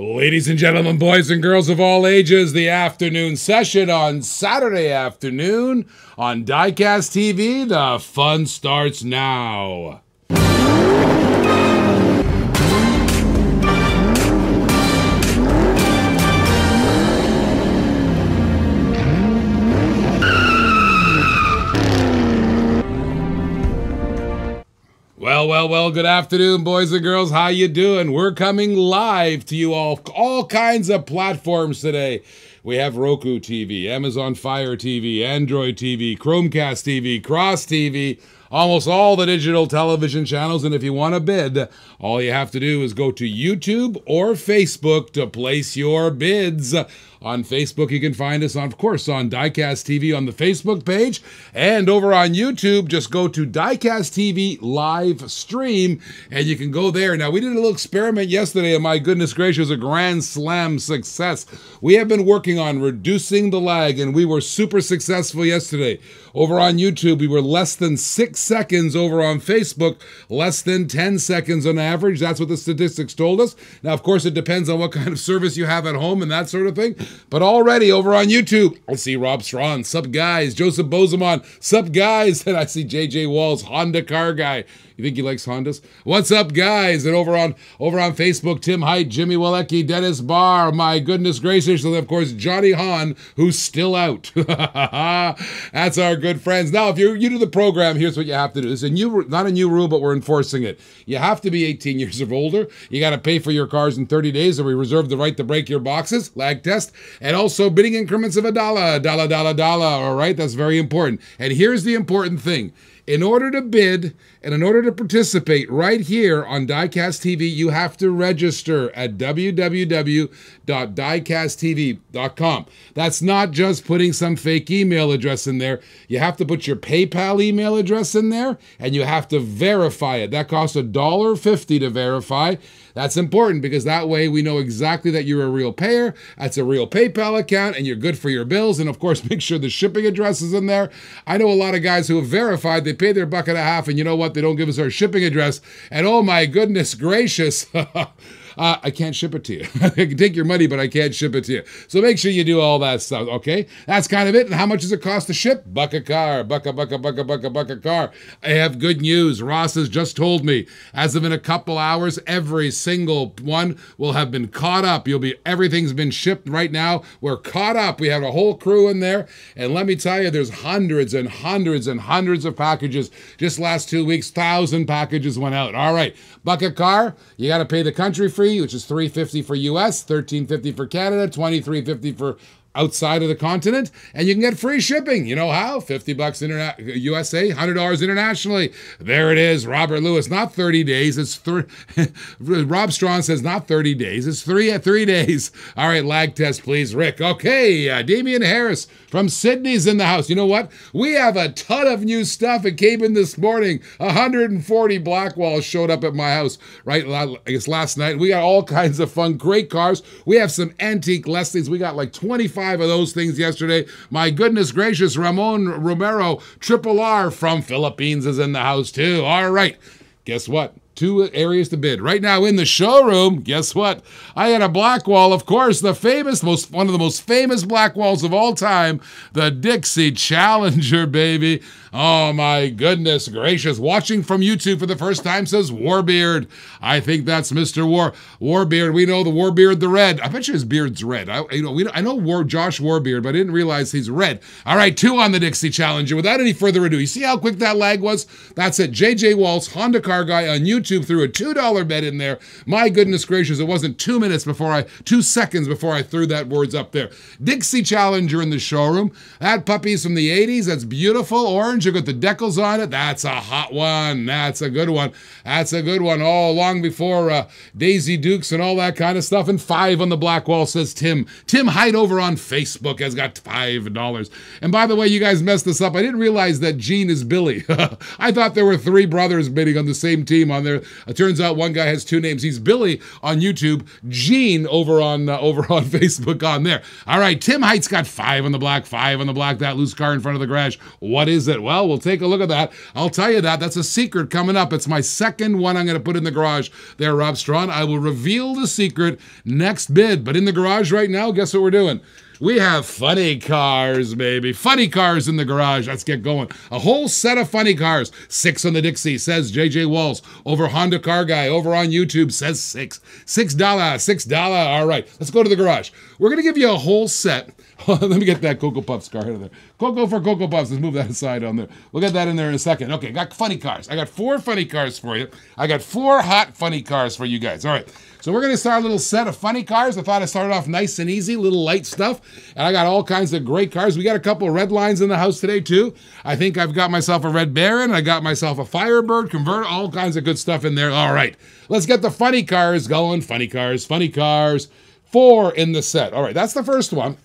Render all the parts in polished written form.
Ladies and gentlemen, boys and girls of all ages, the afternoon session on Saturday afternoon on DiecastTV. The fun starts now. Well, good afternoon, boys and girls. How you doing? We're coming live to you all kinds of platforms today. We have Roku TV, Amazon Fire TV, Android TV, Chromecast TV, Cross TV, almost all the digital television channels. And if you want to bid, all you have to do is go to YouTube or Facebook to place your bids. On Facebook, you can find us, of course, on DiecastTV on the Facebook page. And over on YouTube, just go to DiecastTV live stream, and you can go there. Now, we did a little experiment yesterday, and my goodness gracious, a grand slam success. We have been working on reducing the lag, and we were super successful yesterday. Over on YouTube, we were less than 6 seconds. Over on Facebook, less than 10 seconds on average. That's what the statistics told us. Now, of course, it depends on what kind of service you have at home and that sort of thing. But already over on YouTube, I see Rob Strawn, sup guys, Joseph Bozeman, sup guys, and I see JJ Walls, Honda car guy. You think he likes Hondas? What's up, guys? And over on Facebook, Tim Height, Jimmy Walecki, Dennis Barr, my goodness gracious, and of course Johnny Hahn, who's still out. That's our good friends. Now, if you're new to the program, here's what you have to do. It's not a new rule, but we're enforcing it. You have to be 18 years or older. You got to pay for your cars in 30 days, or we reserve the right to break your boxes. Lag test, and also bidding increments of $1. All right, that's very important. And here's the important thing. In order to bid and in order to participate right here on DiecastTV, you have to register at www.diecasttv.com. That's not just putting some fake email address in there. You have to put your PayPal email address in there, and you have to verify it. That costs $1.50 to verify. That's important because that way we know exactly that you're a real payer. That's a real PayPal account, and you're good for your bills. And of course, make sure the shipping address is in there. I know a lot of guys who have verified, they pay their $1.50, and you know what? They don't give us our shipping address. And oh my goodness gracious, I can't ship it to you. I can take your money, but I can't ship it to you. So make sure you do all that stuff, okay? That's kind of it. And how much does it cost to ship? Buck a car. Buck a car. I have good news. Ross has just told me, as of in a couple hours, every single one will have been caught up. Everything's been shipped right now. We're caught up. We have a whole crew in there. And let me tell you, there's hundreds and hundreds and hundreds of packages. Just last 2 weeks, 1,000 packages went out. All right. Buck a car. You got to pay the country fee, which is $3.50 for US, $13.50 for Canada, $23.50 for outside of the continent, and you can get free shipping. You know how? $50 USA, $100 internationally. There it is. Robert Lewis, not 30 days. It's Rob Strawn says not 30 days. It's 3 days. All right, lag test, please, Rick. Okay, Damian Harris from Sydney's in the house. You know what? We have a ton of new stuff. It came in this morning. 140 Blackwalls showed up at my house, right? I guess last night. We got all kinds of fun, great cars. We have some antique Leslies. We got like 25 of those things yesterday. My goodness gracious, Ramon Romero, Triple R from Philippines is in the house too. All right, guess what? 2 areas to bid. Right now in the showroom, guess what? I had a Blackwall, of course, one of the most famous Blackwalls of all time, the Dixie Challenger, baby. Oh my goodness gracious. Watching from YouTube for the first time says Warbeard. I think that's Mr. Warbeard. We know the Warbeard the Red. I bet you his beard's red. I know Josh Warbeard, but I didn't realize he's red. All right, 2 on the Dixie Challenger. Without any further ado, you see how quick that lag was? That's it. JJ Walls, Honda car guy on YouTube, threw a $2 bet in there. My goodness gracious, it wasn't 2 seconds before I threw that words up there. Dixie Challenger in the showroom. That puppy's from the 80s. That's beautiful. Orange. You got the decals on it. That's a hot one. That's a good one. That's a good one. Oh, long before Daisy Dukes and all that kind of stuff. And 5 on the Blackwall, says Tim. Tim Height over on Facebook has got $5. And by the way, you guys messed this up. I didn't realize that Gene is Billy. I thought there were 3 brothers bidding on the same team on there. there. It turns out one guy has two names. He's Billy on YouTube, Gene over on Facebook on there. All right, Tim Height's got 5 on the black, 5 on the black. That loose car in front of the garage. What is it? Well, we'll take a look at that. I'll tell you that. That's a secret coming up. It's my second one I'm going to put in the garage there, Rob Strawn. I will reveal the secret next bid. But in the garage right now, guess what we're doing? We have funny cars, baby. Funny cars in the garage. Let's get going. A whole set of funny cars. 6 on the Dixie, says JJ Walls. Over Honda Car Guy, over on YouTube, says 6. $6, $6. All right, let's go to the garage. We're going to give you a whole set. Let me get that Cocoa Puffs car out of there. Cocoa for Cocoa Puffs. Let's move that aside on there. We'll get that in there in a second. Okay, got funny cars. I got 4 funny cars for you. I got 4 hot funny cars for you guys. All right. So we're going to start a little set of funny cars. I thought I'd start off nice and easy, little light stuff. And I got all kinds of great cars. We got a couple of red lines in the house today, too. I think I've got myself a Red Baron. I got myself a Firebird, converter, all kinds of good stuff in there. All right. Let's get the funny cars going. Funny cars, funny cars. 4 in the set. All right, that's the first one.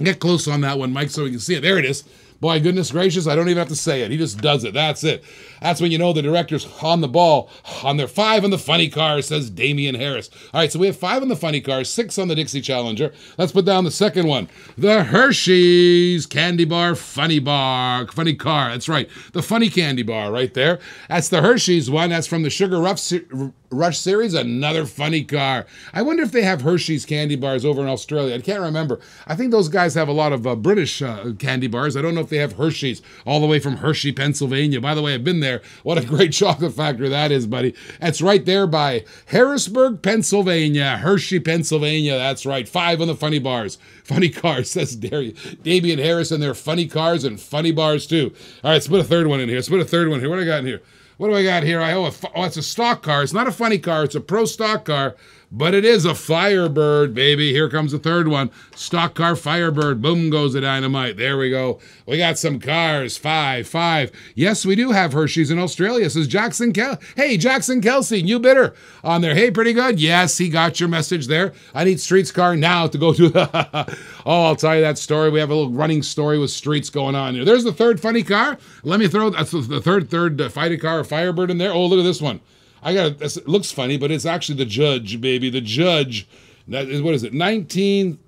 Get close on that one, Mike, so we can see it. There it is. Boy, goodness gracious, I don't even have to say it. He just does it. That's it. That's when you know the director's on the ball. On their 5 on the funny car, says Damian Harris. All right, so we have 5 on the funny car, 6 on the Dixie Challenger. Let's put down the second one. The Hershey's Candy Bar Funny Car. That's right. The funny candy bar right there. That's the Hershey's one. That's from the Sugar Rush series, another funny car. I wonder if they have Hershey's candy bars over in Australia. I can't remember. I think those guys have a lot of British candy bars. I don't know if they have Hershey's all the way from Hershey, Pennsylvania. By the way, I've been there. What a great chocolate factory that is, buddy. That's right there by Harrisburg, Pennsylvania. Hershey, Pennsylvania. That's right. 5 on the funny bars. Funny cars, says Damian Harris, and their funny cars and funny bars too. All right, let's put a third one in here. What do I got in here? What do I got here? It's a stock car. It's not a funny car. It's a pro stock car, but it is a Firebird, baby. Here comes the third one. Stock car Firebird. Boom goes the dynamite. There we go. We got some cars. 5. Yes, we do have Hershey's in Australia, says Jackson Hey, Jackson Kelsey, new bidder on there. Hey, pretty good. Yes, he got your message there. I need Streets car now to go to. Oh, I'll tell you that story. We have a little running story with Streets going on here. There's the third funny car. Let me throw that's the third fighting car, Firebird in there. Oh, look at this one. It looks funny, but it's actually the Judge, baby. The Judge. That is, what is it? 69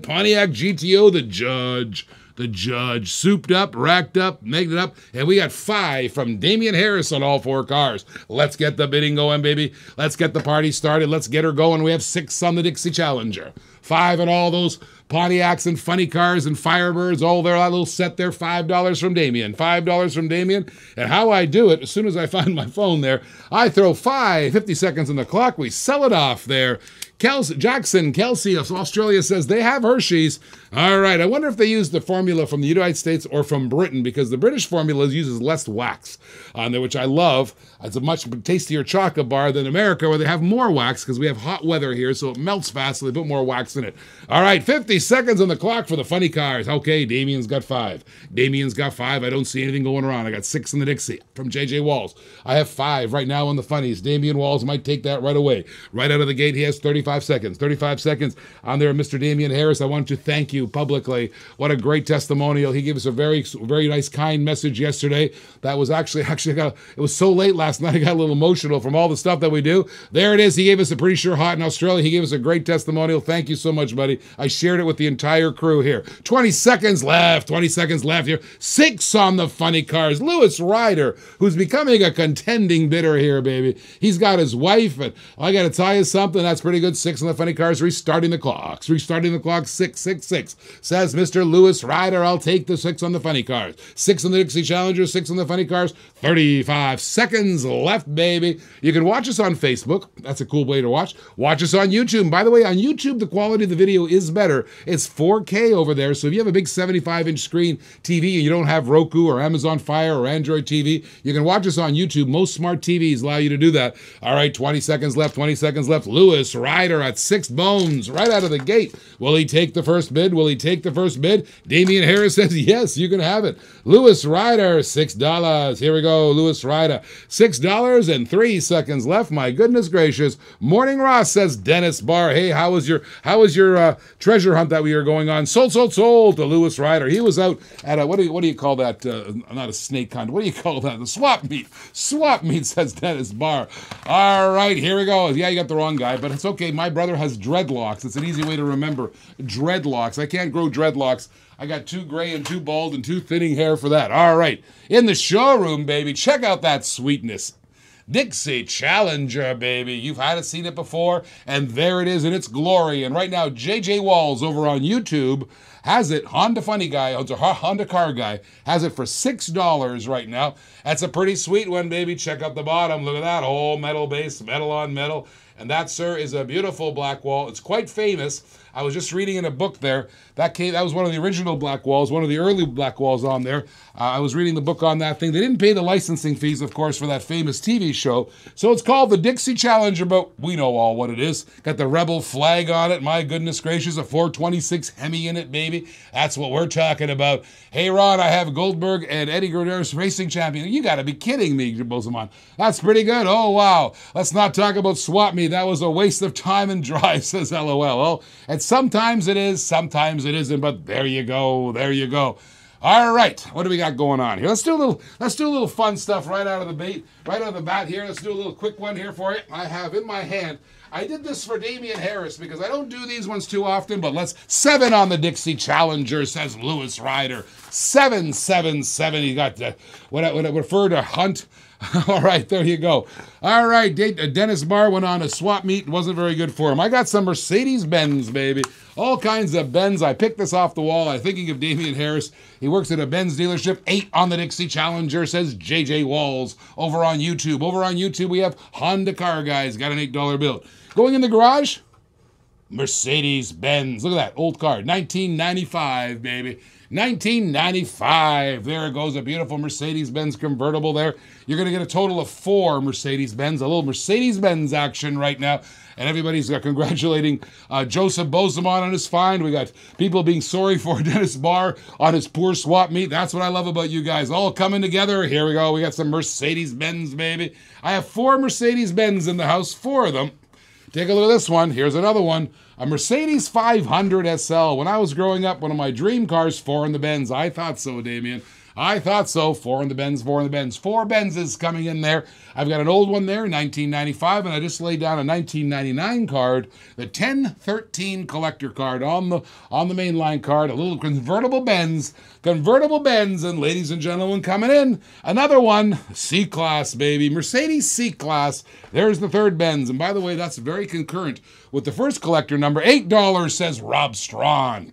Pontiac GTO, the Judge. The Judge, souped up, racked up, made it up, and we got 5 from Damian Harris on all 4 cars. Let's get the bidding going, baby. Let's get the party started. Let's get her going. We have 6 on the Dixie Challenger. 5 on all those Pontiacs and funny cars and Firebirds. Oh, they're that little set there. $5 from Damian. $5 from Damian. And how I do it, as soon as I find my phone there, I throw 50 seconds on the clock. We sell it off there. Jackson Kelsey of Australia says they have Hershey's. All right, I wonder if they use the formula from the United States or from Britain, because the British formula uses less wax on there, which I love. It's a much tastier chocolate bar than America, where they have more wax because we have hot weather here, so it melts fast, so they put more wax in it. All right, 50 seconds on the clock for the funny cars. Okay, Damian's got 5. Damian's got 5. I don't see anything going around. I got 6 in the Dixie from JJ Walls. I have 5 right now on the funnies. Damian Walls might take that right away. Right out of the gate, he has 35 seconds. 35 seconds on there, Mr. Damian Harris. I want to thank you publicly. What a great testimonial. He gave us a very, very nice, kind message yesterday. That was actually it was so late last night, I got a little emotional from all the stuff that we do. There it is. He gave us a pretty sure hot in Australia. He gave us a great testimonial. Thank you so much, buddy. I shared it with the entire crew here. 20 seconds left. 20 seconds left here. 6 on the funny cars. Lewis Ryder, who's becoming a contending bidder here, baby. He's got his wife, and I got to tell you something. That's pretty good. 6 on the funny cars. Restarting the clocks. 6, says Mr. Lewis Ryder. I'll take the 6 on the funny cars. 6 on the Dixie Challenger. 6 on the funny cars. 35 seconds left, baby. You can watch us on Facebook. That's a cool way to watch. Watch us on YouTube. By the way, on YouTube, the quality of the video is better. It's 4K over there. So if you have a big 75-inch screen TV and you don't have Roku or Amazon Fire or Android TV, you can watch us on YouTube. Most smart TVs allow you to do that. All right, 20 seconds left. 20 seconds left. Lewis Ryder Ryder at 6 bones right out of the gate. Will he take the first bid? Will he take the first bid? Damian Harris says, yes, you can have it. Lewis Ryder, $6. Here we go, Lewis Ryder. $6 and 3 seconds left. My goodness gracious. Morning Ross says, Dennis Barr, hey, how was your treasure hunt that we were going on? Sold to Lewis Ryder. He was out at a, what do you call that? Not a snake hunt. What do you call that? The swap meet. Swap meet, says Dennis Barr. All right, here we go. Yeah, you got the wrong guy, but it's okay. My brother has dreadlocks. It's an easy way to remember. Dreadlocks. I can't grow dreadlocks. I got 2 gray and 2 bald and 2 thinning hair for that. All right. In the showroom, baby. Check out that sweetness. Dixie Challenger, baby. You've seen it before, and there it is in its glory. And right now, JJ Walls over on YouTube has it. Honda Funny Guy, Honda Car Guy, has it for $6 right now. That's a pretty sweet one, baby. Check out the bottom. Look at that. Whole metal base, metal on metal. And that, sir, is a beautiful black wall. It's quite famous. I was just reading in a book there. That was one of the original black walls, one of the early black walls on there. I was reading the book on that thing. They didn't pay the licensing fees, of course, for that famous TV show. So it's called the Dixie Challenger, but we know all what it is. Got the Rebel flag on it. My goodness gracious, a 426 Hemi in it, baby. That's what we're talking about. Hey, Ron, I have Goldberg and Eddie Guerrero's racing champion. You got to be kidding me, Bozeman. That's pretty good. Oh, wow. Let's not talk about Swap Me. That was a waste of time and drive, says LOL. Well, and sometimes it is, sometimes it isn't, but there you go, there you go. All right, what do we got going on here? Let's do a little fun stuff right out of the bat here. Let's do a little quick one here for you. I have in my hand, I did this for Damian Harris because I don't do these ones too often, but let's 7 on the Dixie Challenger, says Lewis Ryder. 777. He got what I would refer to Hunt. All right, there you go. All right, Dennis Barr went on a swap meet. It wasn't very good for him. I got some Mercedes-Benz, baby. All kinds of Benz. I picked this off the wall. I'm thinking of Damian Harris. He works at a Benz dealership. 8 on the Dixie Challenger, says JJ Walls over on YouTube. Over on YouTube, we have Honda Car Guys. Got an $8 bill. Going in the garage, Mercedes-Benz. Look at that, old car. 1995, baby. 1995. There it goes, a beautiful Mercedes-Benz convertible there. You're going to get a total of 4 Mercedes-Benz, a little Mercedes-Benz action right now. And everybody's congratulating Joseph Bozeman on his find. We got people being sorry for Dennis Barr on his poor swap meet. That's what I love about you guys. All coming together. Here we go. We got some Mercedes-Benz, baby. I have 4 Mercedes-Benz in the house, 4 of them. Take a look at this one. Here's another one. A Mercedes 500 SL. When I was growing up, one of my dream cars, 4 in the Benz. I thought so, Damien. I thought so. 4 in the Benz, 4 in the Benz. 4 Benzes coming in there. I've got an old one there, 1995, and I just laid down a 1999 card, the 1013 collector card on the mainline card, a little convertible Benz, and ladies and gentlemen, coming in, another one, C-Class, baby, Mercedes C-Class. There's the 3rd Benz, and by the way, that's very concurrent with the first collector number, $8, says Rob Strawn.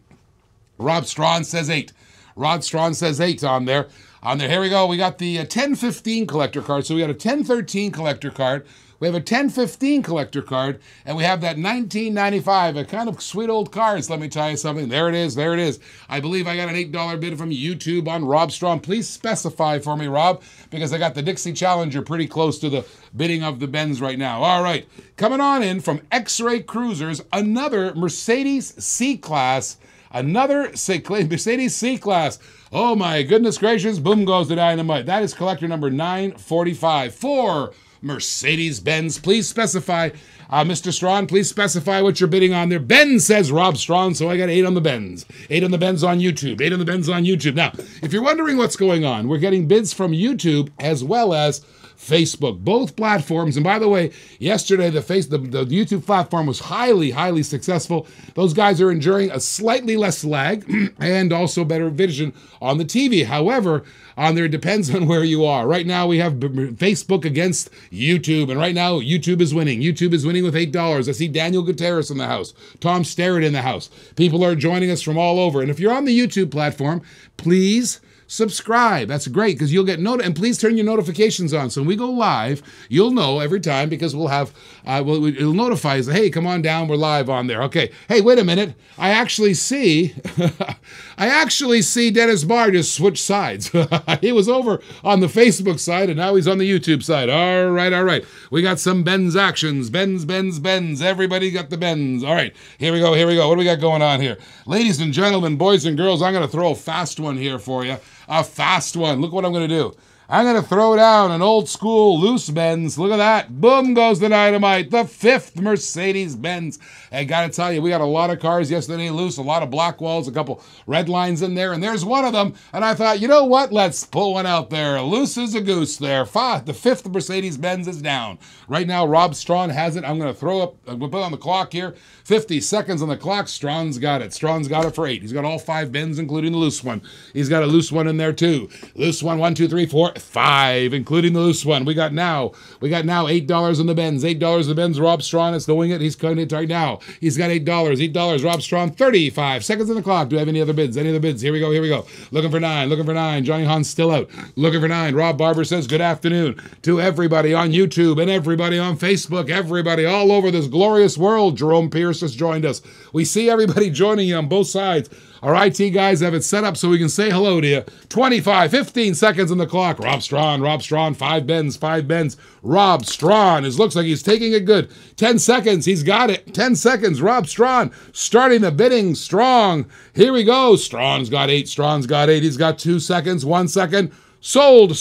Rob Strawn says 8. Rod Strawn says 8 on there. Here we go. We got the 1015 collector card. So we got a 1013 collector card. We have a 1015 collector card. And we have that 1995, a kind of sweet old cards. Let me tell you something. There it is. There it is. I believe I got an $8 bid from YouTube on Rob Strawn. Please specify for me, Rob, because I got the Dixie Challenger pretty close to the bidding of the Benz right now. All right. Coming on in from X-Ray Cruisers, another Mercedes C-Class. Another Mercedes C-Class. Oh my goodness gracious, boom goes the dynamite. That is collector number 945. 4 Mercedes-Benz. Please specify, Mr. Strawn, please specify what you're bidding on there. Benz, says Rob Strawn, so I got 8 on the Benz. 8 on the Benz on YouTube. 8 on the Benz on YouTube. Now, if you're wondering what's going on, we're getting bids from YouTube as well as Facebook, both platforms. And by the way, yesterday the YouTube platform was highly successful. Those guys are enduring a slightly less lag and also better vision on the TV. However, on there, it depends on where you are. Right now we have Facebook against YouTube, and right now YouTube is winning. YouTube is winning with $8. I see Daniel Gutierrez in the house, Tom Starrett in the house. People are joining us from all over. And if you're on the YouTube platform, please subscribe. That's great because you'll get and please turn your notifications on. So when we go live, you'll know every time because we'll have, it'll notify us, hey, come on down, we're live on there. Okay. Hey, wait a minute. I actually see Dennis Barr just switch sides. He was over on the Facebook side and now he's on the YouTube side. All right. We got some Ben's actions. Ben's. Everybody got the Ben's. All right. Here we go. What do we got going on here? Ladies and gentlemen, boys and girls, I'm going to throw a fast one here for you. A fast one. Look what I'm going to do. I'm going to throw down an old school loose Benz. Look at that. Boom goes the dynamite. The 5th Mercedes-Benz. I got to tell you, we got a lot of cars yesterday loose, a lot of black walls, a couple red lines in there, and there's one of them. And I thought, you know what? Let's pull one out there. Loose as a goose there. The 5th Mercedes-Benz is down. Right now, Rob Strawn has it. I'm going to throw up, I'm going to put on the clock here. 50 seconds on the clock. Strawn's got it. Strawn's got it for 8. He's got all 5 Benz, including the loose one. He's got a loose one in there, too. Loose one, 1, 2, 3, 4, 5, including the loose one. We got now $8 on the Benz. $8 the Benz. Rob Strawn is doing it. He's cutting it right now. He's got $8. $8. Rob Strawn, 35 seconds on the clock. Do I have any other bids? Here we go. Looking for 9. Johnny Hahn's still out. Looking for 9. Rob Barber says good afternoon to everybody on YouTube and everybody on Facebook, everybody all over this glorious world. Jerome Pierce has joined us. We see everybody joining you on both sides. Our IT guys have it set up so we can say hello to you. 15 seconds on the clock. Rob Strawn, 5 Benz. Rob Strawn, it looks like he's taking it good. 10 seconds, he's got it. 10 seconds, Rob Strawn starting the bidding strong. Here we go. Strawn's got 8. He's got 2 seconds, 1 second. Sold.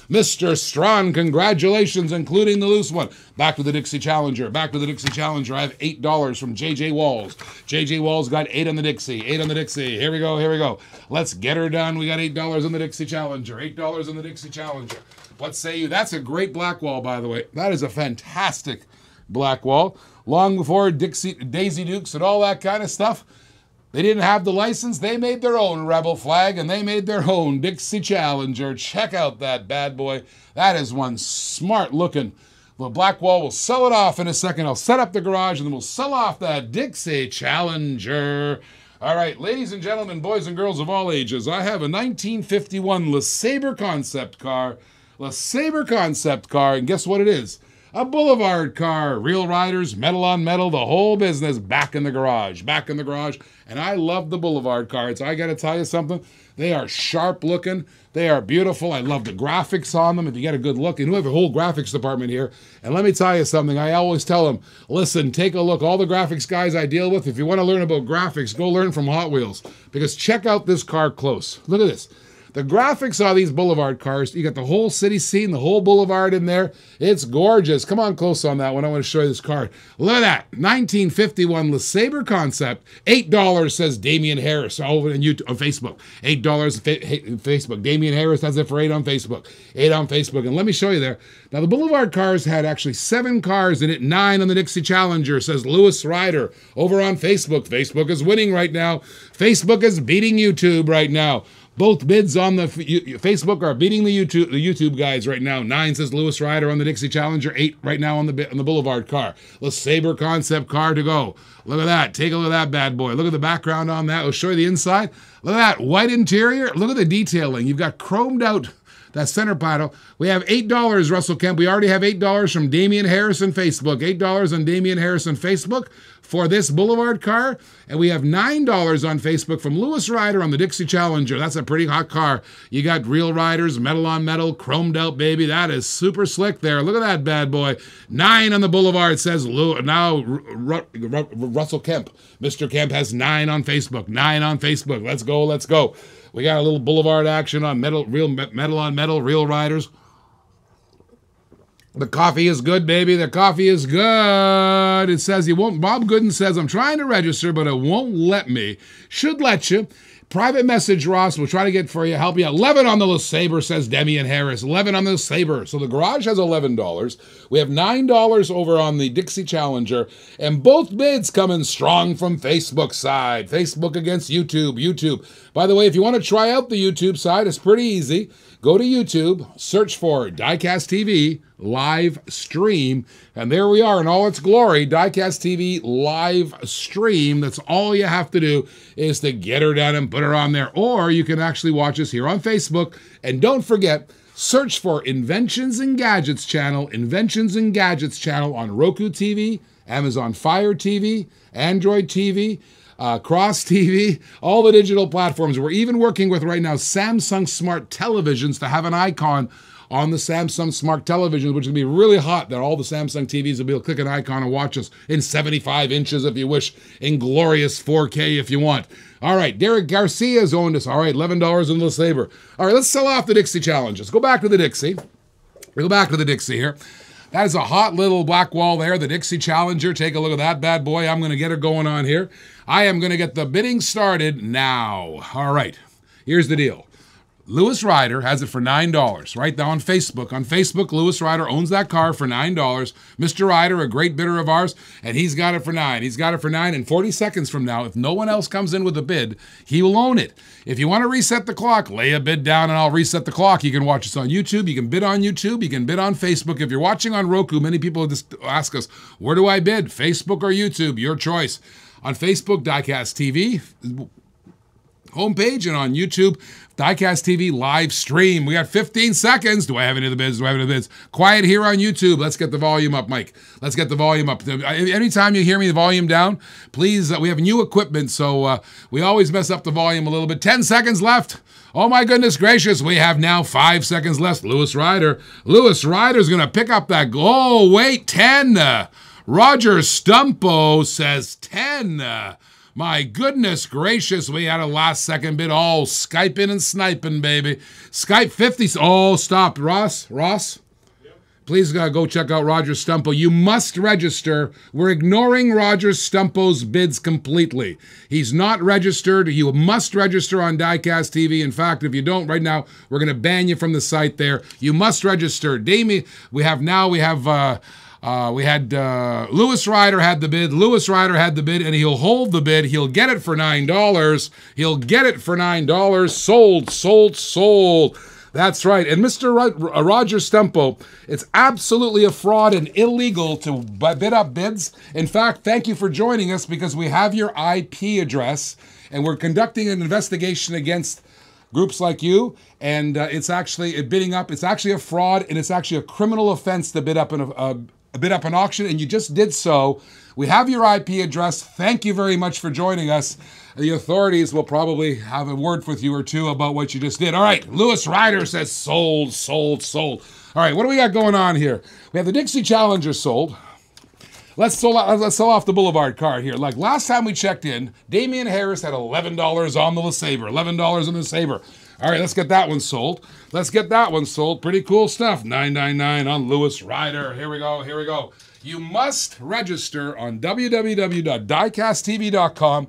Mr. Strawn, congratulations, including the loose one. Back to the Dixie Challenger. I have $8 from JJ Walls. JJ Walls got 8 on the Dixie. Here we go. Let's get her done. We got $8 on the Dixie Challenger. $8 on the Dixie Challenger. What say you? That's a great black wall, by the way. That is a fantastic black wall. Long before Daisy Dukes and all that kind of stuff. They didn't have the license. They made their own Rebel flag, and they made their own Dixie Challenger. Check out that bad boy. That is one smart looking. The black wall will sell it off in a second. I'll set up the garage, and then we'll sell off that Dixie Challenger. All right, ladies and gentlemen, boys and girls of all ages, I have a 1951 LeSabre concept car. And guess what it is? A Boulevard car, real riders, metal on metal, the whole business back in the garage. And I love the Boulevard cars. I got to tell you something. They are sharp looking. They are beautiful. I love the graphics on them. If you get a good look, and we have a whole graphics department here. And let me tell you something. I always tell them, listen, take a look. All the graphics guys I deal with, if you want to learn about graphics, go learn from Hot Wheels. Because check out this car close. Look at this. The graphics on these Boulevard cars, you got the whole city scene, the whole Boulevard in there. It's gorgeous. Come on close on that one. I want to show you this car. Look at that. 1951 LeSabre concept. $8 says Damian Harris over on YouTube, on Facebook. $8 Facebook. Damian Harris has it for 8 on Facebook. 8 on Facebook. And let me show you there. Now, the Boulevard cars had actually 7 cars in it, 9 on the Dixie Challenger, says Lewis Ryder over on Facebook. Facebook is winning right now. Facebook is beating YouTube right now. Both bids on the Facebook are beating the YouTube guys right now. 9 says Lewis Ryder on the Dixie Challenger. 8 right now on the Boulevard car. LeSabre concept car to go. Look at that. Take a look at that bad boy. Look at the background on that. I'll show you the inside. Look at that white interior. Look at the detailing. You've got chromed out that center panel. We have $8, Russell Kemp. We already have $8 from Damian Harrison Facebook. $8 on Damian Harrison Facebook for this Boulevard car. And we have $9 on Facebook from Lewis Ryder on the Dixie Challenger. That's a pretty hot car. You got real riders, metal on metal, chromed out, baby. That is super slick there. Look at that bad boy. 9 on the Boulevard says now Russell Kemp. Mr. Kemp has 9 on Facebook. 9 on Facebook. Let's go. We got a little Boulevard action on metal on metal, real riders. The coffee is good, baby. The coffee is good. It says you won't. Bob Gooden says, I'm trying to register, but it won't let me. Should let you. Private message, Ross. We'll try to get for you. Help you out. 11 on the LeSabre, says Demian Harris. 11 on the LeSabre. So the garage has $11. We have $9 over on the Dixie Challenger. And both bids coming strong from Facebook side. Facebook against YouTube. YouTube. By the way, if you want to try out the YouTube side, it's pretty easy. Go to YouTube, search for DiecastTV live stream, and there we are in all its glory. DiecastTV live stream. That's all you have to do is to get her down and put her on there. Or you can actually watch us here on Facebook. And don't forget, search for Inventions and Gadgets channel, Inventions and Gadgets channel on Roku TV, Amazon Fire TV, Android TV, Cross TV, all the digital platforms. We're even working with right now Samsung Smart Televisions to have an icon on the Samsung Smart Televisions, which is going to be really hot, that all the Samsung TVs will be able to click an icon and watch us in 75 inches if you wish, in glorious 4K if you want. All right, Derek Garcia's owned us. All right, $11 in the Saber. All right, let's sell off the Dixie challenges. Go back to the Dixie. We go back to the Dixie here. That is a hot little black wall there, the Dixie Challenger. Take a look at that bad boy. I'm going to get her going on here. I am going to get the bidding started now. All right, here's the deal. Lewis Ryder has it for $9, right now on Facebook. On Facebook, Lewis Ryder owns that car for $9. Mr. Ryder, a great bidder of ours, and he's got it for $9. He's got it for $9, and 40 seconds from now, if no one else comes in with a bid, he will own it. If you want to reset the clock, lay a bid down and I'll reset the clock. You can watch us on YouTube. You can bid on YouTube. You can bid on Facebook. If you're watching on Roku, many people just ask us, where do I bid? Facebook or YouTube? Your choice. On Facebook, DiecastTV homepage, and on YouTube, DiecastTV live stream. We got 15 seconds. Do I have any of the bids? Do I have any of the bids? Quiet here on YouTube. Let's get the volume up, Mike. Let's get the volume up. Anytime you hear me, the volume down, please, we have new equipment, so we always mess up the volume a little bit. 10 seconds left. Oh my goodness gracious, we have now 5 seconds left. Lewis Ryder. Lewis Ryder's going to pick up that goal. Oh, wait, 10. Roger Stumpo says 10. My goodness gracious, we had a last second bid. Oh, Skyping and sniping, baby. Skype 50. Oh, stop. Ross? Yep. Please go check out Roger Stumpo. You must register. We're ignoring Roger Stumpo's bids completely. He's not registered. You must register on Diecast TV. In fact, if you don't right now, we're going to ban you from the site there. You must register. Damien, we had Lewis Ryder had the bid. Lewis Ryder had the bid, and he'll hold the bid. He'll get it for $9. He'll get it for $9. Sold. That's right. And Mr. Roger Stumpo, it's absolutely a fraud and illegal to bid up bids. In fact, thank you for joining us, because we have your IP address, and we're conducting an investigation against groups like you, and it's actually bidding up. It's actually a fraud, and it's actually a criminal offense to bid up an auction, and you just did so. We have your IP address. Thank you very much for joining us. The authorities will probably have a word with you or two about what you just did. All right, Lewis Ryder says sold. All right, what do we got going on here? We have the Dixie Challenger sold. Let's sell off the Boulevard card here. Like last time we checked in, Damian Harris had $11 on the LeSabre. $11 on the Sabre. All right, let's get that one sold. Pretty cool stuff. $9.99 on Lewis Ryder. Here we go. You must register on www.diecasttv.com,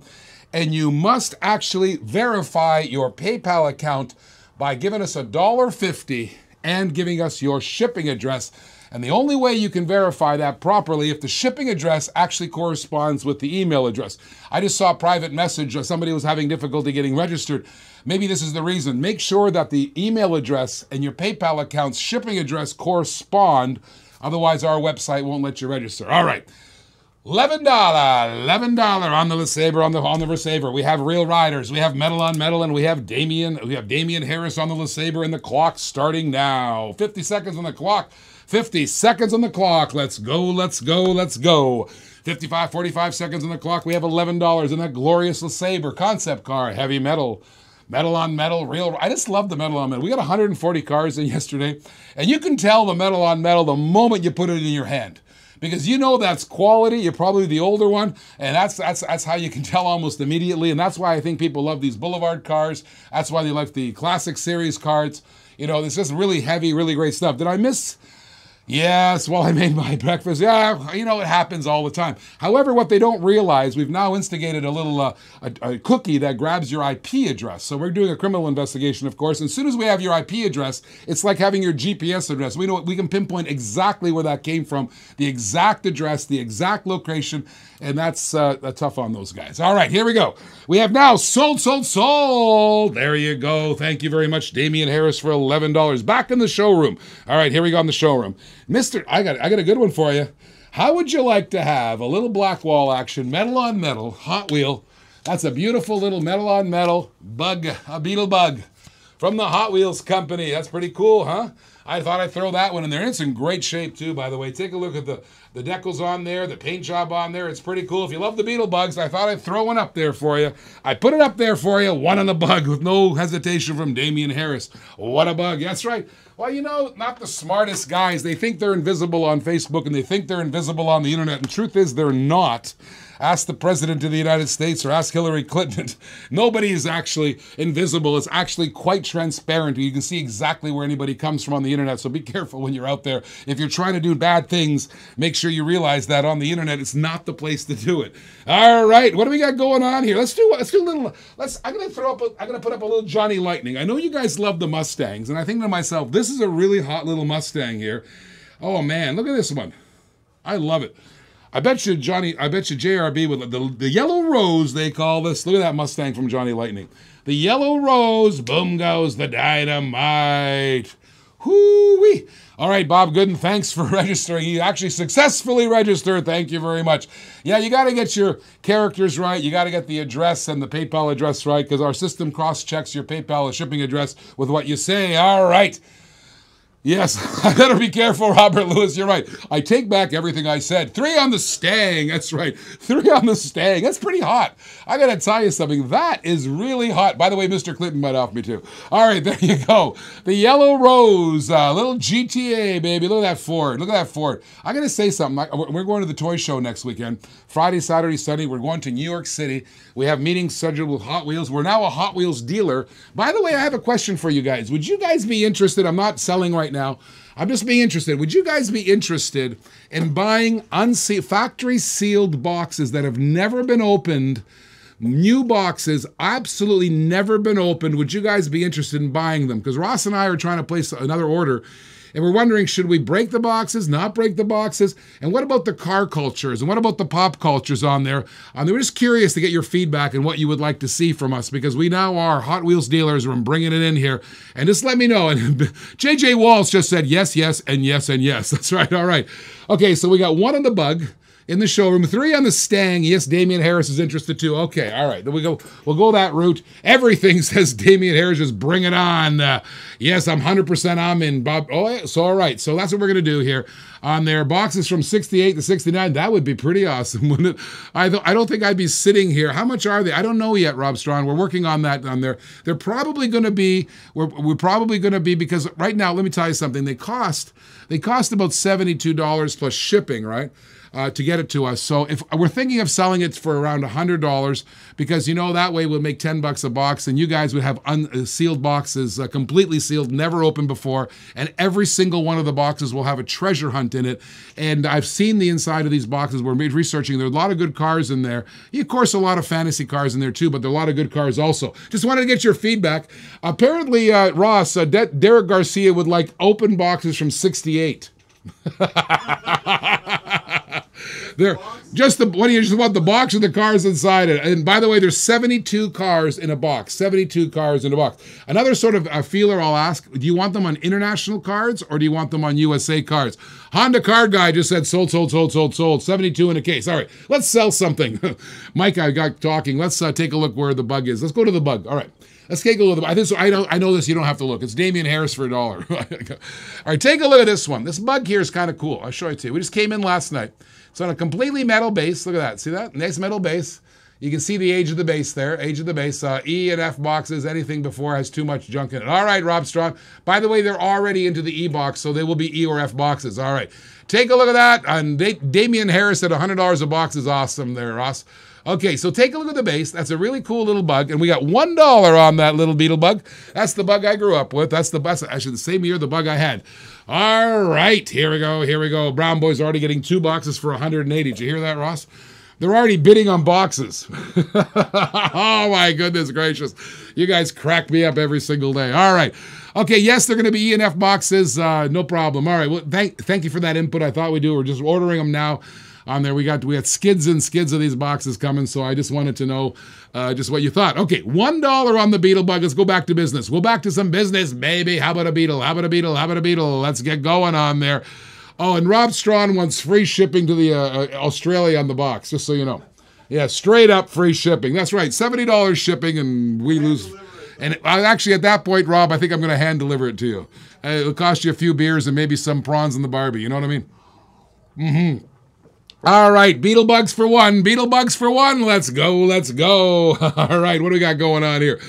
and you must actually verify your PayPal account by giving us $1.50 and giving us your shipping address. And the only way you can verify that properly if the shipping address actually corresponds with the email address. I just saw a private message. Somebody was having difficulty getting registered. Maybe this is the reason. Make sure that the email address and your PayPal account's shipping address correspond. Otherwise, our website won't let you register. All right. $11 on the LeSabre, on the LeSabre. We have Real Riders, we have Metal on Metal, and we have Damian Harris on the LeSabre, and the clock's starting now. 50 seconds on the clock. 50 seconds on the clock. Let's go. 45 seconds on the clock. We have $11 in that glorious LeSabre concept car. Heavy metal. Metal on metal, real. I just love the metal on metal. We got 140 cars in yesterday, and you can tell the metal on metal the moment you put it in your hand, because you know that's quality. You're probably the older one, and that's how you can tell almost immediately. And that's why I think people love these Boulevard cars. That's why they like the Classic Series cards. You know, it's just really heavy, really great stuff. Did I miss? Yes, well, I made my breakfast. Yeah, you know, it happens all the time. However, what they don't realize, we've now instigated a little a cookie that grabs your IP address. So we're doing a criminal investigation, of course. And as soon as we have your IP address, it's like having your GPS address. We know we can pinpoint exactly where that came from, the exact address, the exact location, and that's tough on those guys. All right, here we go. We have now sold. There you go. Thank you very much, Damian Harris, for $11. Back in the showroom. All right, here we go in the showroom. I got a good one for you. How would you like to have a little black wall action, metal on metal, Hot Wheel, That's a beautiful little metal on metal bug, a beetle bug from the Hot Wheels company. That's pretty cool, huh? I thought I'd throw that one in there. It's in great shape too, by the way. Take a look at the decals on there, the paint job on there. It's pretty cool. If you love the beetle bugs, I thought I'd throw one up there for you. I put it up there for you, one on the bug with no hesitation from Damian Harris. What a bug. That's right. Well, you know, not the smartest guys. They think they're invisible on Facebook and they think they're invisible on the internet. And the truth is they're not. Ask the President of the United States or ask Hillary Clinton. Nobody is actually invisible. It's actually quite transparent. You can see exactly where anybody comes from on the internet. So be careful when you're out there. If you're trying to do bad things, make sure you realize that on the internet, it's not the place to do it. All right, what do we got going on here? Let's do a little. I'm gonna put up a little Johnny Lightning. I know you guys love the Mustangs, and I think to myself, this is a really hot little Mustang here. Oh man, look at this one. I love it. I bet you JRB with the yellow rose, they call this. Look at that Mustang from Johnny Lightning. The yellow rose, boom goes the dynamite. Whoo-wee. All right, Bob Gooden, thanks for registering. You actually successfully registered. Thank you very much. Yeah, you got to get your characters right. You got to get the address and the PayPal address right because our system cross-checks your PayPal and shipping address with what you say. All right. Yes, I better be careful, Robert Lewis. You're right. I take back everything I said. 3 on the Stang. That's right. 3 on the Stang. That's pretty hot. I got to tell you something. That is really hot. By the way, Mr. Clinton might off me too. All right, there you go. The Yellow Rose. Little GTA, baby. Look at that Ford. Look at that Ford. I got to say something. We're going to the toy show next weekend. Friday, Saturday, Sunday. We're going to New York City. We have meetings scheduled with Hot Wheels. We're now a Hot Wheels dealer. By the way, I have a question for you guys. Would you guys be interested? I'm not selling right now. I'm just being interested. Would you guys be interested in buying factory sealed boxes that have never been opened? New boxes, absolutely never been opened. Would you guys be interested in buying them? Because Ross and I are trying to place another order. And we're wondering, should we break the boxes, not break the boxes? And what about the car cultures? And what about the pop cultures on there? We're just curious to get your feedback and what you would like to see from us because we now are Hot Wheels dealers and I'm bringing it in here. And just let me know. And JJ Walsh just said yes, yes, and yes, and yes. That's right. All right. Okay, so we got 1 on the bug in the showroom, 3 on the Stang. Yes, Damian Harris is interested too. Okay, all right. Then we'll go that route. Everything says Damian Harris, just bring it on. Yes, I'm 100% I'm in, Bob. Oh, yeah. So all right. So that's what we're gonna do here. On their boxes from 68 to 69, that would be pretty awesome, wouldn't it? I don't think I'd be sitting here. How much are they? I don't know yet, Rob Strawn. We're working on that on there. They're probably going to be. We're probably going to be because right now, let me tell you something. They cost about $72 plus shipping, right? To get it to us. So if we're thinking of selling it for around $100 because, you know, that way we'll make $10 a box and you guys would have unsealed boxes, completely sealed, never opened before. And every single one of the boxes will have a treasure hunt in it. And I've seen the inside of these boxes. We're researching. There are a lot of good cars in there. Of course, a lot of fantasy cars in there too, but there are a lot of good cars also. Just wanted to get your feedback. Apparently, Ross, Derek Garcia would like open boxes from 68. They're just what do you just want the box or the cars inside it? And by the way, there's 72 cars in a box. 72 cars in a box. Another sort of feeler I'll ask: do you want them on international cards or do you want them on USA cards? Honda Card Guy just said sold. 72 in a case. All right, let's sell something. Mike, I got talking. Let's take a look where the bug is. Let's go to the bug. All right. Let's take a look at this. I know this. You don't have to look. It's Damian Harris for $1. All right, take a look at this one. This bug here is kind of cool. I'll show it to you. We just came in last night. It's on a completely metal base. Look at that. See that? Nice metal base. You can see the age of the base there. Age of the base. E and F boxes. Anything before has too much junk in it. All right, Rob Strong. By the way, they're already into the E box, so they will be E or F boxes. All right. Take a look at that. And Damian Harris at $100 a box is awesome there, Ross. Okay, so take a look at the base. That's a really cool little bug. And we got $1 on that little beetle bug. That's the bug I grew up with. That's the best. Actually, the same year the bug I had. All right, here we go. Brown Boy's already getting 2 boxes for $180. Did you hear that, Ross? They're already bidding on boxes. Oh, my goodness gracious. You guys crack me up every single day. All right. Okay, yes, they're going to be E and F boxes. No problem. All right, well, thank you for that input. I thought we do. We're just ordering them now. On there, we got skids and skids of these boxes coming, so I just wanted to know just what you thought. Okay, $1 on the beetle bug. Let's go back to business. Go back to some business, baby. How about a beetle? How about a beetle? How about a beetle? Let's get going on there. Oh, and Rob Strawn wants free shipping to the Australia on the box, just so you know. Yeah, straight up free shipping. That's right, $70 shipping, and we lose. And actually, at that point, Rob, I think I'm going to hand deliver it to you. It'll cost you a few beers and maybe some prawns in the Barbie. You know what I mean? Mm-hmm. All right, Beetlebugs for one. Beetlebugs for one. Let's go. Let's go. All right, what do we got going on here?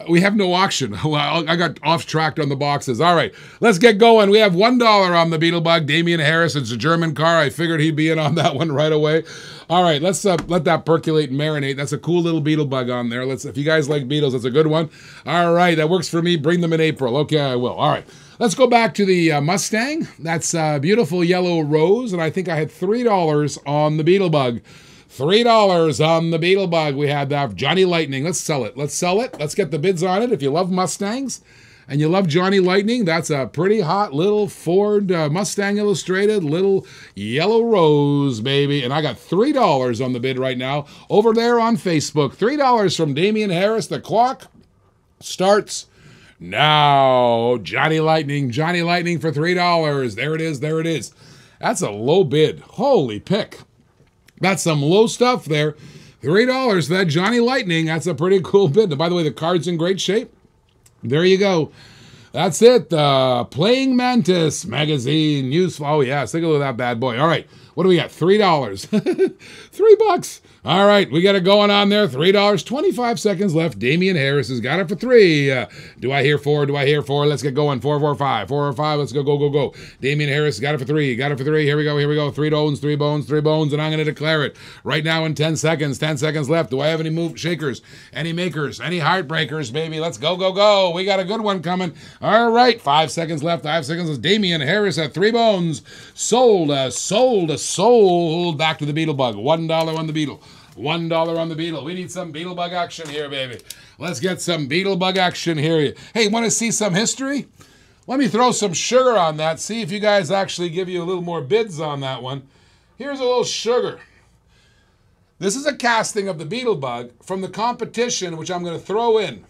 We have no auction. I got off track on the boxes. All right, let's get going. We have $1 on the Beetlebug. Damian Harris. It's a German car. I figured he'd be in on that one right away. All right, let's let that percolate and marinate. That's a cool little Beetlebug on there. If you guys like Beatles, that's a good one. All right, that works for me. Bring them in April. Okay, I will. All right. Let's go back to the Mustang. That's a beautiful yellow rose, and I think I had $3 on the Beetlebug. $3 on the Beetlebug. We had that. Johnny Lightning. Let's sell it. Let's sell it. Let's get the bids on it. If you love Mustangs and you love Johnny Lightning, that's a pretty hot little Ford Mustang Illustrated little yellow rose, baby. And I got $3 on the bid right now over there on Facebook. $3 from Damian Harris. The clock starts now. Johnny Lightning for $3. There it is, there it is. That's a low bid. Holy pick. That's some low stuff there. $3 for that Johnny Lightning. That's a pretty cool bid. And by the way, the card's in great shape. There you go. That's it. Playing Mantis magazine. News. Oh, yeah. Take a look at that bad boy. All right. What do we got? $3. $3. All right, we got it going on there. $3, 25 seconds left. Damian Harris has got it for $3. Do I hear 4? Do I hear 4? Let's get going. 4, 4, 5. 4 or 5. Let's go, go, go, go. Damian Harris got it for $3. Got it for $3. Here we go. Here we go. 3 bones, 3 bones, 3 bones, and I'm going to declare it right now in 10 seconds. 10 seconds left. Do I have any shakers, any makers, any heartbreakers, baby? Let's go, go, go. We got a good one coming. All right, 5 seconds left. 5 seconds. Damian Harris at 3 bones. Sold. Back to the Beetlebug. $1 on the Beetle. $1 on the Beetle. We need some Beetlebug action here, baby. Let's get some Beetlebug action here. Hey, want to see some history? Let me throw some sugar on that. See if you guys actually give you a little more bids on that one. Here's a little sugar. This is a casting of the Beetlebug from the competition, which I'm going to throw in.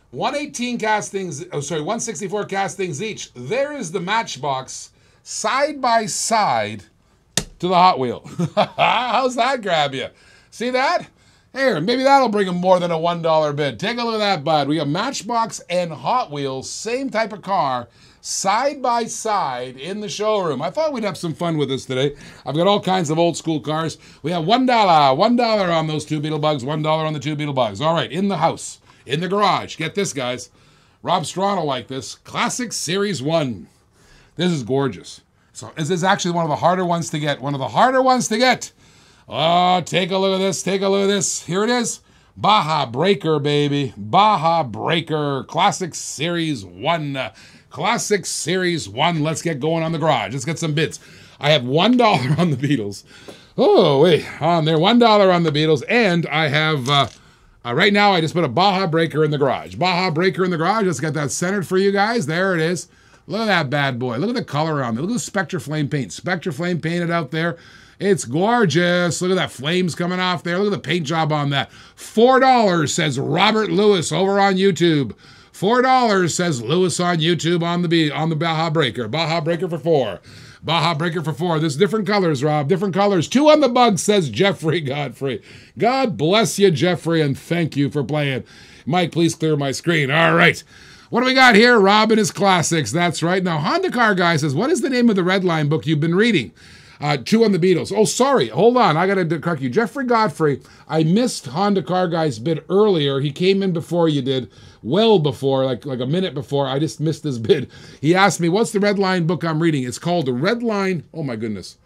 118 castings, 164 castings each. There is the Matchbox side by side to the Hot Wheel. How's that grab you? See that? Here, maybe that'll bring him more than a $1 bid. Take a look at that, bud. We got Matchbox and Hot Wheels, same type of car, side by side in the showroom. I thought we'd have some fun with this today. I've got all kinds of old school cars. We have $1 on those 2 Beetlebugs, $1 on the 2 Beetlebugs. All right, in the house, in the garage. Get this, guys. Rob Strawn will like this. Classic Series 1. This is gorgeous. So this is actually one of the harder ones to get. One of the harder ones to get. Oh, take a look at this. Take a look at this. Here it is. Baja Breaker, baby. Baja Breaker. Classic Series 1. Classic Series 1. Let's get going on the garage. Let's get some bids. I have $1 on the Beatles. Oh, wait. On there. $1 on the Beatles. And I have, right now, I just put a Baja Breaker in the garage. Baja Breaker in the garage. Let's get that centered for you guys. There it is. Look at that bad boy. Look at the color on it. Look at the Spectra Flame paint. Spectra Flame painted out there. It's gorgeous. Look at that flames coming off there. Look at the paint job on that. $4, says Robert Lewis over on YouTube. $4, says Lewis on YouTube on the Baja Breaker. Baja Breaker for $4. Baja Breaker for $4. There's different colors, Rob. Different colors. 2 on the Bug, says Jeffrey Godfrey. God bless you, Jeffrey, and thank you for playing. Mike, please clear my screen. All right. What do we got here? Rob and his classics. That's right. Now, Honda Car Guy says, what is the name of the Redline book you've been reading? 2 on the Beatles. Oh, sorry. Hold on. I got to correct you. Jeffrey Godfrey, I missed Honda Car Guy's bid earlier. He came in before you did. Well before, like a minute before. I just missed his bid. He asked me, what's the Redline book I'm reading? It's called the Redline. Oh, my goodness.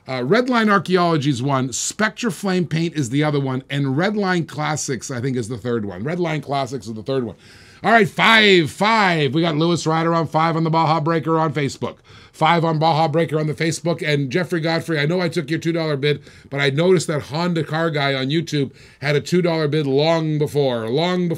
Redline Archaeology is one. Spectra Flame Paint is the other one. And Redline Classics, I think, is the third one. Redline Classics is the third one. All right, 5. We got Lewis Ryder on 5 on the Baja Breaker on Facebook. 5 on Baja Breaker on the Facebook. And Jeffrey Godfrey, I know I took your $2 bid, but I noticed that Honda Car Guy on YouTube had a $2 bid long before on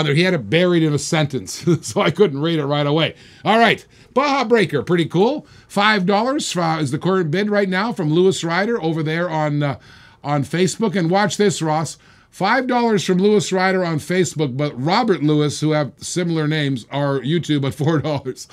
there. He had it buried in a sentence, so I couldn't read it right away. All right, Baja Breaker, pretty cool. $5 is the current bid right now from Lewis Ryder over there on Facebook. And watch this, Ross. $5 from Lewis Ryder on Facebook, but Robert Lewis, who have similar names, are YouTube at $4.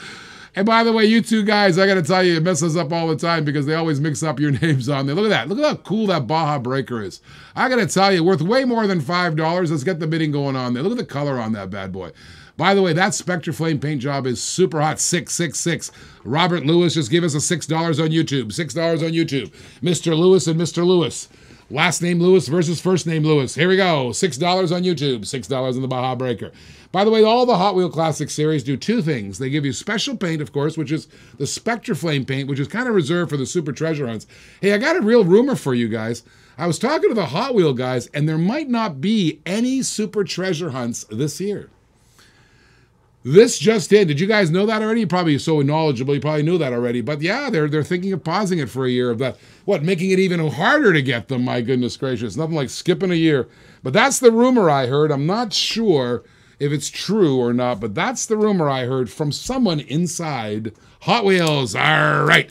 And by the way, you two guys, I got to tell you, it messes up all the time because they always mix up your names on there. Look at that. Look at how cool that Baja Breaker is. I got to tell you, worth way more than $5. Let's get the bidding going on there. Look at the color on that bad boy. By the way, that Spectre Flame paint job is super hot. 666. Robert Lewis just gave us a $6 on YouTube. $6 on YouTube. Mr. Lewis and Mr. Lewis. Last name Lewis versus first name Lewis. Here we go. $6 on YouTube. $6 on the Baja Breaker. By the way, all the Hot Wheel Classic series do two things. They give you special paint, of course, which is the Spectre Flame paint, which is kind of reserved for the Super Treasure Hunts. Hey, I got a real rumor for you guys. I was talking to the Hot Wheel guys, and there might not be any Super Treasure Hunts this year. This just in. Did you guys know that already? You're probably so knowledgeable, you probably knew that already. But yeah, they're thinking of pausing it for a year of that. What, making it even harder to get them, my goodness gracious. Nothing like skipping a year. But that's the rumor I heard. I'm not sure if it's true or not, but that's the rumor I heard from someone inside Hot Wheels. All right.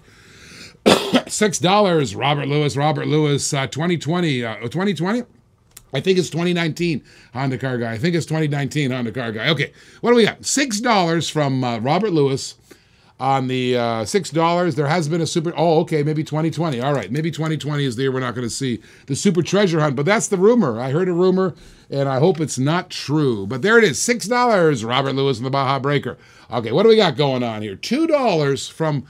$6. Robert Lewis, 2020. 2020? I think it's 2019 Honda Car Guy. I think it's 2019 Honda Car Guy. Okay, what do we got? $6 from Robert Lewis on the $6. There has been a super... Oh, okay, maybe 2020. All right, maybe 2020 is the year we're not going to see the Super Treasure Hunt. But that's the rumor. I heard a rumor, and I hope it's not true. But there it is, $6. Robert Lewis and the Baja Breaker. Okay, what do we got going on here? $2 from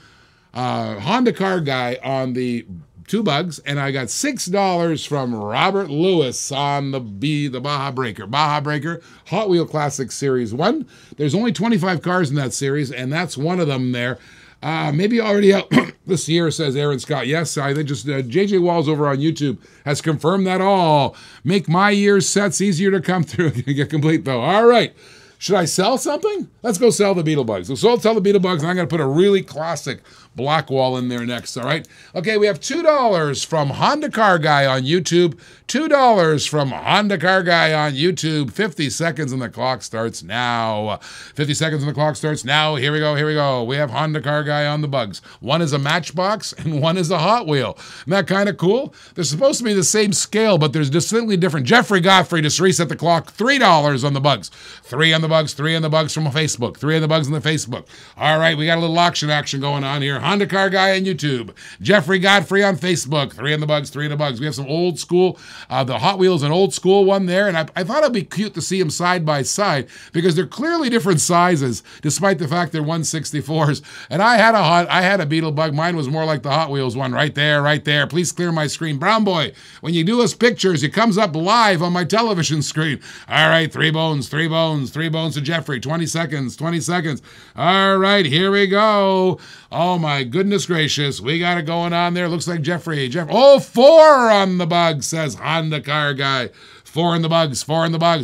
Honda Car Guy on the... Two bugs, and I got $6 from Robert Lewis on the Baja Breaker. Baja Breaker, Hot Wheel Classic Series 1. There's only 25 cars in that series, and that's one of them there. Maybe already out this year, says Aaron Scott. Yes, I think just JJ Walls over on YouTube has confirmed that all. Make my year's sets easier to come through and get complete, though. All right. Should I sell something? Let's go sell the Beetlebugs. So sell the Beetlebugs, and I'm going to put a really classic black wall in there next, all right? Okay, we have $2 from Honda Car Guy on YouTube. $2 from Honda Car Guy on YouTube. 50 seconds and the clock starts now. 50 seconds and the clock starts now. Here we go. We have Honda Car Guy on the bugs. One is a Matchbox and one is a Hot Wheel. Isn't that kind of cool? They're supposed to be the same scale, but there's distinctly different. Jeffrey Godfrey just reset the clock. $3 on the bugs. 3 on the bugs, 3 on the bugs from Facebook. 3 on the bugs on the Facebook. All right, we got a little auction action going on here. Honda Car Guy on YouTube. Jeffrey Godfrey on Facebook. 3 on the bugs, 3 on the bugs. We have some old school. The Hot Wheels, an old school one there. And I thought it'd be cute to see them side by side because they're clearly different sizes, despite the fact they're 164s. And I had a Beetlebug. Mine was more like the Hot Wheels one. Right there. Please clear my screen. Brown Boy, when you do us pictures, it comes up live on my television screen. All right, 3 bones to Jeffrey. 20 seconds. All right, here we go. Oh my goodness gracious, we got it going on there. Looks like Jeffrey. Oh, 4 on the bug, says Honda Car Guy. 4 in the bugs.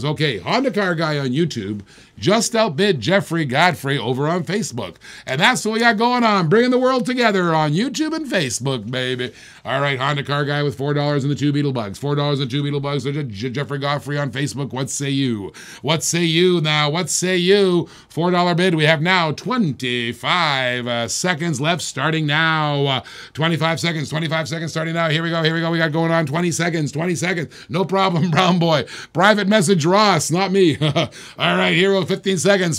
Okay, Honda Car Guy on YouTube just outbid Jeffrey Godfrey over on Facebook. And that's what we got going on, bringing the world together on YouTube and Facebook, baby. All right, Honda Car Guy with $4 in the 2 Beetlebugs. $4 in 2 Beetlebugs. So Jeffrey Godfrey on Facebook. What say you? What say you now? What say you? $4 bid. We have now 25 seconds left starting now. 25 seconds starting now. Here we go. We got going on 20 seconds. No problem, Brown Boy. Private message Ross, not me. All right, hero, 15 seconds.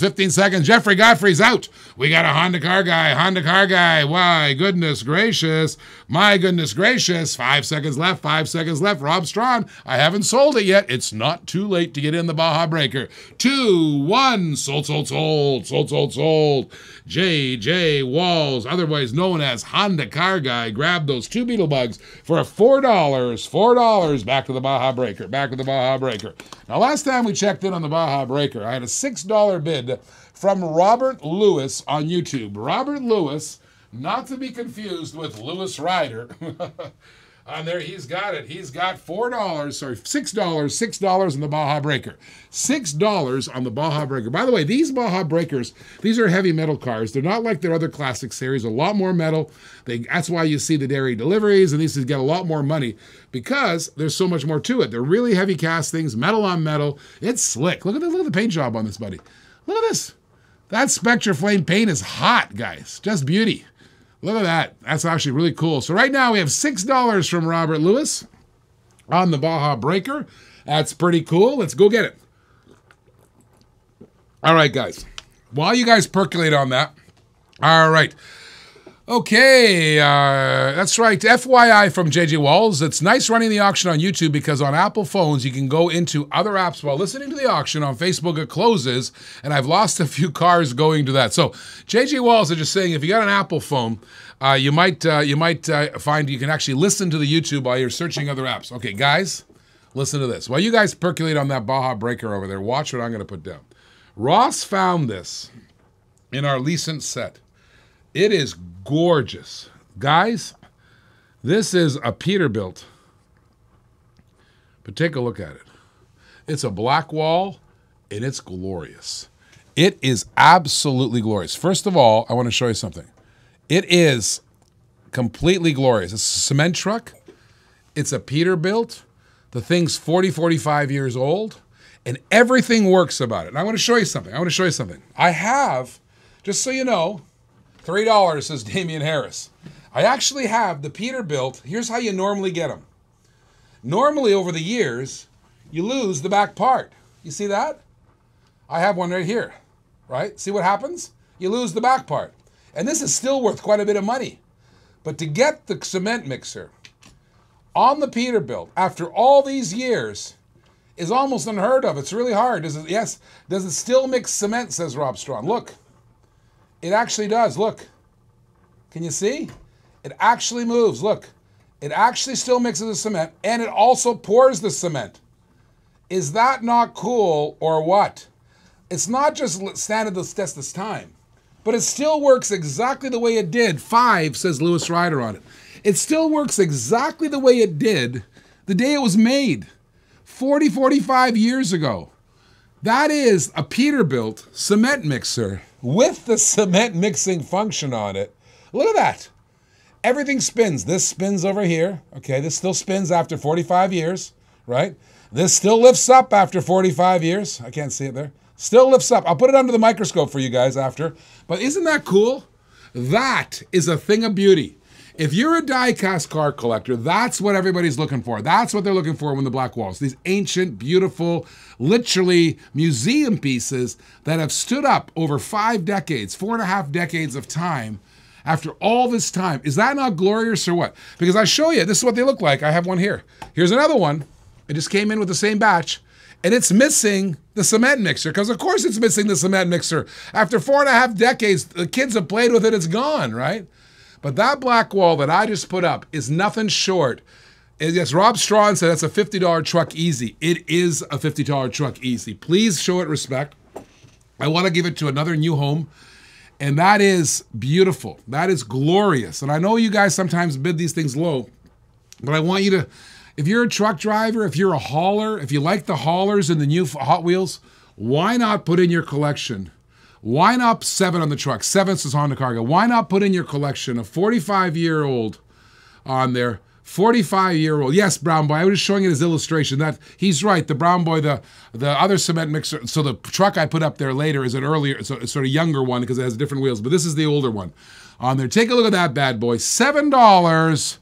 Jeffrey Godfrey's out. We got a Honda Car Guy. My goodness gracious. 5 seconds left. Rob Strawn, I haven't sold it yet. It's not too late to get in the Baja Breaker. 2, 1, sold. JJ Walls, otherwise known as Honda Car Guy, grabbed those 2 Beetlebugs for $4. Back to the Baja Breaker. Now, last time we checked in on the Baja Breaker, I had a $6 bid from Robert Lewis on YouTube. Robert Lewis, not to be confused with Lewis Ryder. On there, he's got it. He's got $6 on the Baja Breaker. $6 on the Baja Breaker. By the way, these Baja Breakers, these are heavy metal cars. They're not like their other classic series, a lot more metal. That's why you see the dairy deliveries, and these get a lot more money because there's so much more to it. They're really heavy castings, metal on metal. It's slick. Look at the paint job on this, buddy. Look at this. That Spectre Flame paint is hot, guys. Just beauty. Look at that. That's actually really cool. So right now we have $6 from Robert Lewis on the Baja Breaker. That's pretty cool. Let's go get it. All right, guys. While you guys percolate on that, All right. Okay, that's right. FYI from JJ Walls, it's nice running the auction on YouTube because on Apple phones, you can go into other apps while listening to the auction. On Facebook, it closes, and I've lost a few cars going to that. So JJ Walls are just saying if you got an Apple phone, you might find you can actually listen to the YouTube while you're searching other apps. Okay, guys, listen to this. While you guys percolate on that Baja Breaker over there, watch what I'm going to put down. Ross found this in our Leasant set. It is gorgeous. Guys, this is a Peterbilt. But take a look at it. It's a black wall, and it's glorious. It is absolutely glorious. First of all, I want to show you something. It is completely glorious. It's a cement truck. It's a Peterbilt. The thing's 40, 45 years old, and everything works about it. And I want to show you something. I have, just so you know, $3, says Damian Harris. I actually have the Peterbilt. Here's how you normally get them. Normally, over the years, you lose the back part. You see that? I have one right here, right? See what happens? You lose the back part. And this is still worth quite a bit of money. But to get the cement mixer on the Peterbilt after all these years is almost unheard of. It's really hard. Does it still mix cement, says Rob Strong. Look. It actually does. Look. Can you see? It actually moves. Look. It actually still mixes the cement, and it also pours the cement. Is that not cool or what? It's not just standing the test this time, but it still works exactly the way it did. 5, says Lewis Ryder on it. It still works exactly the way it did the day it was made, 40, 45 years ago. That is a Peterbilt cement mixer with the cement mixing function on it. Look at that. Everything spins. This spins over here. Okay, this still spins after 45 years, right? This still lifts up after 45 years. I can't see it there. Still lifts up. I'll put it under the microscope for you guys after. But isn't that cool? That is a thing of beauty. If you're a die-cast car collector, that's what everybody's looking for. That's what they're looking for when the black walls. These ancient, beautiful, literally museum pieces that have stood up over 5 decades, 4.5 decades of time after all this time. Is that not glorious or what? Because I show you, this is what they look like. I have one here. Here's another one. It just came in with the same batch. And it's missing the cement mixer, because of course it's missing the cement mixer. After 4.5 decades, the kids have played with it, it's gone, right? But that black wall that I just put up is nothing short. Yes, Rob Strawn said that's a $50 truck easy. It is a $50 truck easy. Please show it respect. I want to give it to another new home. And that is beautiful. That is glorious. And I know you guys sometimes bid these things low, but I want you to, if you're a truck driver, if you're a hauler, if you like the haulers and the new Hot Wheels, why not put in your collection? Why not 7 on the truck? 7 says Honda Cargo. Why not put in your collection a 45-year-old on there? 45-year-old. Yes, Brown Boy. I was just showing it as illustration. That he's right. The Brown Boy, the other cement mixer. So the truck I put up there later is an earlier, so sort of younger one because it has different wheels. But this is the older one on there. Take a look at that bad boy. $7.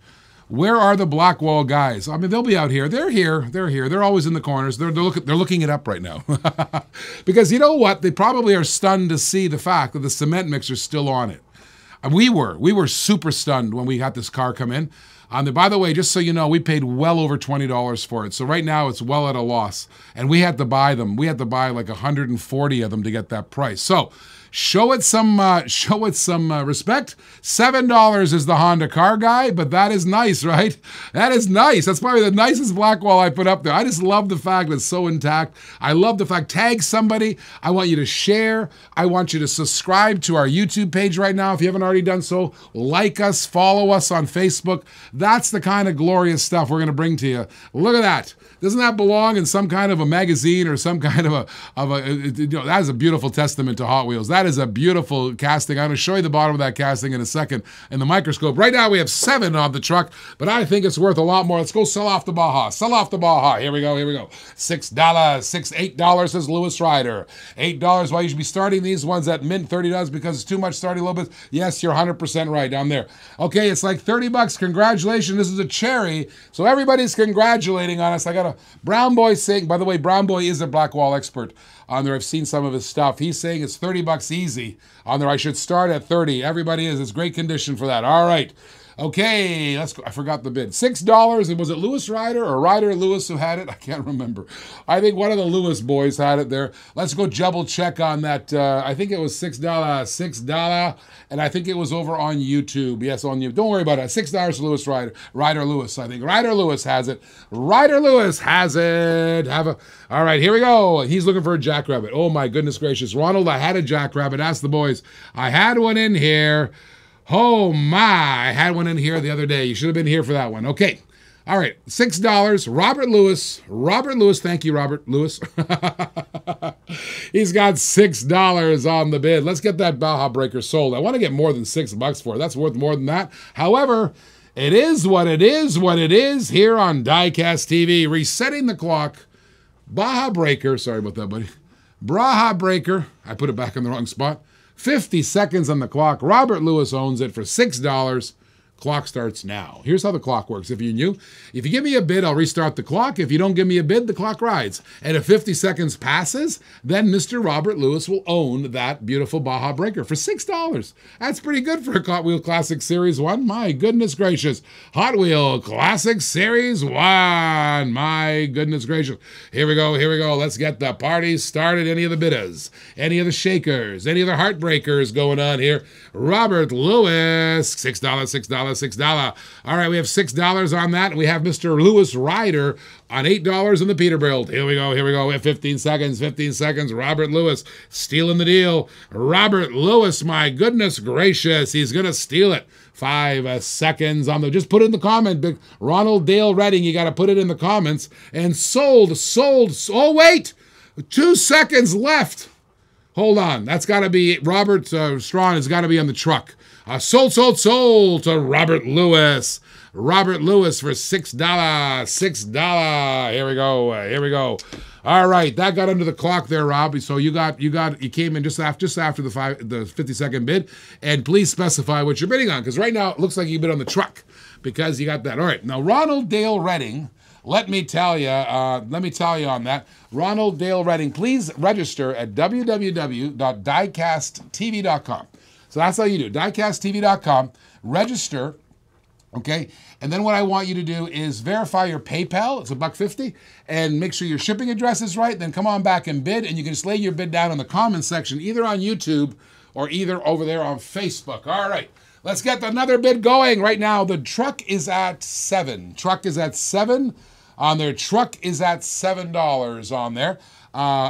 Where are the Blackwall guys? I mean, they'll be out here. They're here. They're here. They're always in the corners. They're looking it up right now. Because you know what? They probably are stunned to see the fact that the cement mixer's still on it. We were super stunned when we got this car come in. By the way, just so you know, we paid well over $20 for it. So right now it's well at a loss. And we had to buy them. We had to buy like 140 of them to get that price. So show it some respect. $7 is the Honda car guy, but that is nice, right? That is nice. That's probably the nicest Blackwall I put up there. I just love the fact that it's so intact. I love the fact, tag somebody. I want you to share. I want you to subscribe to our YouTube page right now. If you haven't already done so, like us, follow us on Facebook. That's the kind of glorious stuff we're going to bring to you. Look at that. Doesn't that belong in some kind of a magazine or some kind of that is a beautiful testament to Hot Wheels. That is a beautiful casting. I'm going to show you the bottom of that casting in a second in the microscope. Right now we have 7 on the truck, but I think it's worth a lot more. Let's go sell off the Baja. Sell off the Baja. Here we go. $6, $8 says Lewis Ryder. $8. Why you should be starting these ones at mint. $30 because it's too much starting a little bit. Yes, you're 100% right down there. Okay, it's like $30. Congratulations. This is a cherry. So everybody's congratulating on us. I got a Brown Boy saying, by the way, Brown Boy is a Blackwall expert on there. I've seen some of his stuff. He's saying it's $30 easy on there. I should start at 30. Everybody is. It's great condition for that. All right. Okay, let's go. I forgot the bid. $6. And was it Lewis Ryder or Ryder Lewis who had it? I can't remember. I think one of the Lewis boys had it there. Let's go double check on that. I think it was $6. $6. And I think it was over on YouTube. Yes, on YouTube. Don't worry about it. $6 to Lewis Ryder. Ryder Lewis, I think. Ryder Lewis has it. Ryder Lewis has it. All right, here we go. He's looking for a jackrabbit. Oh, my goodness gracious. Ronald, I had a jackrabbit. Ask the boys. I had one in here. Oh my, I had one in here the other day. You should have been here for that one. Okay. All right. $6. Robert Lewis. Robert Lewis. Thank you, Robert Lewis. He's got $6 on the bid. Let's get that Baja Breaker sold. I want to get more than $6 for it. That's worth more than that. However, it is what it is here on Diecast TV. Resetting the clock. Baja Breaker. Sorry about that, buddy. Baja Breaker. I put it back in the wrong spot. 50 seconds on the clock. Robert Lewis owns it for $6. Clock starts now. Here's how the clock works. If you give me a bid, I'll restart the clock. If you don't give me a bid, the clock rides. And if 50 seconds passes, then Mr. Robert Lewis will own that beautiful Baja Breaker for $6. That's pretty good for a Hot Wheel Classic Series 1. My goodness gracious. Hot Wheel Classic Series 1. My goodness gracious. Here we go. Let's get the party started. Any of the bidders, any of the shakers, any of the heartbreakers going on here. Robert Lewis, $6. $6. All right, we have $6 on that. We have Mr. Lewis Ryder on $8 in the Peterbilt. Here we go. We have 15 seconds. Robert Lewis stealing the deal. Robert Lewis, my goodness gracious, he's going to steal it. 5 seconds on the, just put it in the comment, big Ronald Dale Redding, you got to put it in the comments. And sold. Oh, wait, 2 seconds left. Hold on, that's got to be Robert Strawn has got to be on the truck. Sold to Robert Lewis. Robert Lewis for $6. $6. Here we go. All right, that got under the clock there, Rob. So you came in just after the 50-second bid, and please specify what you're bidding on, because right now it looks like you bid on the truck because you got that. All right, now Ronald Dale Redding. Let me tell you on that. Ronald Dale Redding, please register at www.DiecastTV.com. So that's how you do. DiecastTV.com. Register, okay? And then what I want you to do is verify your PayPal. It's $1.50. And make sure your shipping address is right. Then come on back and bid. And you can just lay your bid down in the comments section, either on YouTube or either over there on Facebook. All right. Let's get another bid going right now. The truck is at $7. Truck is at $7 on there. Truck is at $7 on there.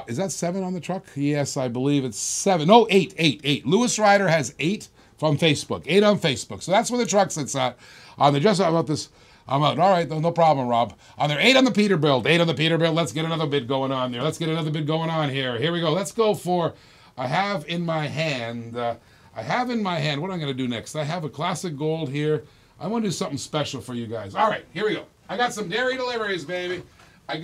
Is that 7 on the truck? Yes, I believe it's 7. No, 8. Lewis Ryder has 8 from Facebook. 8 on Facebook. So that's where the truck sits at. On the just about this. I'm out. All right, no problem, Rob. On there, 8 on the Peterbilt. 8 on the Peterbilt. Let's get another bid going on there. Let's get another bid going on here. Here we go. Let's go for. I have in my hand. What am I going to do next? I have a classic gold here. I want to do something special for you guys. All right, here we go. I got some dairy deliveries, baby. Here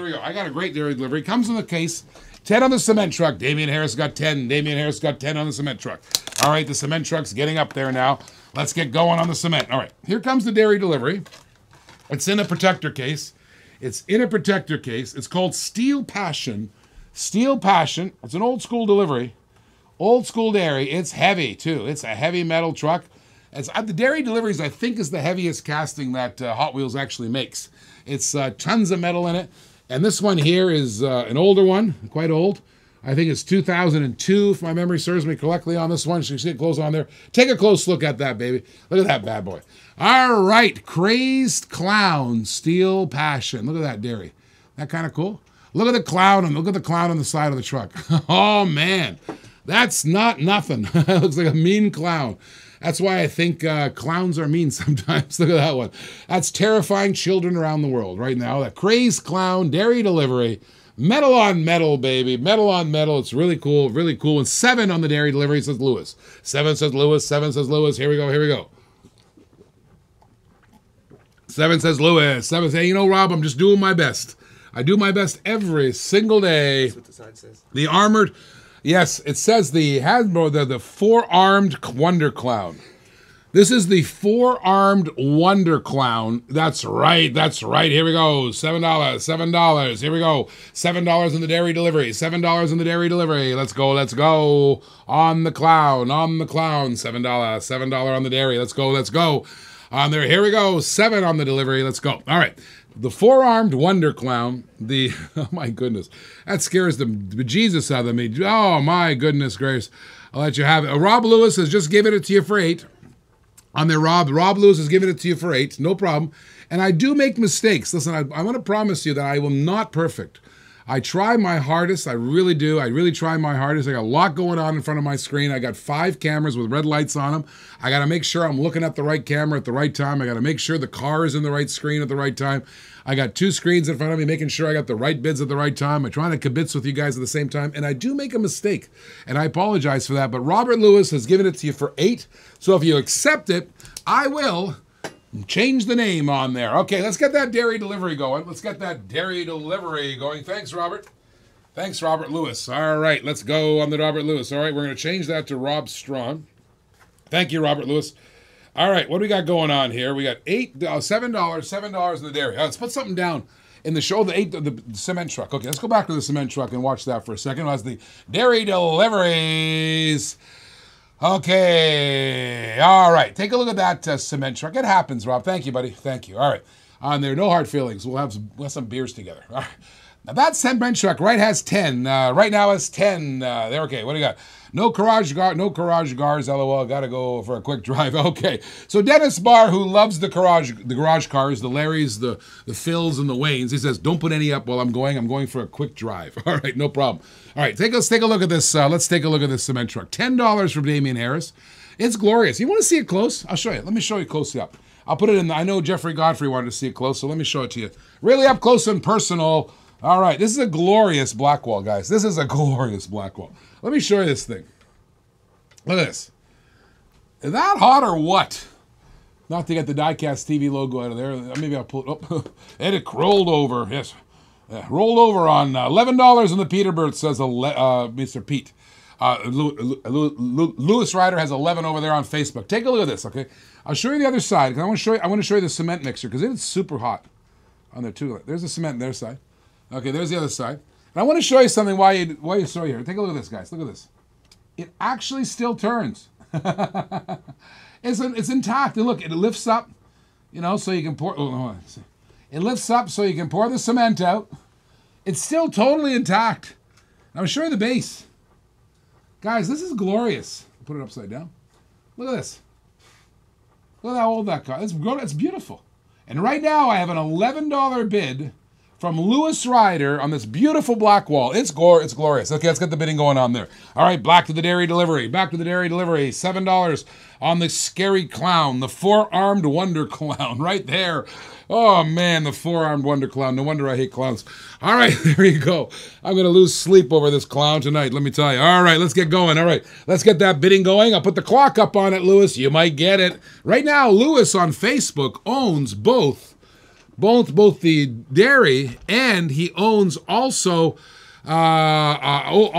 we go. I got a great dairy delivery. Comes in the case. 10 on the cement truck. Damian Harris got 10. Damian Harris got 10 on the cement truck. All right, the cement truck's getting up there now. Let's get going on the cement. All right, here comes the dairy delivery. It's in a protector case. It's called Steel Passion. Steel Passion. It's an old school delivery. Old school dairy. It's heavy, too. It's a heavy metal truck. The dairy deliveries, I think, is the heaviest casting that Hot Wheels actually makes. It's tons of metal in it. And this one here is an older one, quite old. I think it's 2002, if my memory serves me correctly on this one. So you see it close on there. Take a close look at that, baby. Look at that bad boy. All right, Crazed Clown, Steel Passion. Look at that dairy. That kind of cool? Look at the clown, and look at the clown on the side of the truck. Oh, man. That's not nothing. It looks like a mean clown. That's why I think clowns are mean sometimes. Look at that one. That's terrifying children around the world right now. That Crazed Clown dairy delivery. Metal on metal, baby. Metal on metal. It's really cool. Really cool. And 7 on the dairy delivery says Lewis. 7 says Lewis. 7 says Lewis. Here we go. 7 says Lewis. 7 says, you know, Rob, I'm just doing my best. I do my best every single day. That's what the sign says. The armored... Yes, it says the Hasbro, the 4-armed Wonder Clown. This is the four-armed wonder clown. That's right. That's right. Here we go. $7. $7. Here we go. $7 in the dairy delivery. $7 in the dairy delivery. Let's go. Let's go. On the clown. On the clown. $7. $7 on the dairy. Let's go. Let's go. On there. Here we go. 7 on the delivery. Let's go. All right. The four-armed wonder clown. The oh my goodness, that scares the bejesus out of me. Oh my goodness gracious. I'll let you have it. Rob Lewis has just given it to you for 8. On there, Rob Lewis has given it to you for 8. No problem. And I do make mistakes. Listen, I want to promise you that I will not perfect. I try my hardest. I really do. I really try my hardest. I got a lot going on in front of my screen. I got 5 cameras with red lights on them. I got to make sure I'm looking at the right camera at the right time. I got to make sure the car is in the right screen at the right time. I got 2 screens in front of me, making sure I got the right bids at the right time. I'm trying to kibitz with you guys at the same time, and I do make a mistake, and I apologize for that. But Robert Lewis has given it to you for 8, so if you accept it, I will change the name on there. Okay, let's get that dairy delivery going. Let's get that dairy delivery going. Thanks, Robert. Thanks, Robert Lewis. All right, let's go on the Robert Lewis. All right, we're going to change that to Rob Strawn. Thank you, Robert Lewis. All right, what do we got going on here? We got $7 in the dairy. Let's put something down in the show. The cement truck. Okay, let's go back to the cement truck and watch that for a second. That's the dairy deliveries. Okay, all right. Take a look at that cement truck. It happens, Rob. Thank you, buddy. Thank you. All right, on there, no hard feelings. We'll have some beers together. All right. Now that cement truck has 10. Right now it's 10. There. Okay, what do you got? No garage cars, LOL. Gotta go for a quick drive. Okay. So Dennis Barr, who loves the garage cars, the Larrys, the Phils, and the Waynes, he says, don't put any up while I'm going. I'm going for a quick drive. All right, no problem. All right, let's take a look at this. Let's take a look at this cement truck. $10 from Damian Harris. It's glorious. You want to see it close? I'll show you. Let me show you closely up. I'll put it in. I know Jeffrey Godfrey wanted to see it close, so let me show it to you. Really up close and personal. All right, this is a glorious Blackwall, guys. This is a glorious Blackwall. Let me show you this thing. Look at this. Is that hot or what? Not to get the DiecastTV logo out of there. Maybe I'll pull it up. And it rolled over. Yes. Rolled over on $11 in the Peterbird, says Mr. Pete. Lewis Ryder has 11 over there on Facebook. Take a look at this, okay? I'll show you the other side, because I want to show you the cement mixer, because it's super hot on there too. There's the cement on their side. Okay, there's the other side. And I want to show you something while you show here. Take a look at this, guys. Look at this. It actually still turns. It's intact. And look, it lifts up, so you can pour. It lifts up so you can pour the cement out. It's still totally intact. I'm showing you the base. Guys, this is glorious. I'll put it upside down. Look at this. Look at how old that car is. It's beautiful. And right now I have an $11 bid from Lewis Ryder on this beautiful Blackwall. It's glorious. Okay, let's get the bidding going on there. All right, back to the dairy delivery. Back to the dairy delivery. $7 on the scary clown, the four-armed wonder clown, right there. Oh, man, the four-armed wonder clown. No wonder I hate clowns. All right, there you go. I'm going to lose sleep over this clown tonight, let me tell you. All right, let's get going. All right, let's get that bidding going. I'll put the clock up on it, Lewis. You might get it. Right now, Lewis on Facebook owns both the dairy, and he owns also owns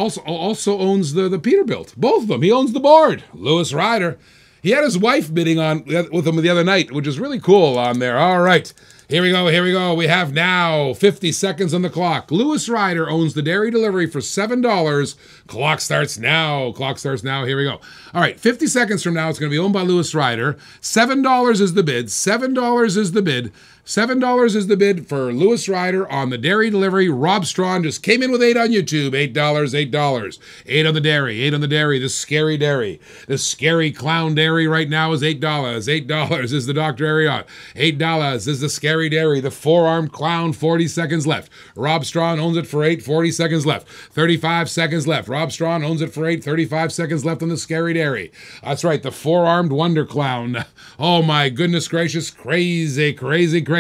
the Peterbilt. Both of them. He owns the board. Lewis Ryder. He had his wife bidding on with him the other night, which is really cool on there. All right. Here we go. Here we go. We have now 50 seconds on the clock. Lewis Ryder owns the dairy delivery for $7. Clock starts now. Clock starts now. Here we go. All right. 50 seconds from now, it's going to be owned by Lewis Ryder. $7 is the bid. $7 is the bid. $7 is the bid for Lewis Ryder on the dairy delivery. Rob Strawn just came in with 8 on YouTube. $8, $8. 8 on the dairy. 8 on the dairy. The scary dairy. The scary clown dairy right now is $8. $8 is the Dr. Ariot. $8 is the scary dairy. The four-armed clown. 40 seconds left. Rob Strawn owns it for 8. 40 seconds left. 35 seconds left. Rob Strawn owns it for 8. 35 seconds left on the scary dairy. That's right. The four-armed wonder clown. Oh my goodness gracious. Crazy, crazy, crazy.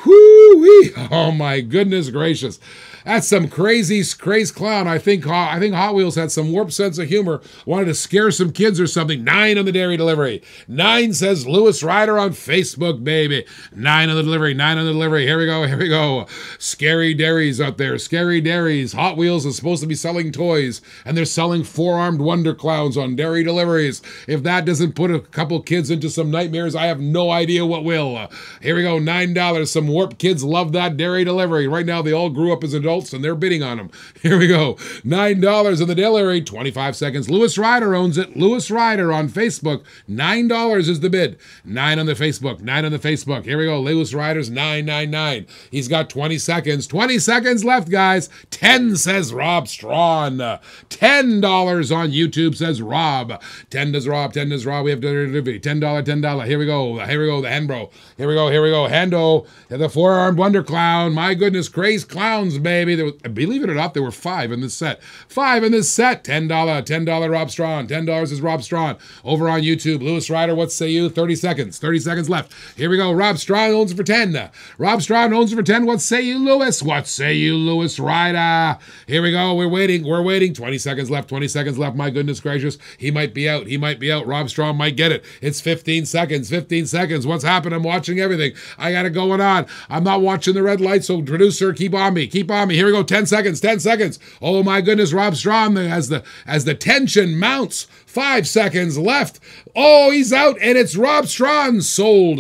Whoo! Woo-wee. Oh my goodness gracious. That's some crazy clown. I think Hot Wheels had some warped sense of humor, wanted to scare some kids or something. 9 on the dairy delivery. 9 says Lewis Ryder on Facebook, baby. 9 on the delivery, 9 on the delivery. Here we go. Scary dairies out there, scary dairies. Hot Wheels is supposed to be selling toys, and they're selling 4-armed wonder clowns on dairy deliveries. If that doesn't put a couple kids into some nightmares, I have no idea what will. Here we go, $9. Some warped kids love that dairy delivery. Right now, they all grew up as adults, and they're bidding on them. Here we go. $9 in the delivery, 25 seconds. Lewis Ryder owns it. Lewis Ryder on Facebook. $9 is the bid. 9 on the Facebook. 9 on the Facebook. Here we go. Lewis Ryder's 999. He's got 20 seconds. 20 seconds left, guys. 10 says Rob Strawn. $10 on YouTube says Rob. 10 does Rob. 10 does Rob. We have delivery. $10. $10. Here we go. The Henbro. Here we go. Hendo. The 4-armed wonder clown. My goodness, crazy clowns, baby. Believe it or not, there were 5 in this set. 5 in this set. $10. $10 Rob Strawn. $10 is Rob Strawn. Over on YouTube, Lewis Ryder, what say you? 30 seconds. 30 seconds left. Here we go. Rob Strawn owns it for 10. Rob Strawn owns it for 10. What say you, Lewis? What say you, Lewis Ryder? Here we go. We're waiting. 20 seconds left. 20 seconds left. My goodness gracious. He might be out. Rob Strawn might get it. It's 15 seconds. 15 seconds. What's happened? I'm watching everything. I got it going on. I'm not watching the red light, so producer, keep on me. Here we go. 10 seconds. 10 seconds. Oh my goodness. Rob Strawn as the tension mounts. 5 seconds left. Oh, he's out, and it's Rob Strawn. Sold.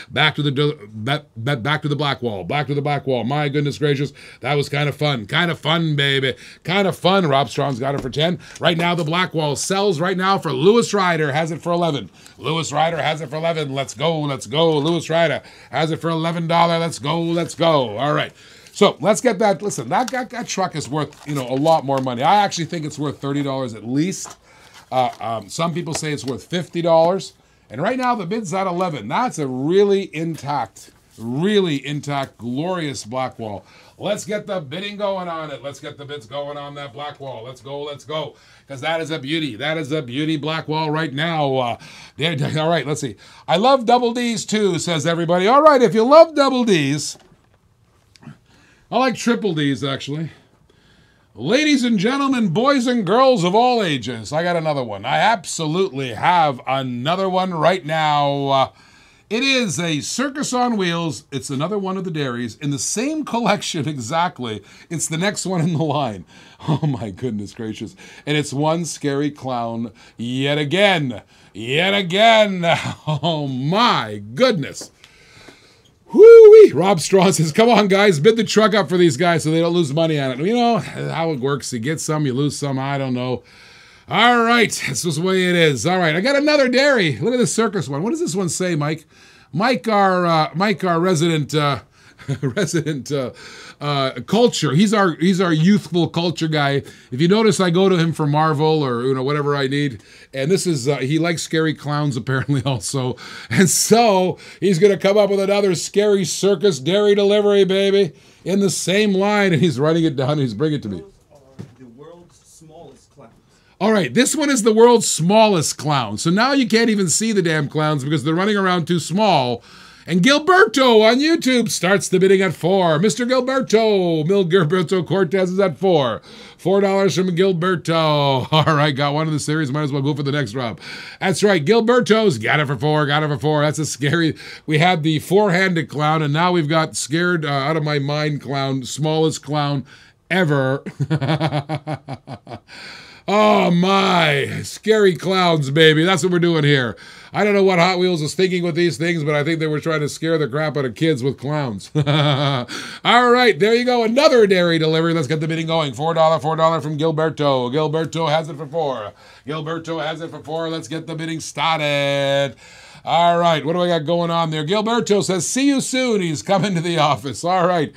Back to the black wall. My goodness gracious. That was kind of fun. Baby. Kind of fun. Rob Strawn's got it for 10. Right now, the black wall sells right now for Lewis Ryder. Has it for 11. Lewis Ryder has it for 11. Let's go. Lewis Ryder has it for $11. Let's go. All right. So let's get that. Listen, that truck is worth, a lot more money. I actually think it's worth $30 at least. Some people say it's worth $50. And right now the bid's at 11. That's a really intact, glorious black wall. Let's get the bidding going on it. Let's get the bids going on that black wall. Let's go. Because that is a beauty. That is a beauty black wall right now. All right, let's see. I love double Ds too, says everybody. All right, if you love double Ds, I like triple Ds, actually. Ladies and gentlemen, boys and girls of all ages, I got another one. I absolutely have another one right now. It is a Circus on Wheels. It's another one of the dairies in the same collection exactly. It's the next one in the line. Oh my goodness gracious. And it's one scary clown yet again. Oh my goodness. Whoo-wee. Rob Strawn says, come on, guys, bid the truck up for these guys so they don't lose money on it. You know how it works. You get some, you lose some, I don't know. All right, this is the way it is. All right, I got another dairy. Look at the circus one. What does this one say, Mike? Mike, our resident culture. He's our youthful culture guy. If you notice, I go to him for Marvel or whatever I need. And this is he likes scary clowns apparently also. And so he's gonna come up with another scary circus dairy delivery, baby, in the same line. And he's writing it down. And he's bringing it to me. The world's smallest clowns. All right, this one is the world's smallest clown. So now you can't even see the damn clowns because they're running around too small. And Gilberto on YouTube starts the bidding at 4. Mr. Gilberto Cortez is at 4. $4 from Gilberto. All right, got one in the series. Might as well go for the next Rob. That's right, Gilberto's got it for 4. That's a scary. We had the 4-handed clown, and now we've got scared out of my mind clown, smallest clown ever. Oh my, scary clowns, baby. That's what we're doing here. I don't know what Hot Wheels is thinking with these things, but I think they were trying to scare the crap out of kids with clowns. All right, there you go. Another dairy delivery. Let's get the bidding going. $4 from Gilberto. Gilberto has it for 4. Let's get the bidding started. All right, what do I got going on there? Gilberto says, see you soon. He's coming to the office. All right.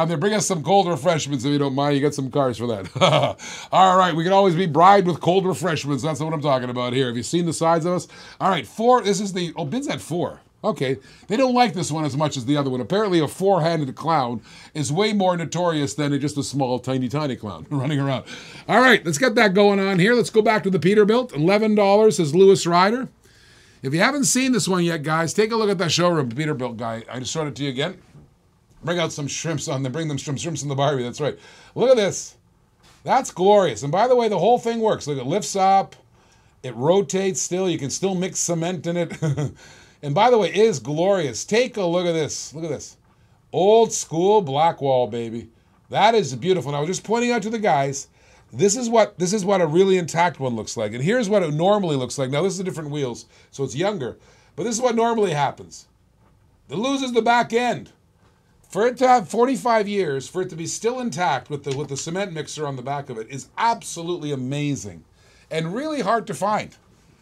They bring us some cold refreshments if you don't mind. You get some cars for that. All right, we can always be bribed with cold refreshments. That's what I'm talking about here. Have you seen the size of us? All right, 4. This is the, bid's at 4. Okay, they don't like this one as much as the other one. Apparently a 4-handed clown is way more notorious than just a small, tiny clown running around. All right, let's get that going on here. Let's go back to the Peterbilt. $11 says Lewis Ryder. If you haven't seen this one yet, guys, take a look at that showroom Peterbilt guy. I just showed it to you again. Bring out some shrimps on them. Bring them shrimps in the Barbie. That's right. Look at this. That's glorious. And by the way, the whole thing works. Look, it lifts up. It rotates still. You can still mix cement in it. And by the way, it is glorious. Take a look at this. Look at this. Old school black wall, baby. That is beautiful. And I was just pointing out to the guys, this is what a really intact one looks like. And here's what it normally looks like. Now, this is different wheels, so it's younger. But this is what normally happens. It loses the back end. For it to have 45 years, for it to be still intact with the cement mixer on the back of it is absolutely amazing and really hard to find.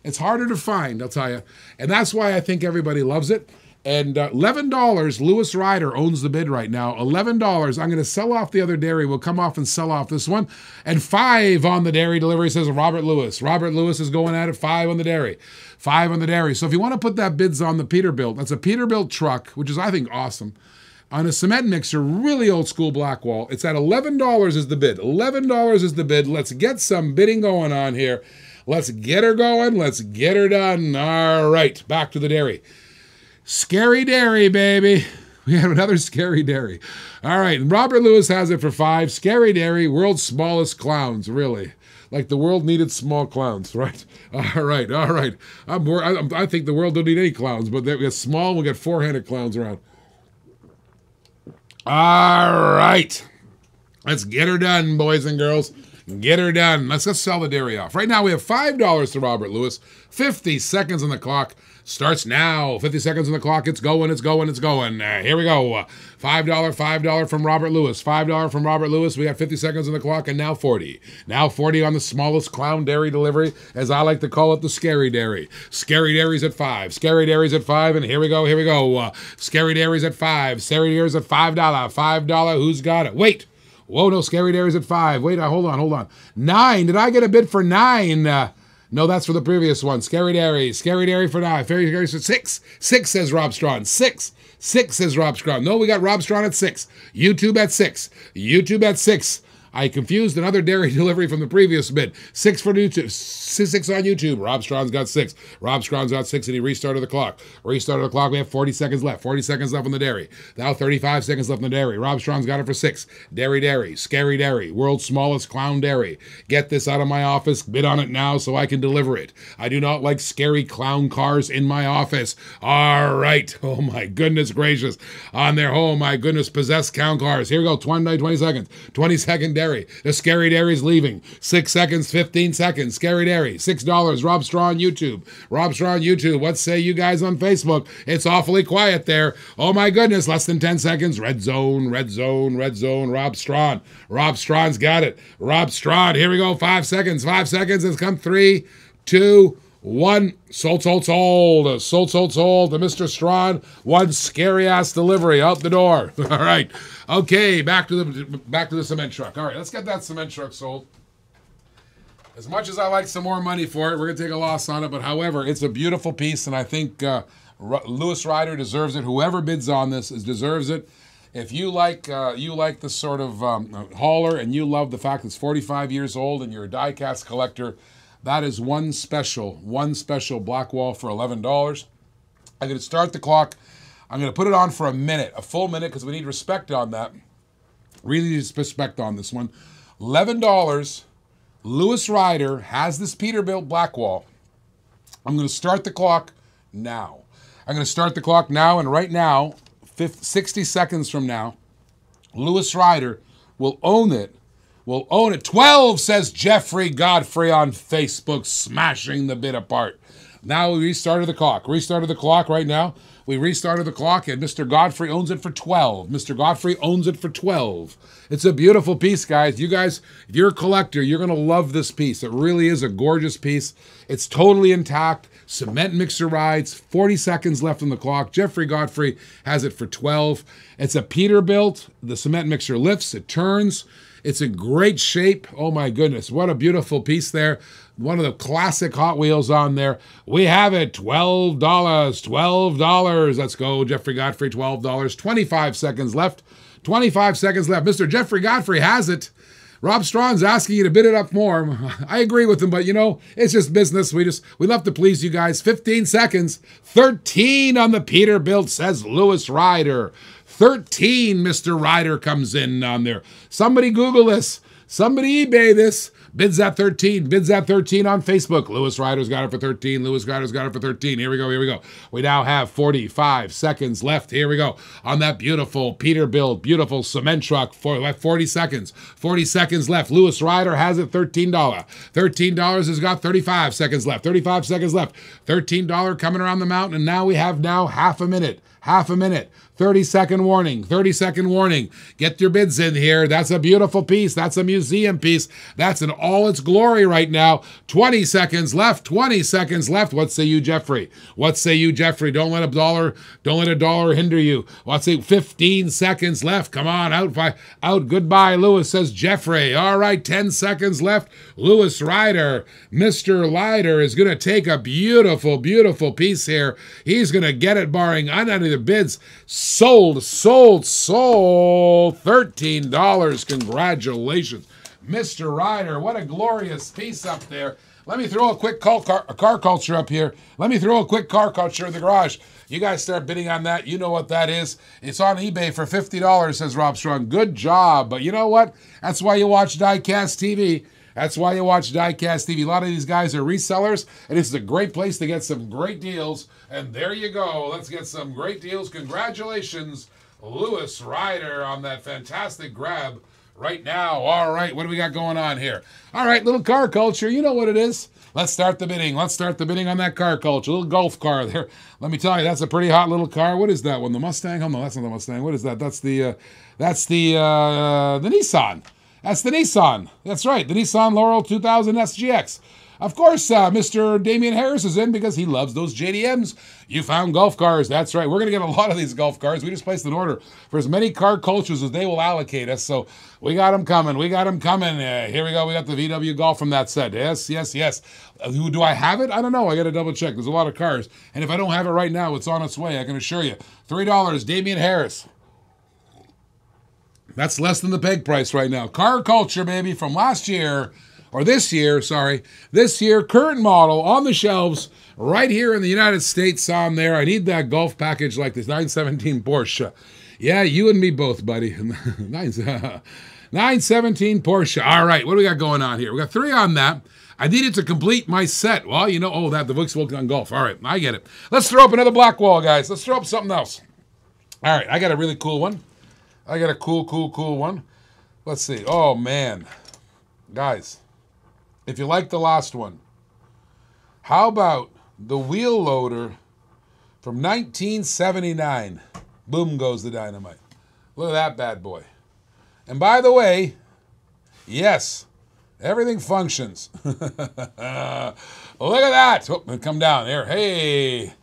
It's harder to find, I'll tell you. And that's why I think everybody loves it. And $11, Lewis Ryder owns the bid right now. $11. I'm going to sell off the other dairy. We'll come off and sell off this one. And $5 on the dairy delivery, says Robert Lewis. Robert Lewis is going at it. $5 on the dairy. $5 on the dairy. So if you want to put that bids on the Peterbilt, that's a Peterbilt truck, which is, I think, awesome. On a cement mixer, really old school black wall. It's at $11 is the bid. $11 is the bid. Let's get some bidding going on here. Let's get her going. Let's get her done. All right, back to the dairy. Scary dairy, baby. We have another scary dairy. All right, Robert Lewis has it for $5. Scary dairy, world's smallest clowns, really. Like the world needed small clowns, right? All right, all right. I think the world don't need any clowns, but we got small, we got four-handed clowns around. All right. Let's get her done, boys and girls. Get her done. Let's sell the dairy off. Right now, we have $5 to Robert Lewis. 50 seconds on the clock. Starts now. 50 seconds on the clock. It's going, it's going, it's going. Here we go. $5 from Robert Lewis. $5 from Robert Lewis. We got 50 seconds on the clock, and now 40. Now 40 on the smallest clown dairy delivery, as I like to call it, the scary dairy. Scary dairy's at $5. Scary dairy's at $5, and here we go, here we go. Scary dairy's at $5. Scary dairy's at $5. $5. Who's got it? Wait. Whoa, no, scary dairy's at $5. Wait, hold on, hold on. $9. Did I get a bid for $9? No, that's for the previous one. Scary dairy for $9. Scary dairy for $6. $6 says Rob Strawn. $6 says Rob Strawn. No, we got Rob Strawn at $6. YouTube at $6. YouTube at $6. I confused another dairy delivery from the previous bid. $6 for YouTube. $6 on YouTube. Rob Strawn's got $6. Rob Strawn's got $6, and he restarted the clock. Restarted the clock. We have 40 seconds left. 40 seconds left on the dairy. Now 35 seconds left on the dairy. Rob Strawn's got it for $6. Dairy. Scary dairy. World's smallest clown dairy. Get this out of my office. Bid on it now so I can deliver it. I do not like scary clown cars in my office. All right. Oh, my goodness gracious. On there. Oh, my goodness. Possessed clown cars. Here we go. 20 seconds. 20-second dairy. The scary dairy's leaving. 6 seconds, 15 seconds. Scary dairy. $6. Rob Strawn YouTube. Rob Strawn YouTube. What say you guys on Facebook? It's awfully quiet there. Oh my goodness. Less than 10 seconds. Red zone. Rob Strawn. Rob Strawn's got it. Rob Strawn. Here we go. 5 seconds. 5 seconds. It's come 3, 2, 1. Sold. To Mr. Strawn. One scary-ass delivery out the door. All right. Okay, back to the cement truck. All right, let's get that cement truck sold. As much as I like some more money for it, we're going to take a loss on it. But however, it's a beautiful piece, and I think Lewis Ryder deserves it. Whoever bids on this deserves it. If you like this sort of hauler, and you love the fact it's 45 years old and you're a die-cast collector, that is one special black wall for $11. I'm going to start the clock. I'm going to put it on for a minute, a full minute, because we need respect on that. Really need respect on this one. $11. Lewis Ryder has this Peterbilt black wall. I'm going to start the clock now. And right now, 60 seconds from now, Lewis Ryder will own it. 12, says Jeffrey Godfrey on Facebook, smashing the bid apart. Now we restarted the clock. Right now. We restarted the clock, and Mr. Godfrey owns it for 12. Mr. Godfrey owns it for 12. It's a beautiful piece, guys. You guys, if you're a collector, you're going to love this piece. It really is a gorgeous piece. It's totally intact. Cement mixer rides. 40 seconds left on the clock. Jeffrey Godfrey has it for 12. It's a Peterbilt. The cement mixer lifts. It turns. It's in great shape. Oh, my goodness. What a beautiful piece there. One of the classic Hot Wheels on there. We have it. $12. $12. Let's go, Jeffrey Godfrey. $12. 25 seconds left. 25 seconds left. Mr. Jeffrey Godfrey has it. Rob Strawn's asking you to bid it up more. I agree with him, but you know, it's just business. We love to please you guys. 15 seconds. 13 on the Peterbilt, says Lewis Ryder. 13, Mr. Ryder comes in on there. Somebody Google this. Somebody eBay this. Bids at 13. Bids at 13 on Facebook. Lewis Ryder's got it for 13. Lewis Ryder's got it for 13. Here we go. Here we go. We now have 45 seconds left. Here we go. On that beautiful Peterbilt, beautiful cement truck. 40 seconds. 40 seconds left. Lewis Ryder has it $13. $13 has got 35 seconds left. 35 seconds left. $13 coming around the mountain. And now we have half a minute. Half a minute. 30-second warning. 30-second warning. Get your bids in here. That's a beautiful piece. That's a museum piece. That's in all its glory right now. 20 seconds left. 20 seconds left. What say you, Jeffrey? What say you, Jeffrey? Don't let a dollar hinder you. What say 15 seconds left. Come on, out. Goodbye, Lewis, says Jeffrey. All right, 10 seconds left. Lewis Ryder, Mr. Ryder is going to take a beautiful, beautiful piece here. He's going to get it barring any of the bids. Sold. $13. Congratulations, Mr. Ryder. What a glorious piece up there. Let me throw a quick car culture up here. Let me throw a quick car culture in the garage. You guys start bidding on that. You know what that is. It's on eBay for $50, says Rob Strong. Good job. But you know what? That's why you watch Diecast TV. That's why you watch Diecast TV. A lot of these guys are resellers, and it's a great place to get some great deals. And there you go. Let's get some great deals. Congratulations, Lewis Ryder, on that fantastic grab right now. All right, what do we got going on here? All right, little car culture. You know what it is. Let's start the bidding. Let's start the bidding on that car culture. Little Golf car there. Let me tell you, that's a pretty hot little car. What is that one? The Mustang? Oh, no, that's not the Mustang. What is that? That's the Nissan. That's the Nissan. That's right, the Nissan Laurel 2000 SGX. Of course, Mr. Damian Harris is in because he loves those JDMs. You found golf cars. That's right. We're going to get a lot of these golf cars. We just placed an order for as many car cultures as they will allocate us. So we got them coming. We got them coming. Here we go. We got the VW Golf from that set. Yes, yes, yes. Do I have it? I don't know. I got to double check. There's a lot of cars. And if I don't have it right now, it's on its way. I can assure you. $3, Damian Harris. That's less than the peg price right now. Car culture, baby, from last year, or this year, sorry. This year, current model on the shelves right here in the United States on there. I need that golf package like this 917 Porsche. Yeah, you and me both, buddy. 917 Porsche. All right, what do we got going on here? We got 3 on that. I needed to complete my set. Well, you know, the Volkswagen Golf. All right, I get it. Let's throw up another black wall, guys. Let's throw up something else. All right, I got a really cool one. I got a cool one. Let's see. Oh, man. Guys, if you like the last one, how about the wheel loader from 1979? Boom goes the dynamite. Look at that bad boy. And by the way, yes, everything functions. Look at that. Oh, come down there. Hey.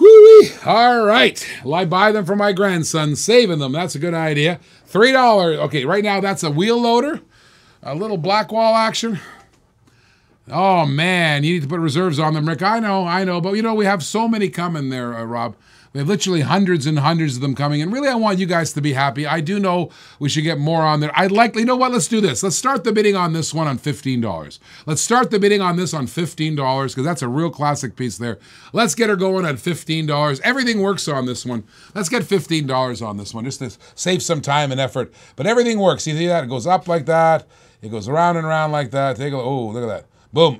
Whoo-wee. All right. Well, I buy them for my grandson, saving them. That's a good idea. $3. Okay, right now that's a wheel loader. A little black wall action. Oh, man. You need to put reserves on them, Rick. I know. But, you know, we have so many coming there, Rob. We have literally hundreds and hundreds of them coming. And really, I want you guys to be happy. I do know we should get more on there. You know what? Let's do this. Let's start the bidding on this one on $15. Let's start the bidding on this on $15 because that's a real classic piece there. Let's get her going at $15. Everything works on this one. Let's get $15 on this one just to save some time and effort. But everything works. You see that? It goes up like that. It goes around and around like that. Take a look. Oh, look at that. Boom.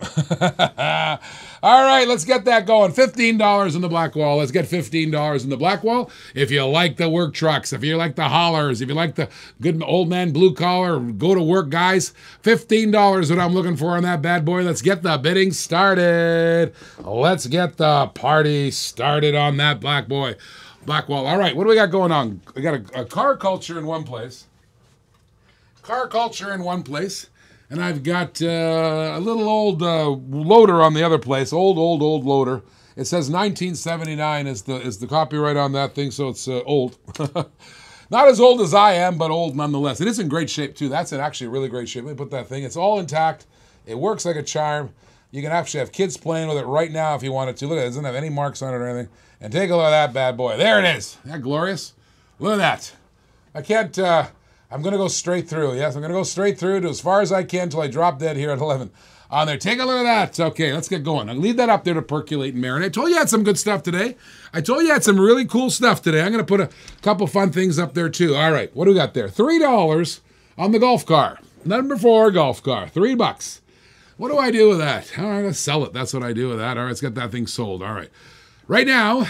All right, let's get that going. $15 in the black wall. Let's get $15 in the black wall. If you like the work trucks, if you like the haulers, if you like the good old man blue collar, go to work guys, $15 is what I'm looking for on that bad boy. Let's get the bidding started. Let's get the party started on that black boy. Black wall. All right, what do we got going on? We got a car culture in one place. Car culture in one place. And I've got a little old loader on the other place. Old loader. It says 1979 is the copyright on that thing, so it's old. Not as old as I am, but old nonetheless. It is in great shape, too. That's in actually really great shape. Let me put that thing. It's all intact. It works like a charm. You can actually have kids playing with it right now if you wanted to. Look at it. It doesn't have any marks on it or anything. And take a look at that bad boy. There it is. Isn't that glorious? Look at that. I I'm going to go straight through. Yes, I'm going to go straight through to as far as I can until I drop dead here at 11. On there. Take a look at that. Okay, let's get going. I'll leave that up there to percolate and marinate. I told you I had some good stuff today. I told you I had some really cool stuff today. I'm going to put a couple fun things up there too. All right, what do we got there? $3 on the golf car. Number 4 golf car. $3. What do I do with that? All right, let's sell it. That's what I do with that. All right, let's get that thing sold. All right. Right now,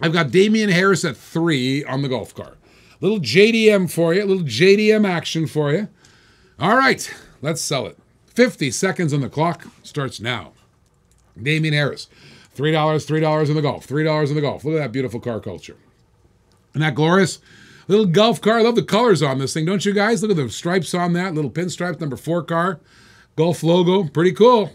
I've got Damian Harris at 3 on the golf car. Little JDM for you, a little JDM action for you. All right, let's sell it. 50 seconds on the clock, starts now. Damian Harris, $3 on the golf, $3 on the golf. Look at that beautiful car culture. Isn't that glorious? Little golf car. I love the colors on this thing, don't you guys? Look at the stripes on that, little pinstripes, number 4 car. Golf logo, pretty cool.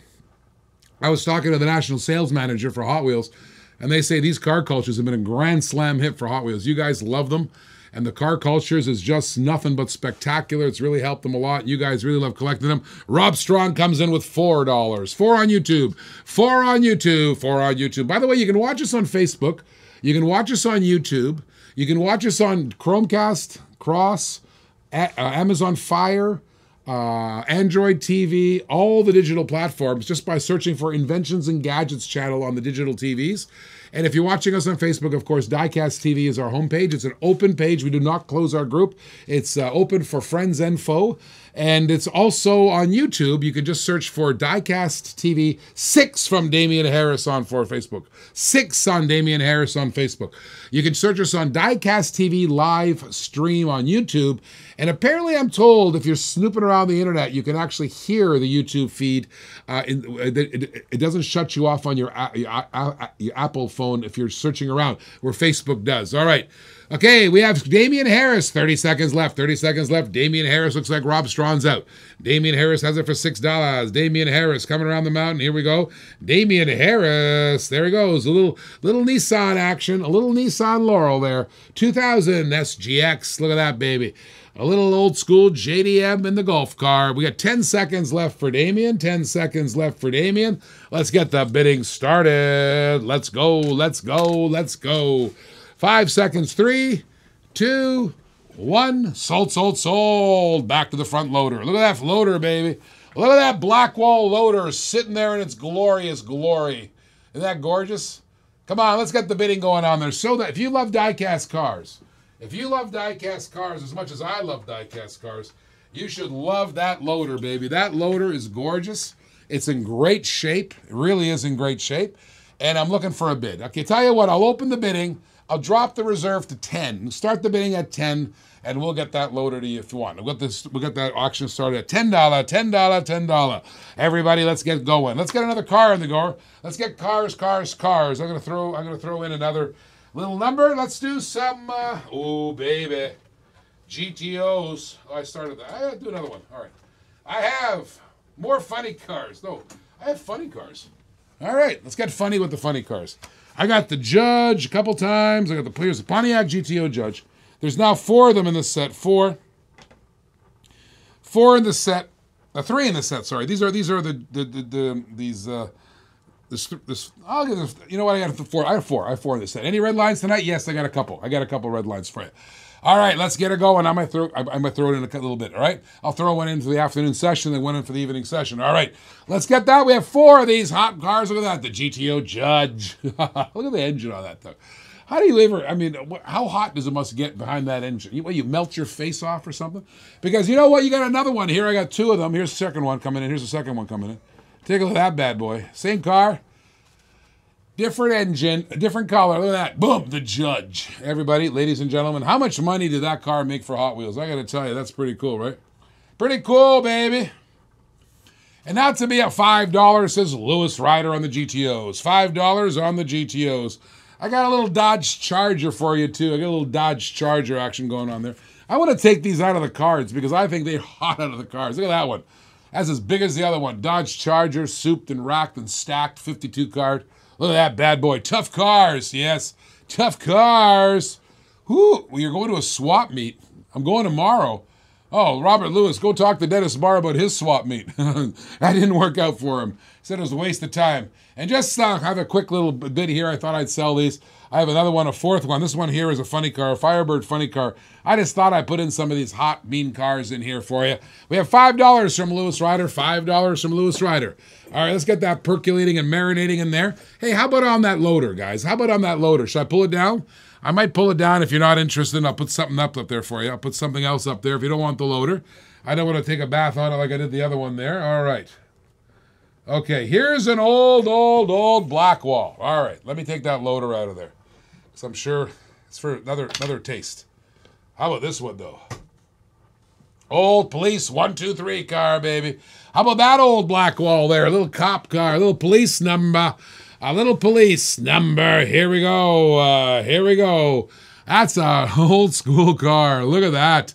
I was talking to the national sales manager for Hot Wheels, and they say these car cultures have been a grand slam hit for Hot Wheels. You guys love them. And the car cultures is just nothing but spectacular. It's really helped them a lot. You guys really love collecting them. Rob Strong comes in with $4. 4 on YouTube. 4 on YouTube. 4 on YouTube. By the way, you can watch us on Facebook. You can watch us on YouTube. You can watch us on Chromecast, Cross, Amazon Fire, Android TV, all the digital platforms, just by searching for Inventions and Gadgets channel on the digital TVs. And if you're watching us on Facebook, of course, DiecastTV is our homepage. It's an open page. We do not close our group. It's open for friends and foe. And it's also on YouTube. You can just search for DiecastTV 6 from Damian Harris on for Facebook. 6 on Damian Harris on Facebook. You can search us on DiecastTV live stream on YouTube. And apparently I'm told if you're snooping around the internet, you can actually hear the YouTube feed. It doesn't shut you off on your Apple phone if you're searching around, where Facebook does. All right. Okay, we have Damian Harris. 30 seconds left. 30 seconds left. Damian Harris looks like Rob Strong's out. Damian Harris has it for $6. Damian Harris coming around the mountain. Here we go. Damian Harris. There he goes. A little Nissan action. A little Nissan Laurel there. 2000 SGX. Look at that, baby. A little old school JDM in the golf car. We got 10 seconds left for Damian. 10 seconds left for Damian. Let's get the bidding started. Let's go. Let's go. Let's go. 5 seconds. 3, 2, 1. Sold, sold, sold. Back to the front loader. Look at that loader, baby. Look at that Blackwall loader sitting there in its glorious glory. Isn't that gorgeous? Come on, let's get the bidding going on there. So that if you love diecast cars, if you love diecast cars as much as I love diecast cars, you should love that loader, baby. That loader is gorgeous. It's in great shape. It really is in great shape. And I'm looking for a bid. Okay, tell you what, I'll open the bidding. I'll drop the reserve to 10. Start the bidding at 10, and we'll get that loader to you if you want. We'll get that auction started at $10, $10, $10. Everybody, let's get going. Let's get another car in the door. Let's get cars, cars, cars. I'm gonna throw in another little number. Let's do some oh baby. GTOs. Oh, I started that. I gotta do another one. All right. I have more funny cars. No, I have funny cars. All right, let's get funny with the funny cars. I got the Judge a couple times. I got the Pontiac GTO Judge. There's now 4 of them in the set. 4 in the set. 3 in the set. Sorry, these are this. I'll give this. You know what? I got 4. I have 4. I have 4 in the set. Any red lines tonight? Yes, I got a couple. I got a couple red lines for you. All right, let's get it going. I might throw it in a little bit, all right? I'll throw one into the afternoon session, then one in for the evening session. All right, let's get that. We have 4 of these hot cars. Look at that, the GTO Judge. Look at the engine on that thing. How do you ever, I mean, how hot does it must get behind that engine? You melt your face off or something? Because you know what? You got another one here. I got 2 of them. Here's the second one coming in. Here's the second one coming in. Take a look at that bad boy. Same car. Different engine, different color. Look at that. Boom, the Judge. Everybody, ladies and gentlemen, how much money did that car make for Hot Wheels? I got to tell you, that's pretty cool, right? Pretty cool, baby. And now to be at $5, says Lewis Ryder on the GTOs. $5 on the GTOs. I got a little Dodge Charger for you, too. I got a little Dodge Charger action going on there. I want to take these out of the cards because I think they're hot out of the cards. Look at that one. That's as big as the other one. Dodge Charger, souped and racked and stacked, 52 card. Look at that bad boy. Tough cars. Yes. Tough cars. Whoo. Well, you're going to a swap meet. I'm going tomorrow. Oh, Robert Lewis, go talk to Dennis Barr about his swap meet. That didn't work out for him. Said it was a waste of time. And just have a quick little bit here. I thought I'd sell these. I have another one, a fourth one. This one here is a funny car, a Firebird funny car. I just thought I'd put in some of these hot, mean cars in here for you. We have $5 from Lewis Rider, $5 from Lewis Rider. All right, let's get that percolating and marinating in there. Hey, how about on that loader, guys? How about on that loader? Should I pull it down? I might pull it down if you're not interested. I'll put something up there for you. I'll put something else up there if you don't want the loader. I don't want to take a bath on it like I did the other one there. All right. Okay, here's an old black wall. All right, let me take that loader out of there. Because I'm sure it's for another taste. How about this one, though? Old police 123 car, baby. How about that old black wall there? A little cop car, a little police number. A little police number. Here we go. Here we go. That's a old school car. Look at that.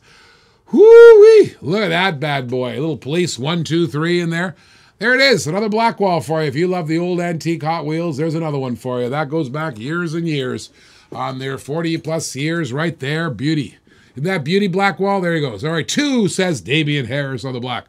Whoo-wee. Look at that bad boy. A little police 123 in there. There it is, another black wall for you. If you love the old antique Hot Wheels, there's another one for you. That goes back years and years on there, 40 plus years right there. Beauty. Isn't that beauty black wall? There he goes. All right, 2 says Damian Harris on the black.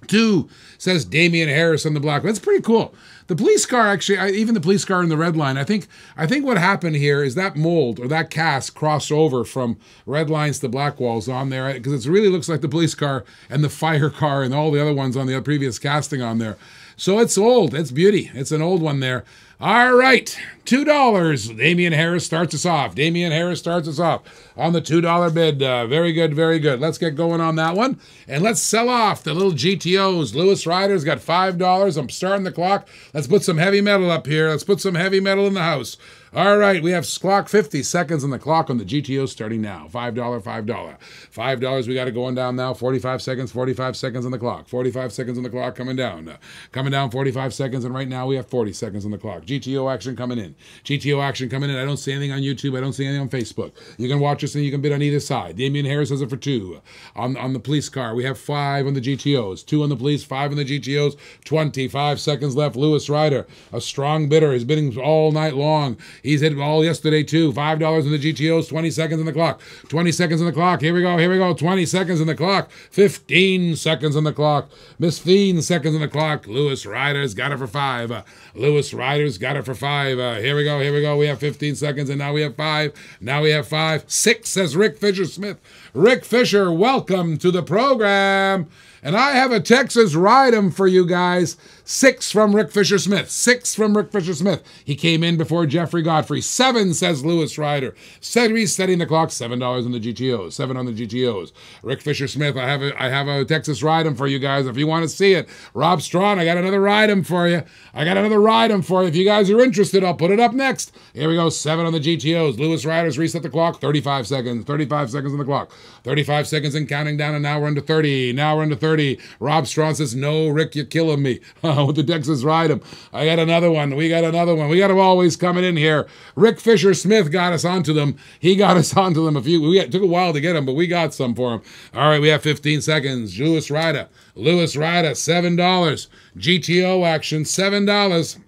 2 says Damian Harris on the black. That's pretty cool. The police car, actually, even the police car in the red line, I think what happened here is that mold or that cast crossed over from red lines to black walls on there, because it really looks like the police car and the fire car and all the other ones on the previous casting on there. So it's old. It's beauty. It's an old one there. All right, $2. Damian Harris starts us off. Damian Harris starts us off on the $2 bid. Very good, very good. Let's get going on that one. And let's sell off the little GTOs. Lewis Rider's got $5. I'm starting the clock. Let's put some heavy metal up here. Let's put some heavy metal in the house. All right, we have clock 50 seconds on the clock on the GTO starting now. $5, $5. $5, we got it going down now. 45 seconds on the clock. 45 seconds on the clock coming down. Coming down 45 seconds, and right now we have 40 seconds on the clock. GTO action coming in. GTO action coming in. I don't see anything on YouTube. I don't see anything on Facebook. You can watch us and you can bid on either side. Damian Harris has it for 2. On the police car, we have 5 on the GTOs. 2 on the police, 5 on the GTOs. 25 seconds left. Lewis Rider, a strong bidder. He's bidding all night long. He's hit all yesterday, too. $5 on the GTOs, 20 seconds on the clock. 20 seconds on the clock. Here we go, here we go. 20 seconds on the clock. 15 seconds on the clock. 15 seconds on the clock. Lewis Rider's got it for 5. Lewis Rider's got it for 5. Here we go, here we go. We have 15 seconds, and now we have 5. Now we have 5. 6, says Rick Fisher-Smith. Rick Fisher, welcome to the program. And I have a Texas ride-em for you guys. 6 from Rick Fisher-Smith. 6 from Rick Fisher-Smith. He came in before Jeffrey Godfrey. 7, says Lewis Rider. Setting the clock. $7 on the GTOs. 7 on the GTOs. Rick Fisher-Smith, I have a Texas ride-em for you guys. If you want to see it, Rob Strawn, I got another ride-em for you. If you guys are interested, I'll put it up next. Here we go. 7 on the GTOs. Lewis Rider's reset the clock. 35 seconds. 35 seconds on the clock. 35 seconds and counting down, and now we're into 30. Now we're into 30. Rob Strawn says, no, Rick, you're killing me. With the Texas ride-em. I got another one. We got them always coming in here. Rick Fisher-Smith got us onto them. He got us onto them. It took a while to get them, but we got some for him. All right, we have 15 seconds. Lewis Rider, $7. GTO action, $7.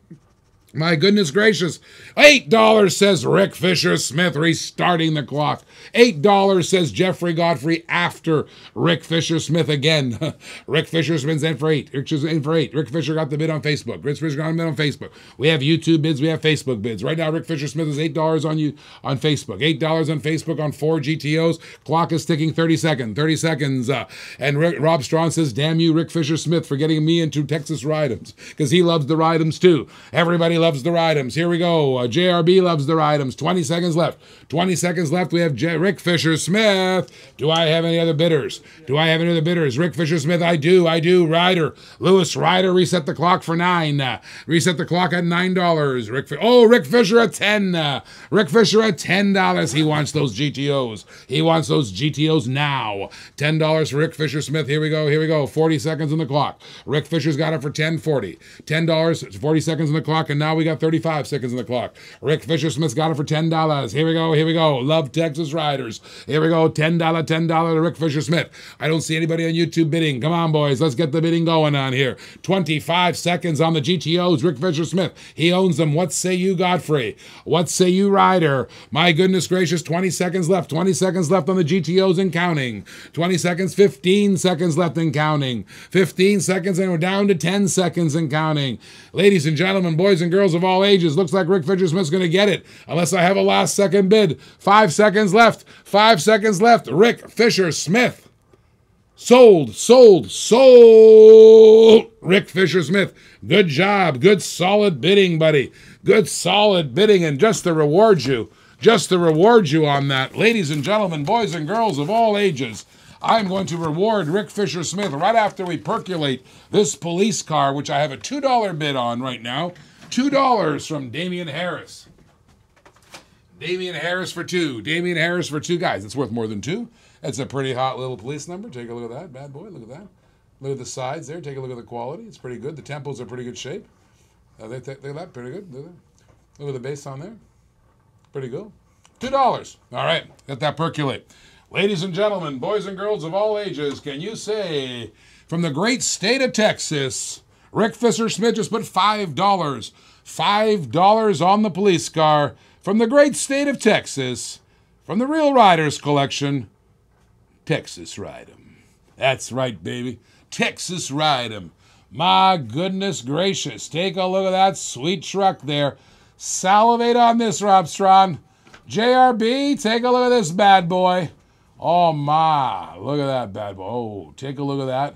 My goodness gracious. $8, says Rick Fisher-Smith, restarting the clock. $8, says Jeffrey Godfrey, after Rick Fisher-Smith again. Rick Fisher-Smith's in for 8. Rick Fisher got the bid on Facebook. Rick Fisher got the bid on Facebook. We have YouTube bids. We have Facebook bids. Right now, Rick Fisher-Smith is $8 on Facebook. $8 on Facebook on 4 GTOs. Clock is ticking. 30 seconds. 30 seconds. And Rob Strawn says, damn you, Rick Fisher-Smith, for getting me into Texas ride-ems. Because he loves the ride-ems too. Everybody loves the ride-ems. Here we go. JRB loves the ride-ems. 20 seconds left. 20 seconds left. We have Rick Fisher-Smith. Do I have any other bidders? Rick Fisher-Smith, I do. Rider. Lewis Rider, reset the clock for 9. Reset the clock at $9. Rick Fisher at 10. Rick Fisher at $10. He wants those GTOs. He wants those GTOs now. $10 for Rick Fisher-Smith. Here we go. 40 seconds on the clock. Rick Fisher's got it for $10.40. $10, 40 seconds on the clock, and now now we got 35 seconds on the clock. Rick Fisher Smith's got it for $10. Here we go, here we go. Love Texas Riders. Here we go, $10 to Rick Fisher Smith. I don't see anybody on YouTube bidding. Come on, boys, let's get the bidding going on here. 25 seconds on the GTOs. Rick Fisher Smith, he owns them. What say you, Godfrey? What say you, Ryder? My goodness gracious, 20 seconds left. 20 seconds left on the GTOs and counting. 20 seconds, 15 seconds left and counting. 15 seconds and we're down to 10 seconds and counting. Ladies and gentlemen, boys and girls of all ages, looks like Rick Fisher Smith's going to get it unless I have a last second bid. 5 seconds left. 5 seconds left. Rick Fisher Smith. Sold. Rick Fisher Smith. Good job. Good solid bidding, buddy. Good solid bidding. And just to reward you on that, ladies and gentlemen, boys and girls of all ages, I'm going to reward Rick Fisher Smith right after we percolate this police car, which I have a $2 bid on right now. $2 from Damian Harris. Damian Harris for two. Damian Harris for two. Guys, it's worth more than two. It's a pretty hot little police number. Take a look at that. Bad boy. Look at that. Look at the sides there. Take a look at the quality. It's pretty good. The tempos are pretty good shape. Look at that. Pretty good. Look at the base on there. Pretty good. $2. All right. Let that percolate. Ladies and gentlemen, boys and girls of all ages, can you say, from the great state of Texas, Rick Fisher Smith just put $5. $5 on the police car. From the great state of Texas, from the Real Riders collection, Texas Ride 'em. That's right, baby. Texas Ride 'em. My goodness gracious. Take a look at that sweet truck there. Salivate on this, Rob Strawn. JRB, take a look at this bad boy. Oh, my. Look at that bad boy. Oh, take a look at that.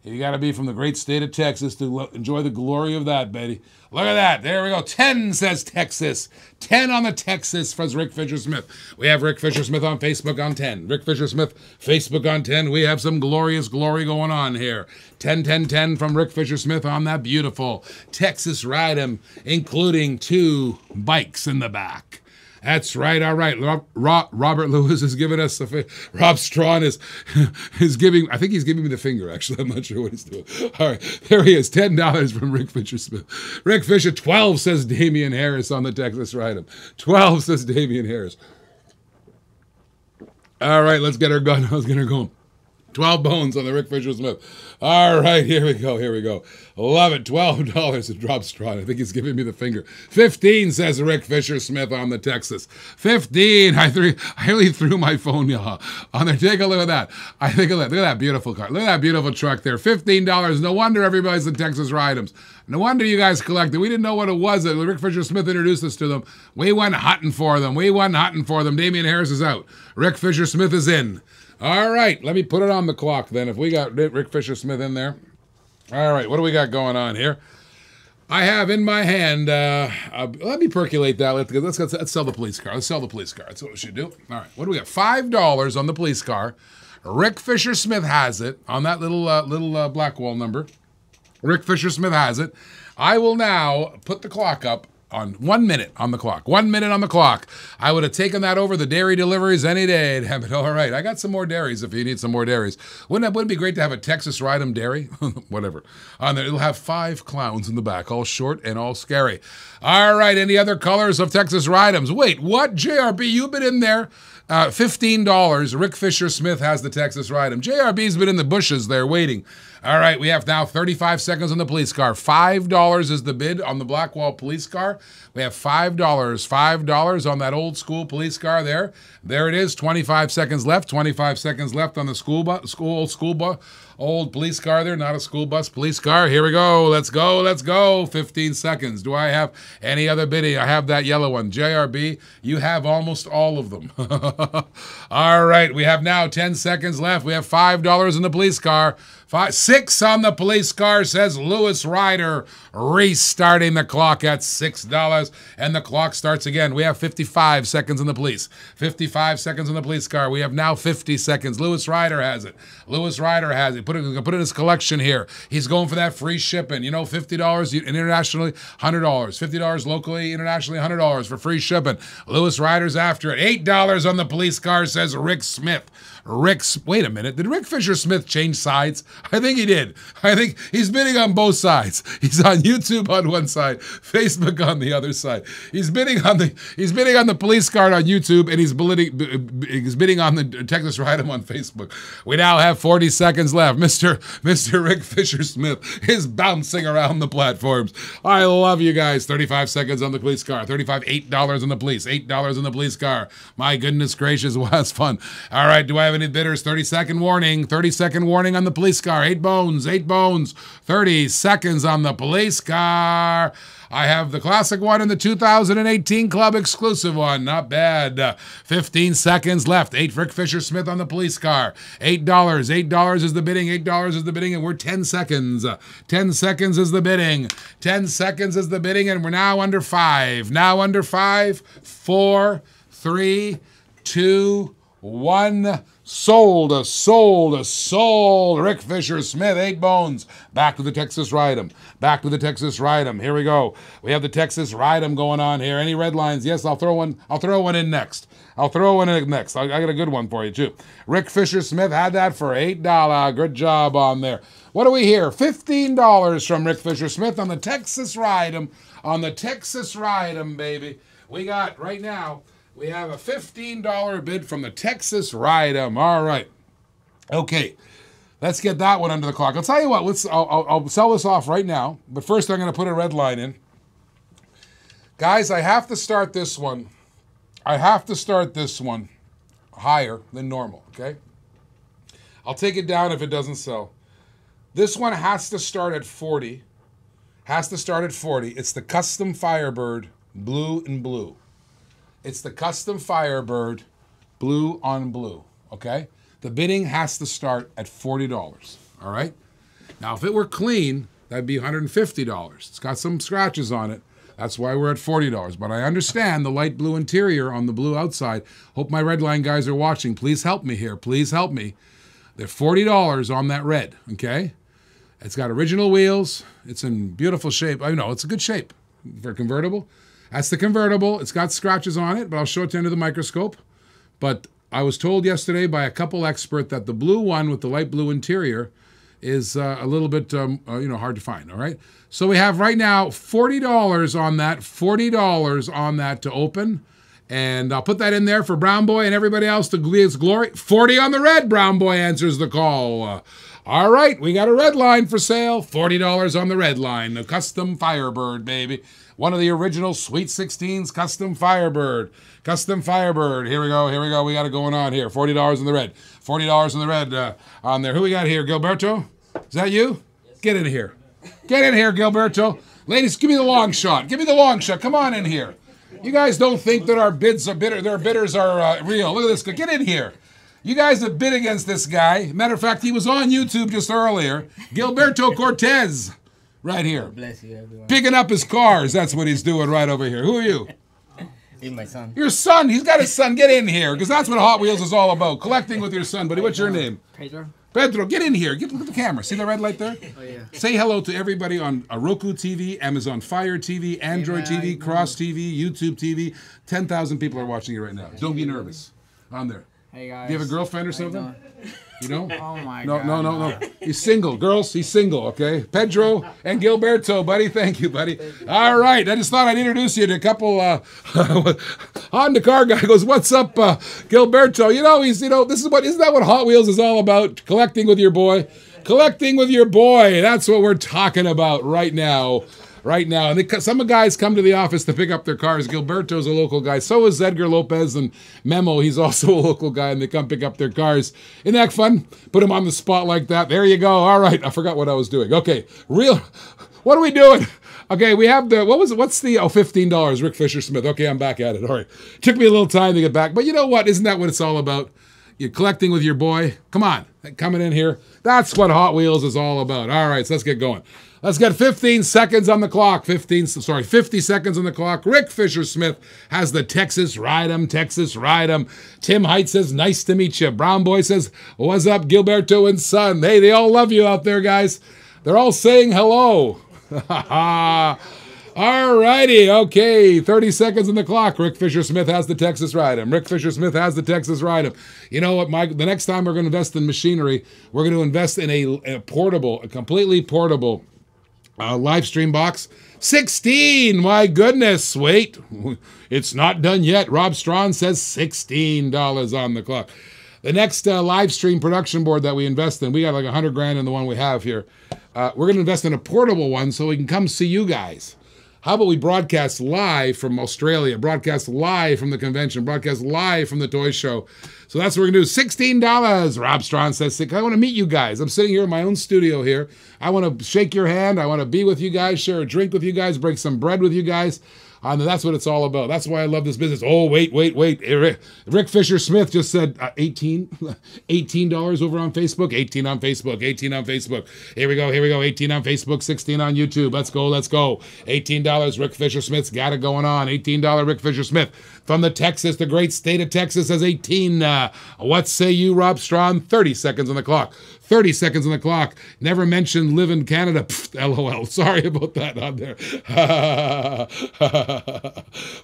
You got to be from the great state of Texas to enjoy the glory of that, baby. Look at that. There we go. 10 says Texas. 10 on the Texas for Rick Fisher Smith. We have Rick Fisher Smith on Facebook on 10. Rick Fisher Smith, Facebook on 10. We have some glorious glory going on here. 10, 10, 10 from Rick Fisher Smith on that beautiful Texas Ride 'em, including 2 bikes in the back. That's right. All right. Robert Lewis is giving us Rob Strawn is giving, I think he's giving me the finger, actually. I'm not sure what he's doing. All right. There he is. $10 from Rick Fisher Smith. Rick Fisher, 12 says Damian Harris on the Texas Ride 'em. 12 says Damian Harris. All right. Let's get her going. Let's get her going. 12 bones on the Rick Fisher Smith. All right, here we go, here we go. Love it, $12 at Drop Straw. I think he's giving me the finger. 15 says Rick Fisher Smith on the Texas. 15, I really threw my phone on there. Take a look at that. Look at that beautiful car. Look at that beautiful truck there. $15. No wonder everybody's the Texas Ride-ems. No wonder you guys collected. We didn't know what it was. Rick Fisher Smith introduced us to them. We went hunting for them. Damian Harris is out. Rick Fisher Smith is in. All right, let me put it on the clock then. If we got Rick Fisher Smith in there. All right, what do we got going on here? I have in my hand, let me percolate that. Let's sell the police car. Let's sell the police car. That's what we should do. All right, what do we got? $5 on the police car. Rick Fisher Smith has it on that little Blackwall number. Rick Fisher Smith has it. I will now put the clock up on 1 minute on the clock. 1 minute on the clock. I would have taken that over the dairy deliveries any day. All right, I got some more dairies if you need some more dairies. Wouldn't it be great to have a Texas Ride 'em dairy? Whatever. On there, it'll have 5 clowns in the back, all short and all scary. All right, any other colors of Texas Ride 'ems? Wait, what? JRB, you've been in there. $15. Rick Fisher Smith has the Texas Ride 'em. JRB's been in the bushes there waiting. All right, we have now 35 seconds on the police car. $5 is the bid on the Blackwall police car. We have $5. $5 on that old school police car there. There it is. 25 seconds left. 25 seconds left on the old police car there. Not a school bus, police car. Here we go. Let's go. Let's go. 15 seconds. Do I have any other bidding? I have that yellow one. JRB, you have almost all of them. All right, we have now 10 seconds left. We have $5 in the police car. 6 on the police car, says Lewis Ryder, restarting the clock at $6, and the clock starts again. We have 55 seconds in the police. 55 seconds in the police car. We have now 50 seconds. Lewis Ryder has it. Lewis Ryder has it. put it in his collection here. He's going for that free shipping. You know, $50 internationally, $100. $50 locally, internationally, $100 for free shipping. Lewis Ryder's after it. $8 on the police car, says Rick Smith. Wait a minute. Did Rick Fisher Smith change sides? I think he did. I think he's bidding on both sides. He's on YouTube on one side, Facebook on the other side. He's bidding on the police card on YouTube, and he's bidding on the Texas Ride-em on Facebook. We now have 40 seconds left. Mr. Rick Fisher Smith is bouncing around the platforms. I love you guys. 35 seconds on the police car. $8 on the police. $8 on the police car. My goodness gracious, was fun. All right, do I have any bidders? 30-second warning. 30-second warning on the police car. 8 bones. 8 bones. 30 seconds on the police car. I have the classic one and the 2018 club exclusive one. Not bad. 15 seconds left. 8 Rick Fisher Smith on the police car. $8. $8 is the bidding. $8 is the bidding, and we're 10 seconds. 10 seconds is the bidding. 10 seconds is the bidding, and we're now under 5. Now under 5. 4, 3, 2, 1. Sold. Rick Fisher Smith, 8 bones. Back to the Texas Ride-em. Back to the Texas Ride-em. Here we go. We have the Texas Ride-em going on here. Any red lines? Yes, I'll throw one in next. I got a good one for you too. Rick Fisher Smith had that for $8. Good job on there. What do we hear? $15 from Rick Fisher Smith on the Texas Ride-em. On the Texas Ride-em, baby. We got right now. We have a $15 bid from the Texas Ride-em. All right. Okay. Let's get that one under the clock. I'll tell you what. I'll sell this off right now. But first, I'm going to put a red line in. Guys, I have to start this one. Higher than normal, okay? I'll take it down if it doesn't sell. This one has to start at 40. It's the Custom Firebird blue and blue. It's the Custom Firebird blue on blue, okay? The bidding has to start at $40, all right? Now, if it were clean, that'd be $150. It's got some scratches on it. That's why we're at $40. But I understand the light blue interior on the blue outside. Hope my red line guys are watching. Please help me here. Please help me. They're $40 on that red, okay? It's got original wheels. It's in beautiful shape. I know, it's a good shape for a convertible. That's the convertible. It's got scratches on it, but I'll show it to you under the microscope. But I was told yesterday by a couple expert that the blue one with the light blue interior is a little bit hard to find, all right? So we have right now $40 on that, $40 on that to open. And I'll put that in there for Brown Boy and everybody else to his glory. 40 on the red, Brown Boy answers the call. All right, we got a red line for sale. $40 on the red line. The Custom Firebird, baby. One of the original Sweet 16s, Custom Firebird. Custom Firebird. Here we go. We got it going on here. $40 in the red. $40 in the red on there. Who we got here? Gilberto? Is that you? Yes. Get in here. Get in here, Gilberto. Ladies, give me the long shot. Give me the long shot. Come on in here. You guys don't think that our bids are their bidders are real. Look at this guy. Get in here. You guys have bid against this guy. Matter of fact, he was on YouTube just earlier. Gilberto Cortez. Right here. Bless you, everyone. Picking up his cars. That's what he's doing right over here. Who are you? He's my son. Your son. He's got his son. Get in here, because that's what Hot Wheels is all about. Collecting with your son, buddy. What's your name? Pedro. Pedro, get in here. Look at the camera. See the red light there? Oh, yeah. Say hello to everybody on Roku TV, Amazon Fire TV, Android TV, Cross TV, YouTube TV. 10,000 people are watching you right now. Don't be nervous. On there. Hey, guys. Do you have a girlfriend or something? You know? Oh, my God. No. No. He's single. Girls, he's single, okay? Pedro and Gilberto, buddy. Thank you, buddy. All right. I just thought I'd introduce you to a couple. Honda car guy goes, what's up, Gilberto? Isn't that what Hot Wheels is all about? Collecting with your boy. Collecting with your boy. That's what we're talking about right now. And some guys come to the office to pick up their cars. Gilberto's a local guy. So is Edgar Lopez and Memo. He's also a local guy, and they come pick up their cars. Isn't that fun? Put him on the spot like that. There you go. All right. I forgot what I was doing. Okay. What are we doing? Okay, we have what's the $15, Rick Fisher Smith. Okay, I'm back at it. All right. Took me a little time to get back. But you know what? Isn't that what it's all about? You're collecting with your boy. Come on. Coming in here. That's what Hot Wheels is all about. All right, so let's get going. Let's get 15 seconds on the clock. 50 seconds on the clock. Rick Fisher-Smith has the Texas Ride-em, Texas Ride-em. Tim Height says, nice to meet you. Brown Boy says, what's up, Gilberto and Son? Hey, they all love you out there, guys. They're all saying hello. All righty, okay, 30 seconds on the clock. Rick Fisher-Smith has the Texas Ride-em. Live Ride-em. You know what, Mike? The next time we're going to invest in machinery, we're going to invest in a completely portable live stream box. 16, my goodness. Wait, it's not done yet. Rob Strawn says $16 on the clock. The next live stream production board that we invest in, we got like 100 grand in the one we have here. We're going to invest in a portable one so we can come see you guys. How about we broadcast live from Australia, broadcast live from the convention, broadcast live from the toy show. So that's what we're going to do. $16. Rob Strawn says, I want to meet you guys. I'm sitting here in my own studio here. I want to shake your hand. I want to be with you guys, share a drink with you guys, break some bread with you guys. And that's what it's all about. That's why I love this business. Oh, wait. Rick Fisher-Smith just said $18 over on Facebook. 18 on Facebook. Here we go. 18 on Facebook, 16 on YouTube. Let's go. $18. Rick Fisher-Smith's got it going on. $18 Rick Fisher-Smith from the great state of Texas says 18. What say you, Rob Strawn? 30 seconds on the clock. 30 seconds on the clock. Never mentioned live in Canada. Pfft, LOL. Sorry about that on there.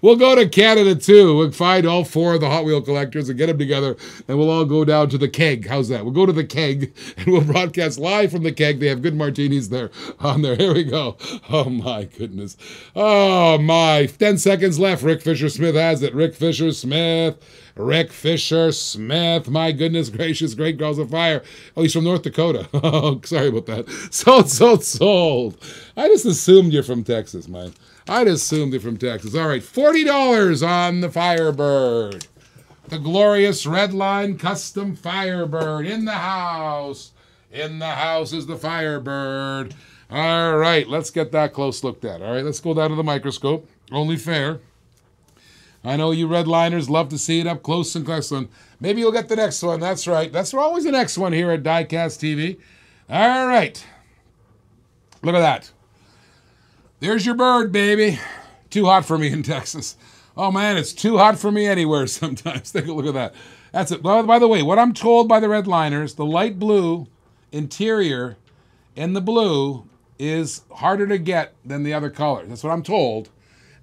We'll go to Canada too. We'll find all 4 of the Hot Wheel collectors and get them together, and we'll all go down to the keg. How's that? We'll go to the keg and we'll broadcast live from the keg. They have good martinis there on there. Here we go. Oh my goodness. Oh my. 10 seconds left. Rick Fisher-Smith has it. Rick Fisher-Smith. My goodness gracious, great girls of fire. Oh, he's from North Dakota. Oh, sorry about that. Sold. I just assumed you're from Texas, man. All right, $40 on the Firebird. The glorious Redline Custom Firebird in the house. In the house is the Firebird. All right, let's get that close looked at. All right, let's go down to the microscope. Only fair. I know you redliners love to see it up close and close. Maybe you'll get the next one. That's right. That's always the next one here at DiecastTV. All right. Look at that. There's your bird, baby. Too hot for me in Texas. Oh, man, it's too hot for me anywhere sometimes. Take a look at that. That's it. Well, by the way, what I'm told by the redliners, the light blue interior in the blue is harder to get than the other colors. That's what I'm told.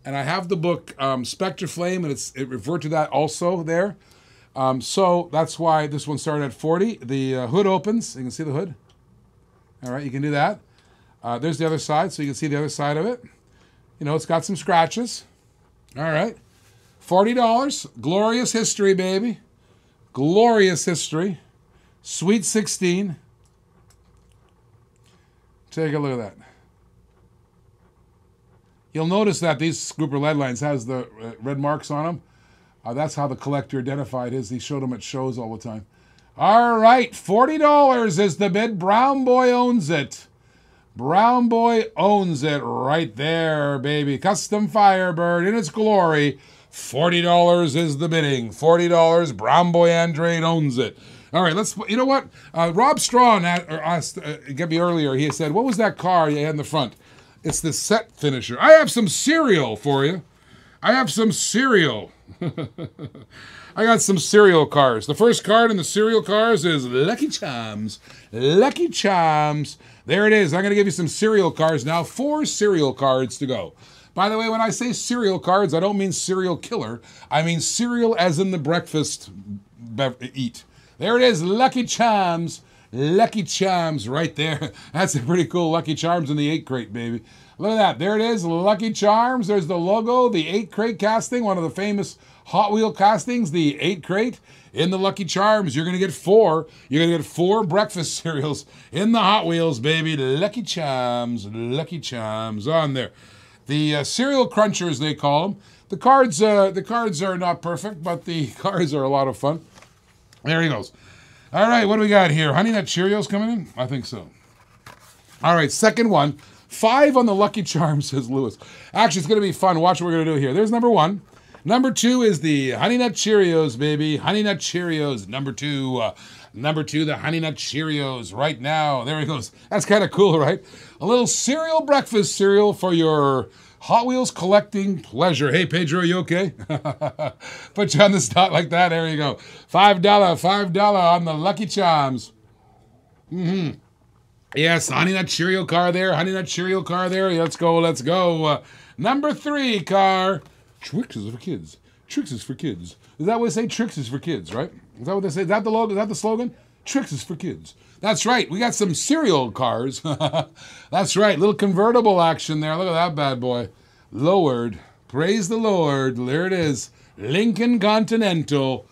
And I have the book Spectre Flame, and it referred to that also there. So that's why this one started at 40. The hood opens. You can see the hood. All right, you can do that. There's the other side, so you can see the other side of it. You know, it's got some scratches. All right. $40. Glorious history, baby. Glorious history. Sweet 16. Take a look at that. You'll notice that these group of lead lines has the red marks on them. That's how the collector identified his. He showed them at shows all the time. All right, $40 is the bid. Brown Boy owns it. Brown Boy owns it right there, baby. Custom Firebird in its glory. $40 is the bidding. $40. Brown Boy Andrade owns it. All right, you know what? Rob Strawn asked me earlier. He said, what was that car you had in the front? It's the set finisher. I have some cereal for you. I got some cereal cars. The first card in the cereal cars is Lucky Charms. Lucky Charms. There it is. I'm going to give you some cereal cards now. 4 cereal cards to go. By the way, when I say cereal cards, I don't mean serial killer. I mean cereal as in the breakfast eat. There it is. Lucky Charms. Lucky Charms right there. That's a pretty cool Lucky Charms in the 8 crate, baby. Look at that. There it is. Lucky Charms. There's the logo, the 8 crate casting, one of the famous Hot Wheel castings, the 8 crate. In the Lucky Charms, you're going to get 4. You're going to get 4 breakfast cereals in the Hot Wheels, baby. Lucky Charms on there. The cereal crunchers, they call them. The cards are not perfect, but the cards are a lot of fun. There he goes. All right, what do we got here? Honey Nut Cheerios coming in? I think so. All right, second one. 5 on the Lucky Charms, says Lewis. Actually, it's going to be fun. Watch what we're going to do here. There's number 1. Number 2 is the Honey Nut Cheerios, baby. Honey Nut Cheerios, number 2. Number 2, the Honey Nut Cheerios right now. There he goes. That's kind of cool, right? A little cereal, breakfast cereal for your Hot Wheels collecting pleasure. Hey, Pedro, you okay? Put you on the spot like that. There you go. $5 on the Lucky Charms. Yes, Honey Nut Cheerio car there. Honey Nut Cheerio car there. Let's go, let's go. Number 3 car. Tricks is for kids. Tricks is for kids. Is that what they say? Tricks is for kids, right? Is that what they say? Is that the logo? Is that the slogan? Tricks is for kids. That's right. We got some cereal cars. That's right. Little convertible action there. Look at that bad boy. Lowered. Praise the Lord. There it is. Lincoln Continental.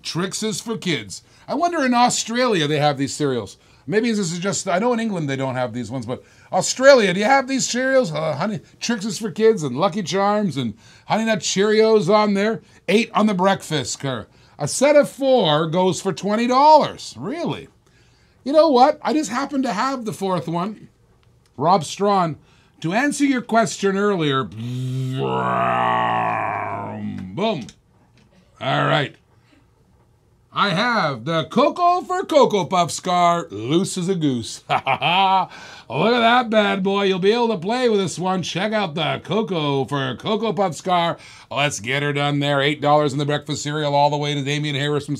Tricks is for kids. I wonder in Australia they have these cereals. Maybe this is just, I know in England they don't have these ones, but Australia, do you have these cereals? Honey, Tricks is for kids and Lucky Charms and Honey Nut Cheerios on there. 8 on the breakfast car. A set of 4 goes for $20. Really? You know what? I just happen to have the 4th one. Rob Strawn, to answer your question earlier. Boom. All right. I have the Cocoa for Cocoa Puffs car, loose as a goose. Look at that bad boy. You'll be able to play with this one. Check out the Cocoa for Cocoa Puffs car. Let's get her done there. $8 in the breakfast cereal all the way to Damien Harris from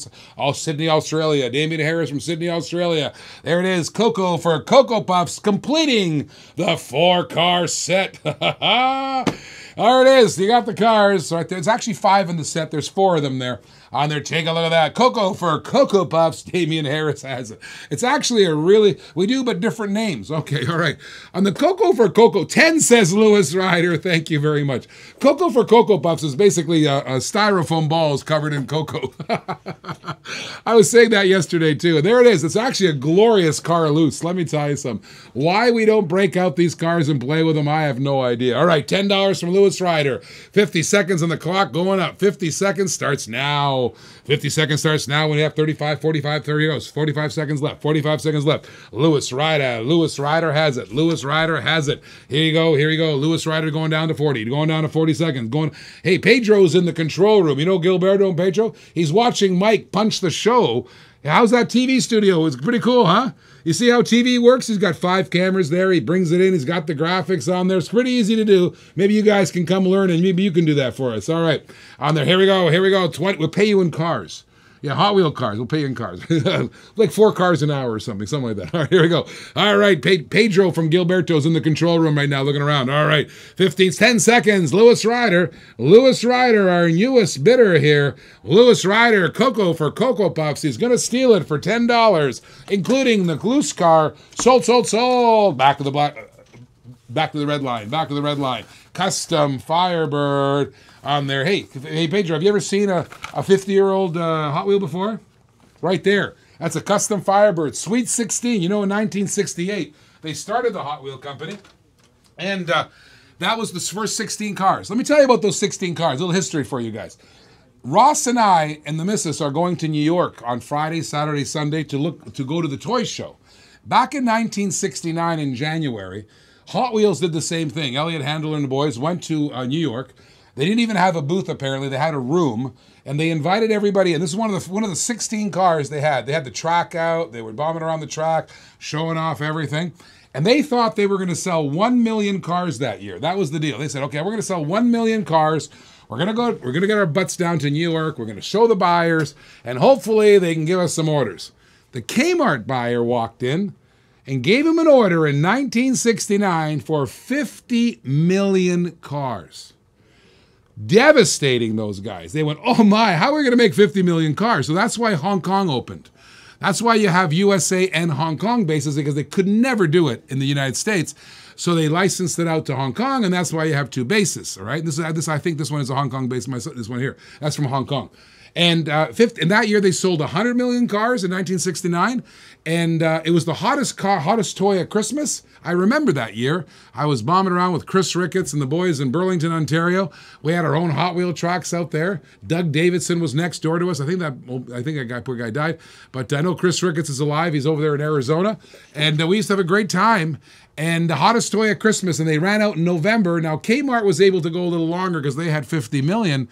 Sydney, Australia. Damien Harris from Sydney, Australia. There it is. Cocoa for Cocoa Puffs, completing the 4-car set. There it is. You got the cars right there. It's actually 5 in the set. There's 4 of them there. On there, take a look at that. Cocoa for Cocoa Puffs. Damien Harris has it. It's actually a really, we do, but different names. Okay, all right. On the Cocoa for Cocoa, 10 says Lewis Ryder. Thank you very much. Cocoa for Cocoa Puffs is basically a styrofoam balls covered in cocoa. I was saying that yesterday too. And there it is. It's actually a glorious car loose. Let me tell you something. Why we don't break out these cars and play with them, I have no idea. All right, $10 from Lewis Ryder. 50 seconds on the clock going up. 50 seconds starts now. 50 seconds starts now when you have 35, 45, 30 goes. 45 seconds left. 45 seconds left. Lewis Ryder. Lewis Ryder has it. Lewis Ryder has it. Here you go. Here you go. Lewis Ryder going down to 40. Going down to 40 seconds. Going. Hey, Pedro's in the control room. You know Gilberto and Pedro? He's watching Mike punch the show. How's that TV studio? It's pretty cool, huh? You see how TV works? He's got 5 cameras there. He brings it in. He's got the graphics on there. It's pretty easy to do. Maybe you guys can come learn and maybe you can do that for us. All right. On there. Here we go. Here we go. 20. We'll pay you in cars. Yeah, Hot Wheel cars. We'll pay you in cars. Like 4 cars an hour or something like that. All right, here we go. All right, Pedro from Gilberto's in the control room right now looking around. All right, 10 seconds. Lewis Ryder. Lewis Ryder, our newest bidder here. Lewis Ryder, Cocoa for Cocoa Puffs. He's going to steal it for $10, including the loose car. Sold, sold, sold. Back to the red line. Back to the red line. Custom Firebird on there. Hey, Pedro, have you ever seen a 50-year-old Hot Wheel before? Right there. That's a Custom Firebird. Sweet 16. You know, in 1968, they started the Hot Wheel company, and that was the first 16 cars. Let me tell you about those 16 cars. A little history for you guys. Ross and I and the missus are going to New York on Friday, Saturday, Sunday to go to the toy show. Back in 1969 in January, Hot Wheels did the same thing. Elliot Handler and the boys went to New York. They didn't even have a booth, apparently. They had a room, and they invited everybody. And this is one of the 16 cars they had. They had the track out. They were bombing around the track, showing off everything. And they thought they were going to sell 1 million cars that year. That was the deal. They said, okay, we're going to sell 1 million cars. We're going to get our butts down to New York. We're going to show the buyers, and hopefully they can give us some orders. The Kmart buyer walked in and gave him an order in 1969 for 50 million cars. Devastating, those guys. They went, oh my, how are we going to make 50 million cars? So that's why Hong Kong opened. That's why you have USA and Hong Kong bases, because they could never do it in the United States. So they licensed it out to Hong Kong, and that's why you have 2 bases, all right? I think this one is a Hong Kong base, this one here. That's from Hong Kong. And in that year, they sold 100 million cars in 1969, and it was the hottest toy at Christmas. I remember that year. I was bombing around with Chris Ricketts and the boys in Burlington, Ontario. We had our own Hot Wheel tracks out there. Doug Davidson was next door to us. I think that poor guy died, but I know Chris Ricketts is alive. He's over there in Arizona, and we used to have a great time. And the hottest toy at Christmas, and they ran out in November. Now Kmart was able to go a little longer because they had 50 million.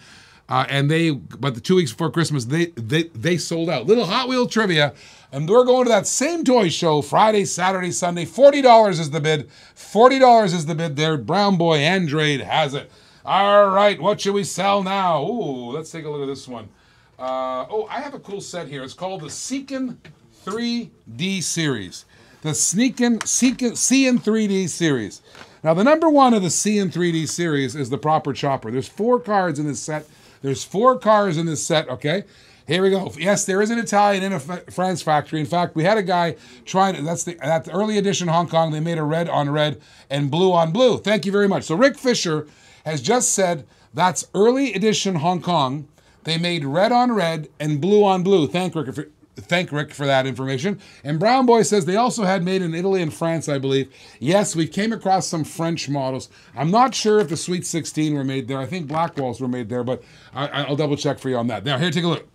But the 2 weeks before Christmas, they sold out. Little Hot Wheel trivia. And we're going to that same toy show Friday, Saturday, Sunday. $40 is the bid. $40 is the bid there. Brown Boy Andrade has it. All right, what should we sell now? Ooh, let's take a look at this one. I have a cool set here. It's called the Seekin 3D series. The Seekin 3D series. Now, the number one of the C in 3D series is the proper chopper. There's 4 cards in this set. There's 4 cars in this set, okay? Here we go. Yes, there is an Italian in a France factory. In fact, we had a guy trying to, that's the early edition Hong Kong. They made a red on red and blue on blue. Thank you very much. So Rick Fisher has just said that's early edition Hong Kong. They made red on red and blue on blue. Thank Rick for that information. And Brown Boy says they also had made in Italy and France, I believe. Yes, we came across some French models. I'm not sure if the Sweet 16 were made there. I think Black Walls were made there, but I'll double check for you on that. Now, here, take a look.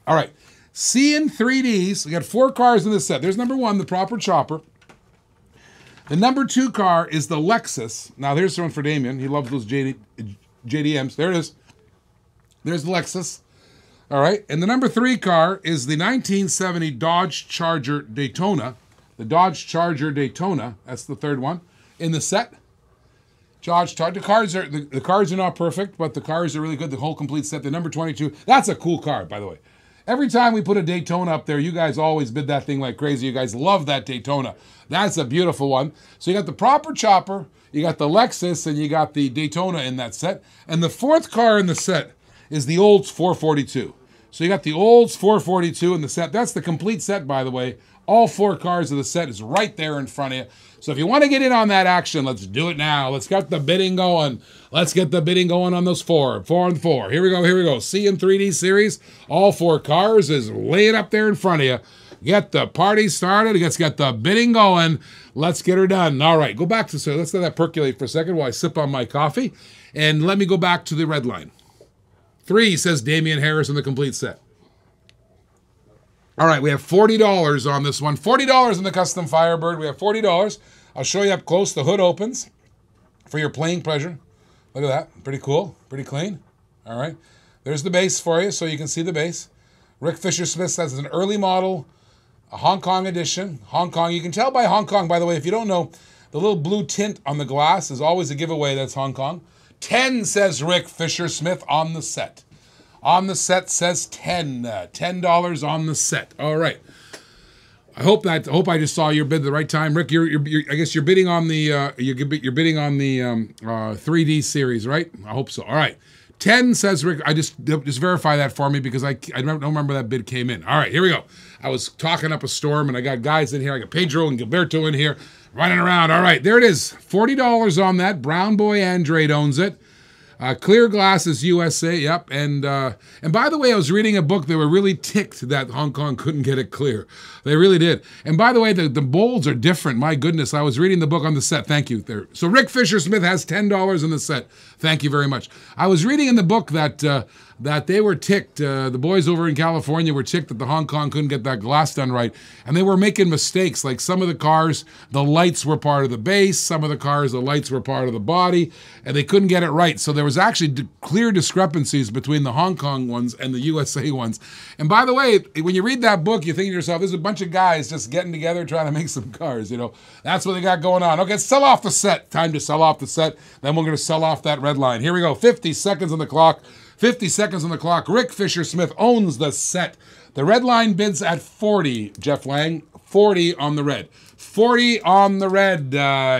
All right, C in 3Ds. We got 4 cars in this set. There's number 1, the proper chopper. The number 2 car is the Lexus. Now, here's one for Damien. He loves those JDMs. There it is. There's the Lexus. All right, and the number 3 car is the 1970 Dodge Charger Daytona. The Dodge Charger Daytona. That's the 3rd one in the set. The cars are not perfect, but the cars are really good. The whole complete set. The number 22. That's a cool car, by the way. Every time we put a Daytona up there, you guys always bid that thing like crazy. You guys love that Daytona. That's a beautiful one. So you got the proper chopper, you got the Lexus, and you got the Daytona in that set. And the 4th car in the set is the Olds 442. So you got the Olds 442 in the set. That's the complete set, by the way. All 4 cars of the set is right there in front of you. So if you want to get in on that action, let's do it now. Let's get the bidding going. Let's get the bidding going on those 4 and 4. Here we go. C in 3D series. All 4 cars is laid up there in front of you. Get the party started. Let's get the bidding going. Let's get her done. All right, go back to, so let's let that percolate for a second while I sip on my coffee. And let me go back to the red line. 3 says Damian Harris in the complete set. All right, we have $40 on this one. $40 in the custom Firebird. We have $40. I'll show you up close. The hood opens for your playing pleasure. Look at that. Pretty cool. Pretty clean. All right. There's the base for you so you can see the base. Rick Fisher Smith says it's an early model, a Hong Kong edition. Hong Kong. You can tell by Hong Kong, by the way, if you don't know, the little blue tint on the glass is always a giveaway. That's Hong Kong. 10 says Rick Fisher Smith on the set. On the set says 10. $10 on the set. All right. I hope I just saw your bid at the right time, Rick. I guess you're bidding on the you're bidding on the 3D series, right? I hope so. All right. 10 says Rick. I just verify that for me because I don't remember that bid came in. All right, here we go. I was talking up a storm and I got guys in here. I got Pedro and Gilberto in here running around. All right, there it is. $40 on that. Brown Boy Andrade owns it. Clear Glasses USA, yep. And by the way, I was reading a book. They were really ticked that Hong Kong couldn't get it clear. They really did. And by the way, the molds are different. My goodness, I was reading the book on the set. Thank you. There. So Rick Fisher Smith has $10 in the set. Thank you very much. I was reading in the book that they were ticked. The boys over in California were ticked that the Hong Kong couldn't get that glass done right. And they were making mistakes. Like some of the cars, the lights were part of the base. Some of the cars, the lights were part of the body. And they couldn't get it right. So there was actually clear discrepancies between the Hong Kong ones and the USA ones. And by the way, when you read that book, you think to yourself, there's a bunch of guys just getting together trying to make some cars, you know. That's what they got going on. Okay, sell off the set. Time to sell off the set. Then we're going to sell off that red line. Here we go. 50 seconds on the clock. 50 seconds on the clock. Rick Fisher Smith owns the set. The red line bids at 40, Jeff Lang. 40 on the red. 40 on the red.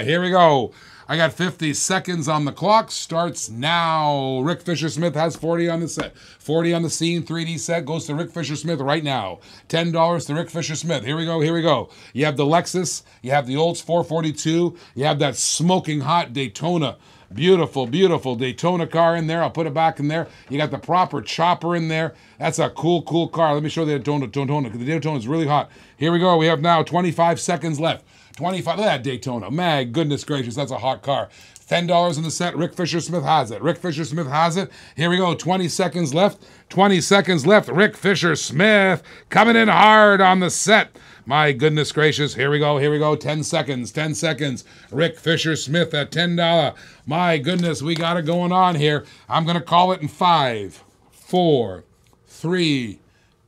Here we go. I got 50 seconds on the clock. Starts now. Rick Fisher Smith has 40 on the set. 40 on the scene. 3D set goes to Rick Fisher Smith right now. $10 to Rick Fisher Smith. Here we go. Here we go. You have the Lexus. You have the Olds 442. You have that smoking hot Daytona. Beautiful, beautiful Daytona car in there. I'll put it back in there. You got the proper chopper in there. That's a cool, cool car. Let me show the Daytona. The Daytona is really hot. Here we go. We have now 25 seconds left. 25. Look at that Daytona. My goodness gracious, that's a hot car. $10 in the set. Rick Fisher Smith has it. Rick Fisher Smith has it. Here we go. 20 seconds left. 20 seconds left. Rick Fisher Smith coming in hard on the set. My goodness gracious. Here we go. Here we go. 10 seconds. 10 seconds. Rick Fisher Smith at $10. My goodness, we got it going on here. I'm going to call it in 5, 4, 3,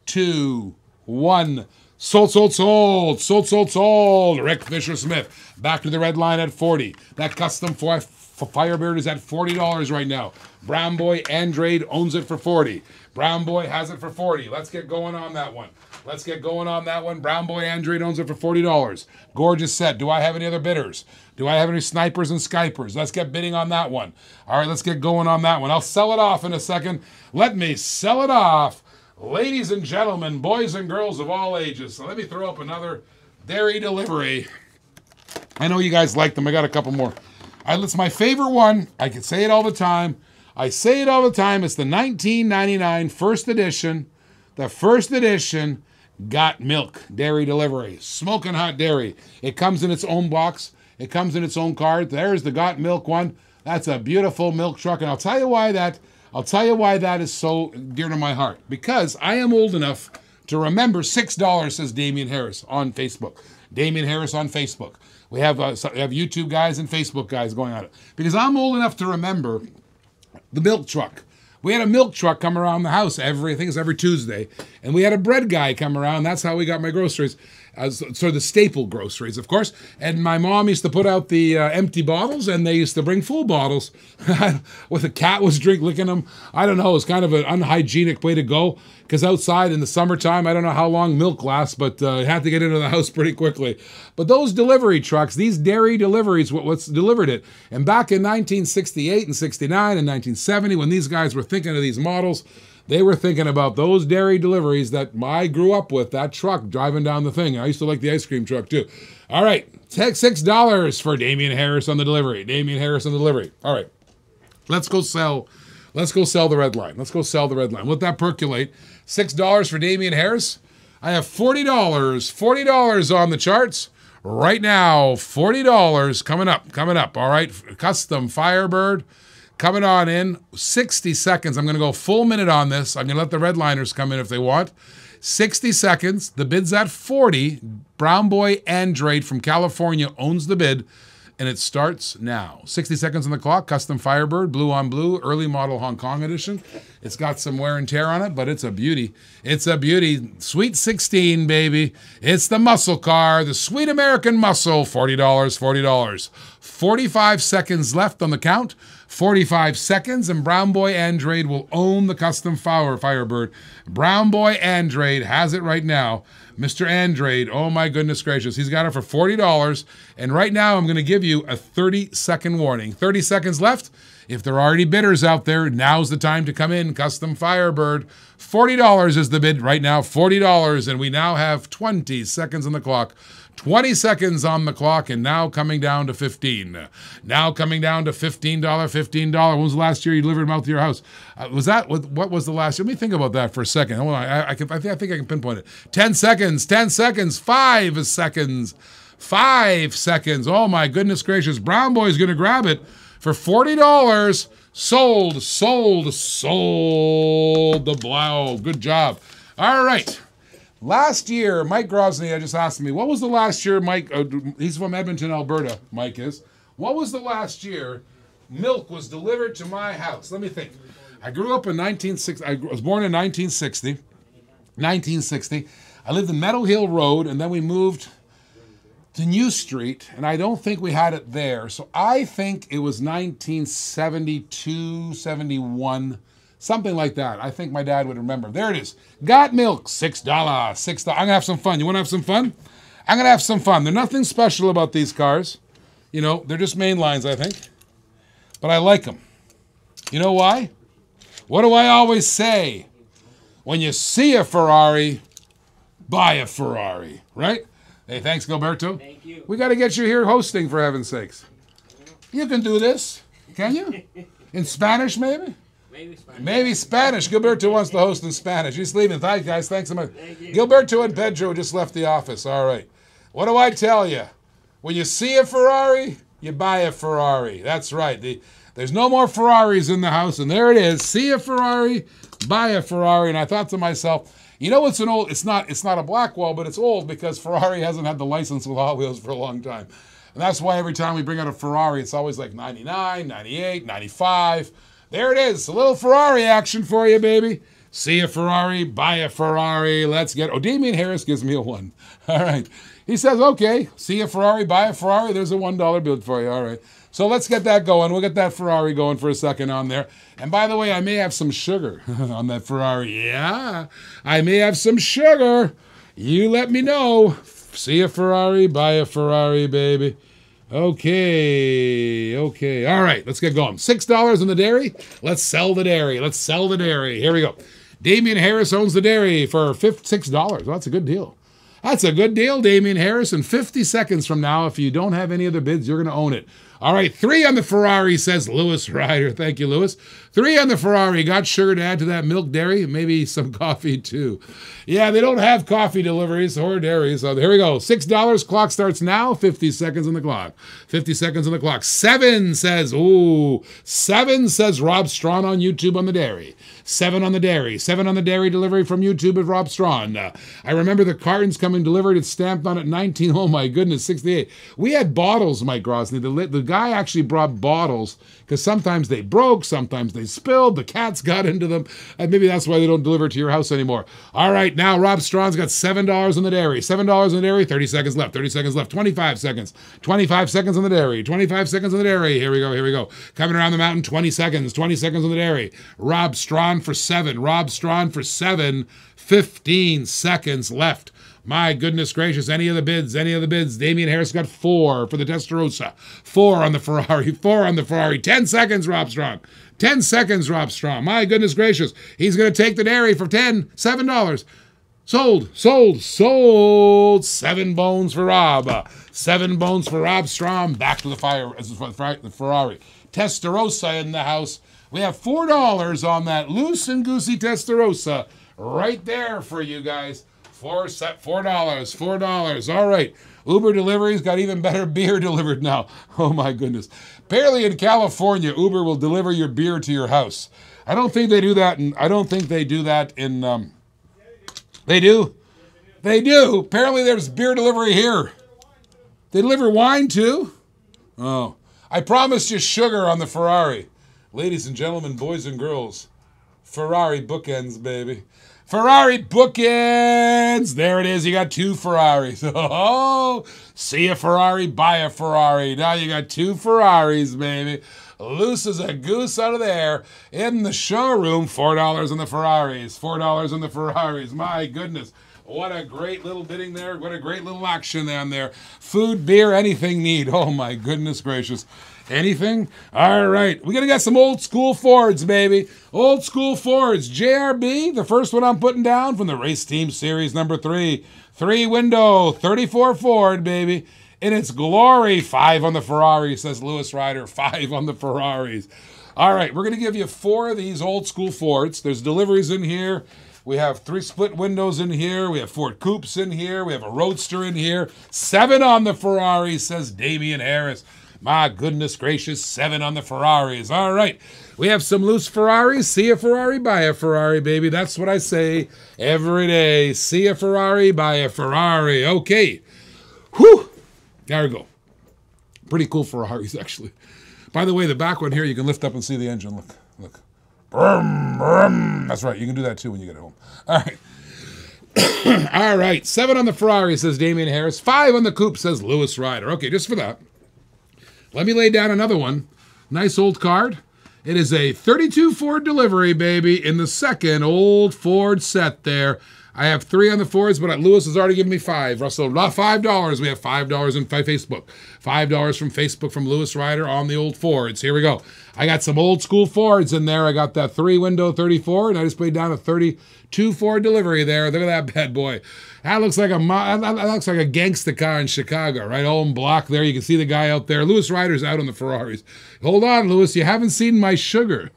2, 1. Sold, sold, sold. Sold, sold, sold. Rick Fisher Smith. Back to the red line at 40. That custom Firebird is at $40 right now. Brown Boy Andrade owns it for 40. Brown Boy has it for 40. Let's get going on that one. Let's get going on that one. Brown Boy Andrade owns it for $40. Gorgeous set. Do I have any other bidders? Do I have any snipers and skypers? Let's get bidding on that one. All right, let's get going on that one. I'll sell it off in a second. Let me sell it off. Ladies and gentlemen, boys and girls of all ages. So let me throw up another dairy delivery. I know you guys like them. I got a couple more. It's my favorite one. I can say it all the time. I say it all the time. It's the 1999 first edition. The first edition Got Milk dairy delivery. Smoking hot dairy. It comes in its own box. It comes in its own card. There's the Got Milk one. That's a beautiful milk truck. And I'll tell you why that is so dear to my heart. Because I am old enough to remember $6, says Damian Harris on Facebook. Damian Harris on Facebook. We have YouTube guys and Facebook guys going on it. Because I'm old enough to remember the milk truck. We had a milk truck come around the house every Tuesday. And we had a bread guy come around. That's how we got my groceries. So the staple groceries, of course. And my mom used to put out the empty bottles, and they used to bring full bottles. With a cat was licking them. I don't know. It was kind of an unhygienic way to go. Because outside in the summertime, I don't know how long milk lasts, but it had to get into the house pretty quickly. But those delivery trucks, these dairy deliveries, what's delivered it. And back in 1968 and 69 and 1970, when these guys were thinking of these models, they were thinking about those dairy deliveries that I grew up with, that truck driving down the thing. I used to like the ice cream truck too. All right, take $6 for Damian Harris on the delivery. Damian Harris on the delivery. All right, let's go sell the red line. Let's go sell the red line. Let that percolate. $6 for Damian Harris. I have $40 on the charts right now. $40 coming up. All right, custom Firebird. Coming on in, 60 seconds. I'm going to go full minute on this. I'm going to let the redliners come in if they want. 60 seconds. The bid's at 40. Brown Boy Andrade from California owns the bid, and it starts now. 60 seconds on the clock. Custom Firebird, blue on blue, early model Hong Kong edition. It's got some wear and tear on it, but it's a beauty. It's a beauty. Sweet 16, baby. It's the muscle car, the sweet American muscle. $40, $40. 45 seconds left on the count. 45 seconds, and Brown Boy Andrade will own the custom Firebird. Brown Boy Andrade has it right now. Mr. Andrade, oh my goodness gracious, he's got it for $40. And right now, I'm going to give you a 30-second warning. 30 seconds left. If there are already bidders out there, now's the time to come in. Custom Firebird. $40 is the bid right now. $40, and we now have 20 seconds on the clock. 20 seconds on the clock, and now coming down to 15. Now coming down to $15, $15. When was the last year you delivered them out to your house? What was the last year? Let me think about that for a second. Hold on, I think I can pinpoint it. 10 seconds, 10 seconds, 5 seconds, 5 seconds. Oh my goodness gracious. Brown Boy's going to grab it for $40. Sold, sold, sold the blow. Good job. All right. Last year, Mike Grosny just asked me, what was the last year, Mike, he's from Edmonton, Alberta, Mike is. What was the last year milk was delivered to my house? Let me think. I grew up in 1960, I was born in 1960. I lived in Meadow Hill Road, and then we moved to New Street, and I don't think we had it there. So I think it was 1972, 71, something like that. I think my dad would remember. There it is. Got Milk, $6. $6. I'm going to have some fun. You want to have some fun? I'm going to have some fun. There's nothing special about these cars. You know, they're just main lines, I think. But I like them. You know why? What do I always say? When you see a Ferrari, buy a Ferrari, right? Hey, thanks, Gilberto. Thank you. We got to get you here hosting, for heaven's sakes. You can do this. Can you? In Spanish, maybe? Maybe Spanish. Maybe Spanish. Gilberto wants to host in Spanish. He's leaving. Hi, guys. Thanks so much. Thank you. Gilberto and Pedro just left the office. All right. What do I tell you? When you see a Ferrari, you buy a Ferrari. That's right. There's no more Ferraris in the house, and there it is. See a Ferrari, buy a Ferrari. And I thought to myself, You know, it's an old, it's not a Blackwell, but it's old because Ferrari hasn't had the license with Hot Wheels for a long time. And that's why every time we bring out a Ferrari, it's always like 99, 98, 95. There it is. A little Ferrari action for you, baby. See a Ferrari, buy a Ferrari. Let's get, oh, Damian Harris gives me a 1. All right. He says, okay, see a Ferrari, buy a Ferrari. There's a $1 bid for you. All right. So let's get that going. We'll get that Ferrari going for a second on there. And by the way, I may have some sugar on that Ferrari. Yeah, I may have some sugar. You let me know. See a Ferrari, buy a Ferrari, baby. Okay. All right, let's get going. $6 in the dairy. Let's sell the dairy. Here we go. Damian Harris owns the dairy for $6. Well, that's a good deal. That's a good deal, Damian Harris. In 50 seconds from now, if you don't have any other bids, you're going to own it. All right, 3 on the Ferrari, says Lewis Ryder. Thank you, Lewis. 3 on the Ferrari. Got sugar to add to that milk dairy. Maybe some coffee, too. Yeah, they don't have coffee deliveries or dairy. So here we go. $6. Clock starts now. 50 seconds on the clock. 50 seconds on the clock. 7 says, ooh. 7 says Rob Strawn on YouTube on the dairy. 7 on the dairy. 7 on the dairy delivery from YouTube of Rob Strawn. I remember the cartons coming delivered. It's stamped on at 19. Oh, my goodness, 68. We had bottles, Mike Grosny. The guy actually brought bottles because sometimes they broke, sometimes they spilled, the cats got into them, and maybe that's why they don't deliver to your house anymore. All right, now Rob Strawn's got $7 on the dairy. $7 on the dairy, 30 seconds left, 30 seconds left, 25 seconds. 25 seconds on the dairy, 25 seconds on the dairy. Here we go. Coming around the mountain, 20 seconds on the dairy. Rob Strawn for 7. 15 seconds left. My goodness gracious, any of the bids? Damian Harris got 4 for the Testarossa. 4 on the Ferrari. 10 seconds, Rob Strawn. 10 seconds, Rob Strawn. My goodness gracious. He's going to take the dairy for $7. Sold. 7 bones for Rob. 7 bones for Rob Strawn. Back to the Ferrari. Testarossa in the house. We have $4 on that loose and goosey Testarossa right there for you guys. $4. All right. Uber deliveries got even better beer delivered now. Oh, my goodness. Apparently in California, Uber will deliver your beer to your house. I don't think they do that. They do. Apparently there's beer delivery here. They deliver wine too? Oh. I promised you sugar on the Ferrari. Ladies and gentlemen, boys and girls, Ferrari bookends, baby. Ferrari bookends. There it is. You got 2 Ferraris. Oh, see a Ferrari, buy a Ferrari. Now you got 2 Ferraris, baby. Loose as a goose out of there. In the showroom, $4 on the Ferraris. $4 on the Ferraris. My goodness. What a great little bidding there. What a great little action down there. Food, beer, anything need. Oh, my goodness gracious. Anything? All right. We're going to get some old school Fords, baby. Old school Fords. JRB, the first one I'm putting down from the Race Team Series number 3. 3-window, 34 Ford, baby. In its glory. 5 on the Ferrari, says Lewis Ryder. 5 on the Ferraris. All right. We're going to give you 4 of these old school Fords. There's deliveries in here. We have 3 split windows in here. We have Ford Coupes in here. We have a Roadster in here. 7 on the Ferrari, says Damian Harris. My goodness gracious, 7 on the Ferraris. All right. We have some loose Ferraris. See a Ferrari, buy a Ferrari, baby. That's what I say every day. See a Ferrari, buy a Ferrari. Okay. Whew. There we go. Pretty cool Ferraris, actually. By the way, the back one here, you can lift up and see the engine. Look. Brum, brum. That's right. You can do that, too, when you get home. All right. All right. 7 on the Ferrari, says Damian Harris. 5 on the Coupe, says Lewis Ryder. Okay, just for that. Let me lay down another one. Nice old card. It is a 32 Ford delivery, baby, in the second old Ford set there. I have 3 on the Fords, but Lewis has already given me 5. Russell, $5. We have $5 in Facebook. $5 from Facebook from Lewis Ryder on the old Fords. Here we go. I got some old school Fords in there. I got that 3-window 34, and I just laid down a 32 Ford delivery there. Look at that bad boy. That looks like a gangsta car in Chicago, right? All in block there. You can see the guy out there. Lewis Ryder's out on the Ferraris. Hold on, Lewis. You haven't seen my sugar.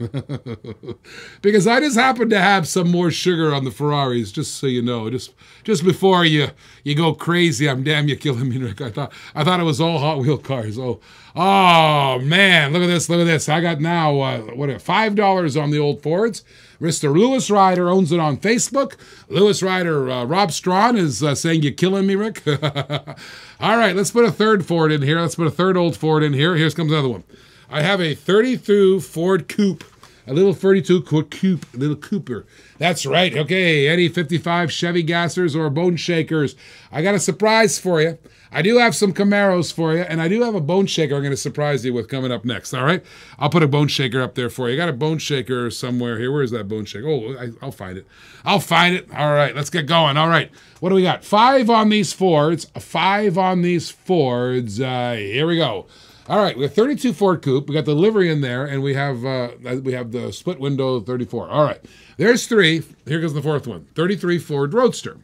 Because I just happen to have some more sugar on the Ferraris, just so you know. Just before you go crazy, I'm damn you killing me, Rick. I thought it was all Hot Wheel cars. Oh, Oh, man, look at this, look at this. I got now, $5 on the old Fords. Mr. Lewis Ryder owns it on Facebook. Lewis Ryder, Rob Strawn is saying, "You're killing me, Rick." All right, let's put a third Ford in here. Let's put a third old Ford in here. Here comes another one. I have a 32 Ford Coupe. A little 32 coupe, a little Cooper. That's right. Okay, any 55 Chevy gassers or bone shakers. I got a surprise for you. I do have some Camaros for you, and I do have a bone shaker I'm going to surprise you with coming up next, all right? I'll put a bone shaker up there for you. I got a bone shaker somewhere here. Where is that bone shaker? Oh, I'll find it. I'll find it. All right, let's get going. All right, what do we got? 5 on these Fords. 5 on these Fords. Here we go. All right, we have 32 Ford Coupe. We got the livery in there, and we have the split window 34. All right, there's 3. Here goes the 4th one. 33 Ford Roadster.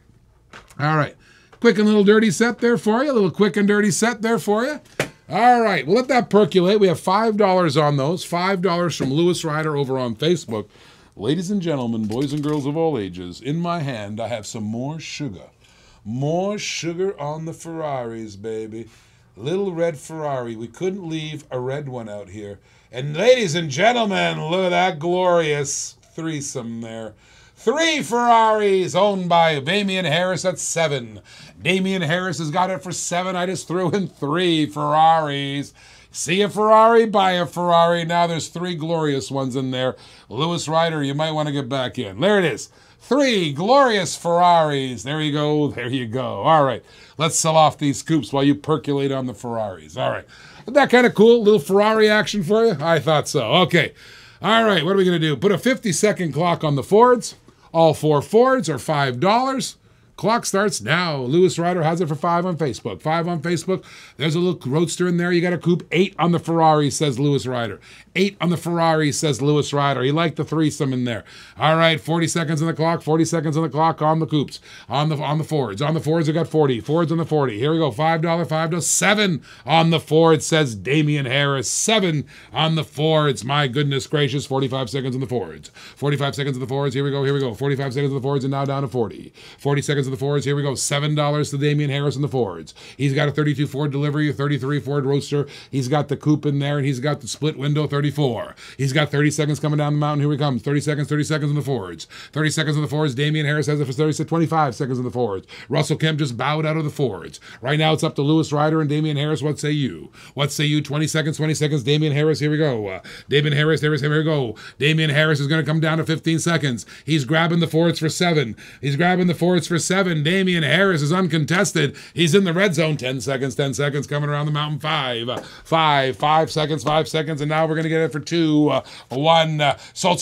All right, quick and little dirty set there for you. A little quick and dirty set there for you. All right, we'll let that percolate. We have $5 on those. $5 from Lewis Ryder over on Facebook. Ladies and gentlemen, boys and girls of all ages, in my hand I have some more sugar. More sugar on the Ferraris, baby. Little red Ferrari. We couldn't leave a red one out here. And ladies and gentlemen, look at that glorious threesome there. 3 Ferraris owned by Damian Harris at 7. Damian Harris has got it for 7. I just threw in 3 Ferraris. See a Ferrari, buy a Ferrari. Now there's 3 glorious ones in there. Lewis Ryder, you might want to get back in. There it is. 3 glorious Ferraris. There you go. There you go. All right. Let's sell off these coupes while you percolate on the Ferraris. All right. Isn't that kind of cool? Little Ferrari action for you? I thought so. Okay. All right. What are we going to do? Put a 50-second clock on the Fords. All 4 Fords are $5. Clock starts now. Lewis Ryder has it for 5 on Facebook. 5 on Facebook. There's a little Roadster in there. You got a coupe. 8 on the Ferrari, says Lewis Ryder. 8 on the Ferrari, says Lewis Ryder. He liked the threesome in there. All right, 40 seconds on the clock. 40 seconds on the clock on the coupes. On the Fords. On the Fords, I got 40. Fords on the 40. Here we go. $5, $5. 7 on the Fords, says Damian Harris. 7 on the Fords. My goodness gracious. 45 seconds on the Fords. 45 seconds on the Fords. Here we go. Here we go. 45 seconds on the Fords and now down to 40. 40 seconds on the Fords. Here we go. $7 to Damian Harris in the Fords. He's got a 32 Ford delivery, a 33 Ford Roadster. He's got the coupe in there, and he's got the split window 34. He's got 30 seconds coming down the mountain. Here he comes. 30 seconds on the Fords. 30 seconds on the Fords. Damian Harris has it for 25 seconds on the Fords. Russell Kemp just bowed out of the Fords. Right now it's up to Lewis Ryder and Damian Harris. What say you? What say you? 20 seconds, 20 seconds. Damian Harris, here we go. Damian Harris, here we go. Damian Harris is going to come down to 15 seconds. He's grabbing the Fords for 7. He's grabbing the Fords for 7. Damian Harris is uncontested. He's in the red zone. 10 seconds, 10 seconds. Coming around the mountain. 5 seconds, 5 seconds. And now we're going to get it for 2. 1. Sold.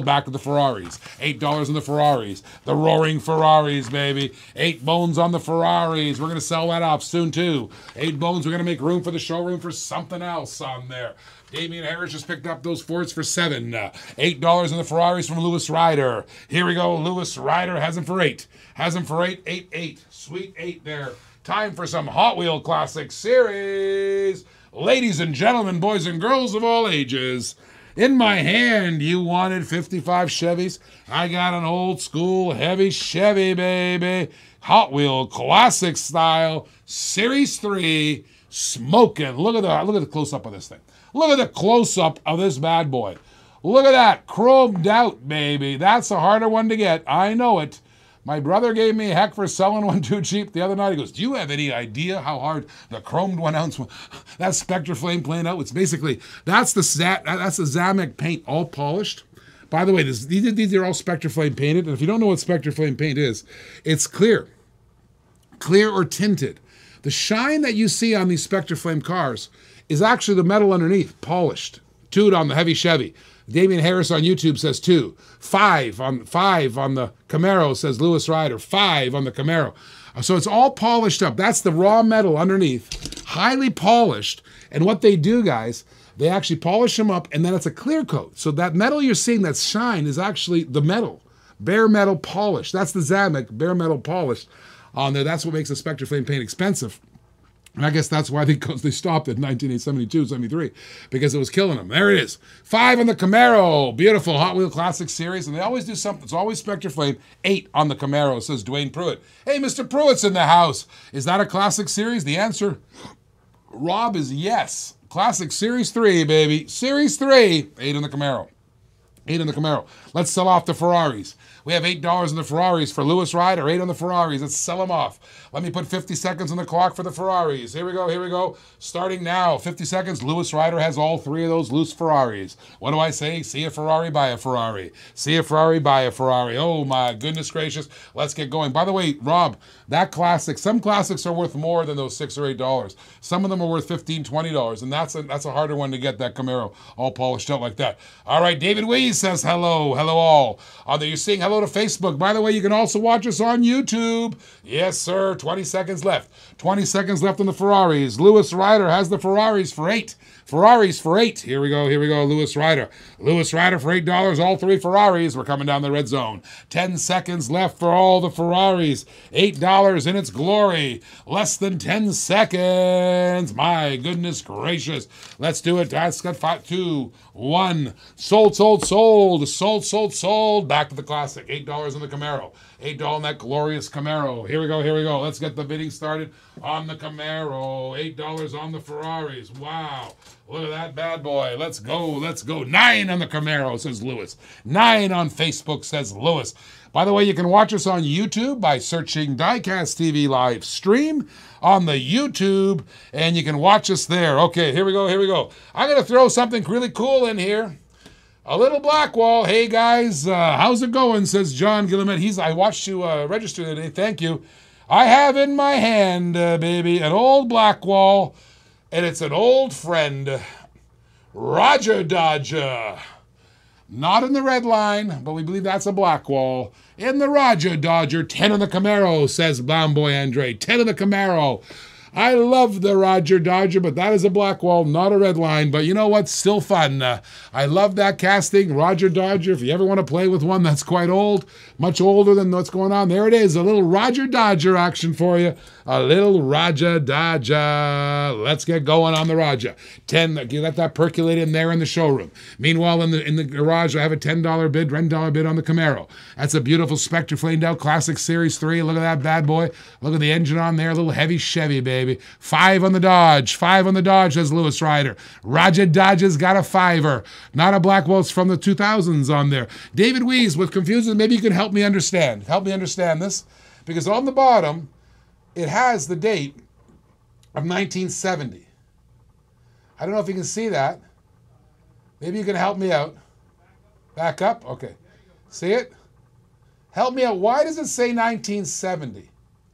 Back to the Ferraris. $8 on the Ferraris. The roaring Ferraris, baby. 8 bones on the Ferraris. We're going to sell that off soon, too. 8 bones. We're going to make room for the showroom for something else on there. Damian Harris just picked up those Fords for 7. $8 on the Ferraris from Lewis Ryder. Here we go. Lewis Ryder has them for 8. Has them for 8. 8. Sweet 8 there. Time for some Hot Wheel Classic Series. Ladies and gentlemen, boys and girls of all ages, in my hand, you wanted 55 Chevys. I got an old school heavy Chevy, baby. Hot Wheel Classic style, Series 3, smoking. Look at the close-up of this thing. Look at the close-up of this bad boy. Look at that, chromed out, baby. That's a harder one to get. I know it. My brother gave me heck for selling one too cheap the other night. He goes, do you have any idea how hard the chromed 1 ounce, that Spectre Flame playing out? It's basically, that's the Zamek paint all polished. By the way, these are all Spectre Flame painted. And if you don't know what Spectre Flame paint is, it's clear or tinted. The shine that you see on these Spectre Flame cars is actually the metal underneath, polished. 2 on the heavy Chevy. Damian Harris on YouTube says 2. 5 on the Camaro, says Lewis Ryder. 5 on the Camaro. So it's all polished up. That's the raw metal underneath, highly polished. And what they do, guys, they actually polish them up, and then it's a clear coat. So that metal you're seeing, that shine, is actually the metal. Bare metal polish. That's the Zamek bare metal polish on there. That's what makes the Spectre Flame paint expensive. And I guess that's why they stopped at 1972, 73, because it was killing them. There it is. 5 on the Camaro. Beautiful Hot Wheel Classic Series. And they always do something. It's always Spectre Flame. 8 on the Camaro, says Dwayne Pruitt. Hey, Mr. Pruitt's in the house. Is that a Classic Series? The answer Rob is yes. Classic Series 3, baby. Series 3. 8 on the Camaro. 8 on the Camaro. Let's sell off the Ferraris. We have $8 in the Ferraris for Lewis Ryder. 8 on the Ferraris. Let's sell them off. Let me put 50 seconds on the clock for the Ferraris. Here we go. Here we go. Starting now. 50 seconds. Lewis Ryder has all 3 of those loose Ferraris. What do I say? See a Ferrari, buy a Ferrari. See a Ferrari, buy a Ferrari. Oh my goodness gracious. Let's get going. By the way, Rob, that classic, some classics are worth more than those $6 or $8. Some of them are worth $15, $20. And that's a harder one to get, that Camaro all polished out like that. All right, David Weiss says hello. Hello all. You're seeing hello to Facebook. By the way, you can also watch us on YouTube. Yes, sir. 20 seconds left. 20 seconds left on the Ferraris. Lewis Ryder has the Ferraris for 8. Ferraris for 8. Here we go. Here we go. Lewis Ryder. Lewis Ryder for $8. All 3 Ferraris. We're coming down the red zone. 10 seconds left for all the Ferraris. $8 in its glory. Less than 10 seconds. My goodness gracious. Let's do it. That's got 5, 2, 1. Sold, sold, sold. Sold, sold, sold. Back to the classic. $8 on the Camaro. $8 on that glorious Camaro. Here we go. Here we go. Let's get the bidding started on the Camaro. $8 on the Ferraris. Wow. Look at that bad boy. Let's go. Let's go. 9 on the Camaro, says Lewis. 9 on Facebook, says Lewis. By the way, you can watch us on YouTube by searching DiecastTV live stream on the YouTube, and you can watch us there. Okay, here we go. Here we go. I'm going to throw something really cool in here. A little Blackwall. Hey, guys, how's it going, says John Guillemette. I watched you register today. Thank you. I have in my hand, baby, an old Blackwall, and it's an old friend, Roger Dodger. Not in the red line, but we believe that's a Blackwall. In the Roger Dodger, 10 on the Camaro, says Brown Boy Andre. 10 on the Camaro. I love the Roger Dodger, but that is a Blackwall, not a red line. But you know what? Still fun. I love that casting, Roger Dodger. If you ever want to play with one that's quite old, much older than what's going on, there it is. A little Roger Dodger action for you. A little Roger Dodger. Let's get going on the Roger. 10. Let that percolate in there in the showroom. Meanwhile, in the garage, I have a $10 bid, $10 bid on the Camaro. That's a beautiful Spectre flamed out Classic Series 3. Look at that bad boy. Look at the engine on there. A little heavy Chevy, baby. 5 on the Dodge. 5 on the Dodge, says Lewis Ryder. Roger Dodge's got a 5er. Not a Blackwall. It's from the 2000s on there. David Weiss with confusion. Maybe you can help me understand. Help me understand this. Because on the bottom, it has the date of 1970. I don't know if you can see that. Maybe you can help me out. Back up? Okay. See it? Help me out. Why does it say 1970?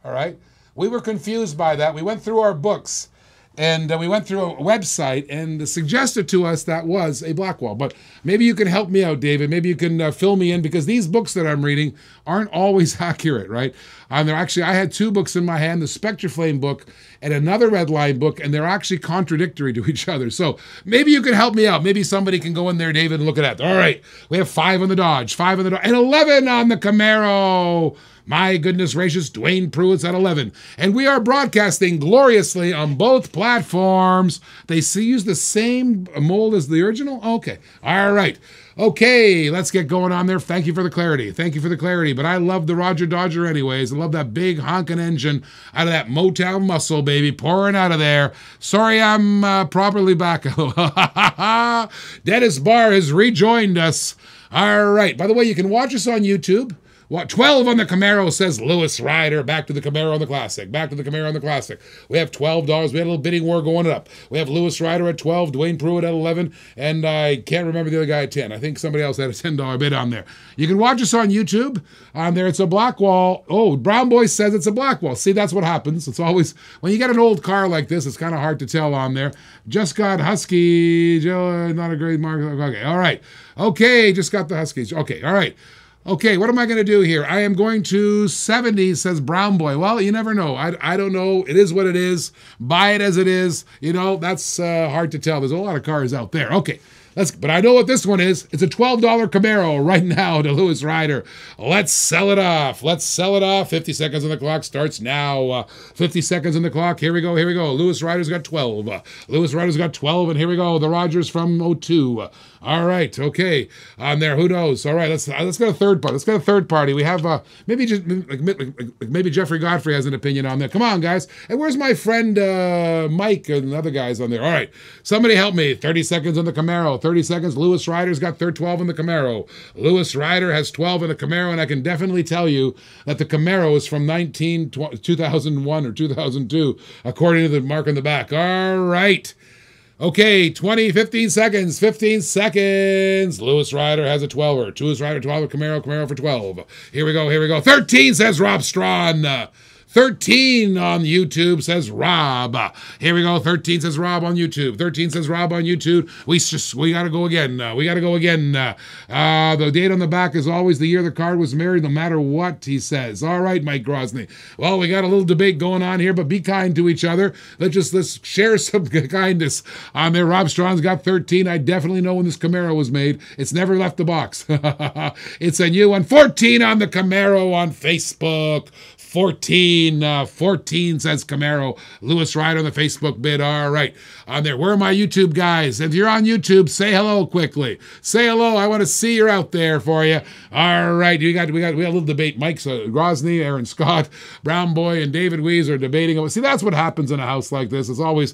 All right. We were confused by that. We went through our books, and we went through a website, and suggested to us that was a Blackwall. But maybe you can help me out, David. Maybe you can fill me in, because these books that I'm reading aren't always accurate, right? I had 2 books in my hand, the Spectre Flame book and another red line book, and they're actually contradictory to each other. So maybe you can help me out. Maybe somebody can go in there, David, and look at that. All right, we have 5 on the Dodge, 5 on the Dodge, and 11 on the Camaro. My goodness gracious, Dwayne Pruitt's at 11. And we are broadcasting gloriously on both platforms. They use the same mold as the original? Okay. All right. Okay, let's get going on there. Thank you for the clarity. Thank you for the clarity. But I love the Roger Dodger anyways. I love that big honking engine out of that Motown muscle, baby, pouring out of there. Sorry, I'm properly back. Dennis Barr has rejoined us. All right. By the way, you can watch us on YouTube. 12 on the Camaro, says Lewis Ryder. Back to the Camaro on the Classic. Back to the Camaro on the Classic. We have $12. We had a little bidding war going up. We have Lewis Ryder at 12, Dwayne Pruitt at 11, and I can't remember the other guy at 10. I think somebody else had a $10 bid on there. You can watch us on YouTube. On there, it's a Blackwall. Oh, Brown Boy says it's a Blackwall. See, that's what happens. It's always, when you get an old car like this, it's kind of hard to tell on there. Just got Husky. Joe, not a great mark. Okay, all right. Okay, just got the Huskies. Okay, all right. Okay, what am I going to do here? I am going to 70, says Brown Boy. Well, you never know. I don't know. It is what it is. Buy it as it is. You know, that's hard to tell. There's a lot of cars out there. Okay, But I know what this one is. It's a $12 Camaro right now to Lewis Ryder. Let's sell it off. Let's sell it off. 50 seconds on the clock starts now. 50 seconds on the clock. Here we go. Here we go. Lewis Ryder's got 12. Lewis Ryder's got 12, and here we go. The Rogers from 02. All right. Okay. On there. Who knows? All right. Let's go to third party. Let's go to third party. We have maybe Jeffrey Godfrey has an opinion on there. Come on, guys. And where's my friend Mike and the other guys on there? All right. Somebody help me. 30 seconds on the Camaro. 30 seconds. Lewis Ryder's got 12 in the Camaro. Lewis Ryder has 12 in the Camaro, and I can definitely tell you that the Camaro is from 2001 or 2002, according to the mark on the back. All right. Okay, 15 seconds. 15 seconds. Lewis Ryder has a 12er. Lewis Ryder 12, Camaro for 12. Here we go. 13 says Rob Strawn. 13 on YouTube says Rob. Here we go. 13 says Rob on YouTube. 13 says Rob on YouTube. We got to go again. The date on the back is always the year the card was married, no matter what, he says. All right, Mike Grosny. Well, we got a little debate going on here, but be kind to each other. Let's share some kindness on there. Rob Strawn's got 13. I definitely know when this Camaro was made. It's never left the box. It's a new one. 14 on the Camaro on Facebook. 14 says Camaro. Lewis Ryder on the Facebook bid. All right. On there. Where are my YouTube guys? If you're on YouTube, say hello quickly. Say hello. I want to see you out there for you. All right. We got a little debate. Mike's Grosny, Aaron Scott, Brown Boy, and David Wees are debating. See, that's what happens in a house like this. It's always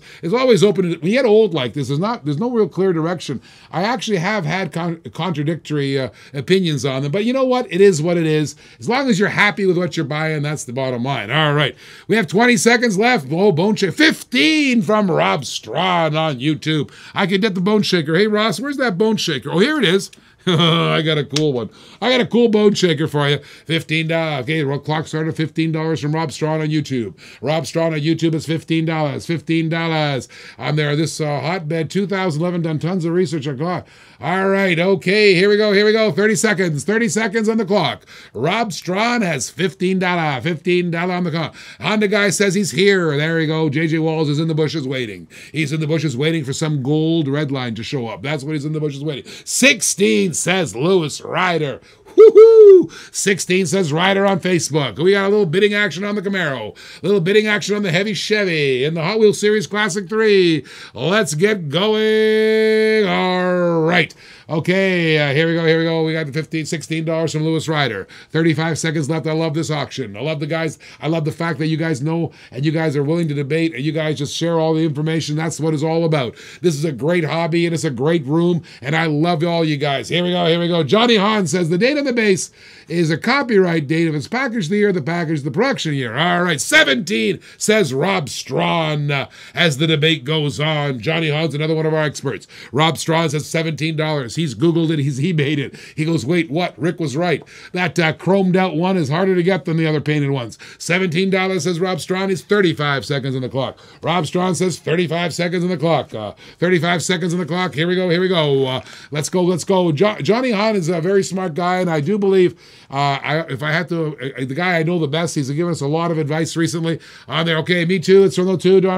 open. When you get old like this, there's no real clear direction. I actually have had contradictory opinions on them, but you know what? It is what it is. As long as you're happy with what you're buying, that's the bottom line. All right. We have 20 seconds left. Oh, bone shaker. 15 from Rob Strawn on YouTube. I could get the bone shaker. Hey, Ross, where's that bone shaker? Oh, here it is. I got a cool one. I got a cool bone shaker for you. $15. Okay, the clock started $15 from Rob Strawn on YouTube. Rob Strawn on YouTube is $15. $15. On there, this hotbed 2011 done tons of research on clock. All right, okay, here we go. 30 seconds. 30 seconds on the clock. Rob Strawn has $15. $15 on the clock. Honda guy says he's here. There you go. JJ Walls is in the bushes waiting. He's in the bushes waiting for some gold red line to show up. That's what he's in the bushes waiting. 16 says Lewis Ryder. Woohoo! 16 says Ryder on Facebook. We got a little bidding action on the Camaro. A little bidding action on the heavy Chevy in the Hot Wheels Series Classic 3. Let's get going. All right. Okay, here we go. We got the $16 from Lewis Ryder. 35 seconds left. I love this auction. I love the guys. I love the fact that you guys know and you guys are willing to debate and you guys just share all the information. That's what it's all about. This is a great hobby and it's a great room and I love all you guys. Here we go. Johnny Hahn says the date on the base is a copyright date. If it's packaged the year, the package the production year. All right, 17 says Rob Strawn as the debate goes on. Johnny Hahn's another one of our experts. Rob Strawn says $17. He's Googled it. He's eBayed it. He goes, wait, what? Rick was right. That chromed out one is harder to get than the other painted ones. $17 says Rob Strawn. He's 35 seconds on the clock. Rob Strawn says 35 seconds on the clock. 35 seconds on the clock. Here we go. Let's go. Johnny Hahn is a very smart guy, and I do believe if I had to, the guy I know the best, he's given us a lot of advice recently on there. Okay, me too. It's from the two. All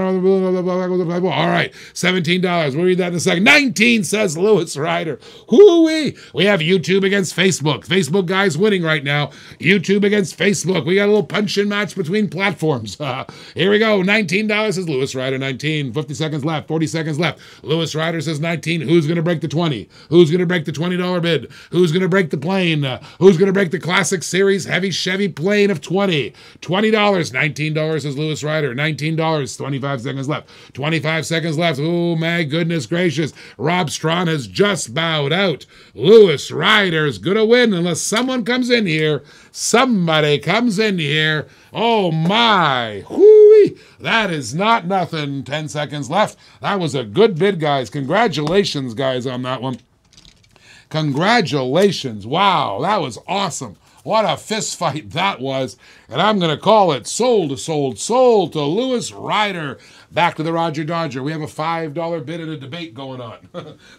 right, $17. We'll read that in a second. 19 says Lewis Ryder. Hoo-wee! We have YouTube against Facebook. Facebook guys winning right now. YouTube against Facebook. We got a little punch-in match between platforms. Here we go. $19 says Lewis Ryder. 19. 50 seconds left. 40 seconds left. Lewis Ryder says 19. Who's going to break the 20? Who's going to break the $20 bid? Who's going to break the plane? Who's going to break the Classic Series heavy Chevy plane of 20? $20. $19 says Lewis Ryder. $19. 25 seconds left. 25 seconds left. Oh, my goodness gracious. Rob Strawn has just bowed out. Lewis Ryder's gonna win unless someone comes in here. Somebody comes in here. Oh my. Whoo-wee. That is not nothing. 10 seconds left. That was a good bid, guys. Congratulations, guys, on that one. Congratulations. Wow, that was awesome. What a fist fight that was. And I'm going to call it sold to Lewis Ryder. Back to the Roger Dodger. We have a $5 bid in a debate going on.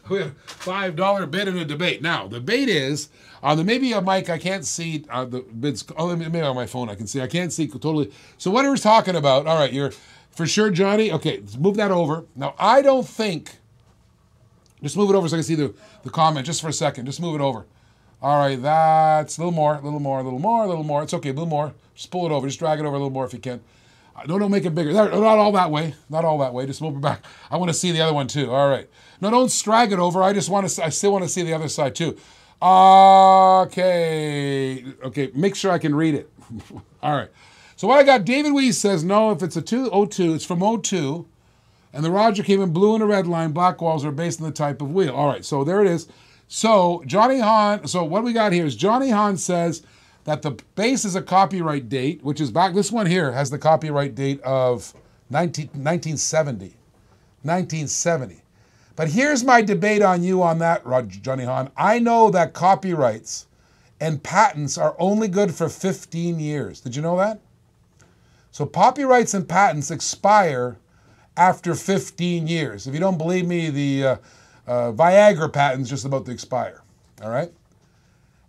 We have a $5 bid in a debate. Now, the debate is, on the maybe a mic, I can't see the bids. Oh, maybe on my phone I can see. I can't see totally. So what are we talking about? All right, you're for sure, Johnny. Okay, let's move that over. Now, I don't think Just move it over so I can see the comment just for a second. Just move it over. All right, that's a little more, a little more, a little more, a little more. It's okay, a little more. Just pull it over. Just drag it over a little more if you can. Don't make it bigger. Not all that way. Not all that way. Just move it back. I want to see the other one too. All right. No, don't drag it over. I still want to see the other side too. Okay. Okay, make sure I can read it. All right. So what I got, David Weiss says, no, if it's a 202, it's from 02. And the Roger came in blue and a red line. Black walls are based on the type of wheel. All right, so there it is. So Johnny Hahn, so what we got here is Johnny Hahn says that the base is a copyright date, which is back, this one here has the copyright date of 1970. 1970. But here's my debate on you on that, Johnny Hahn. I know that copyrights and patents are only good for 15 years. Did you know that? So copyrights and patents expire after 15 years. If you don't believe me, the Viagra patent's just about to expire, all right?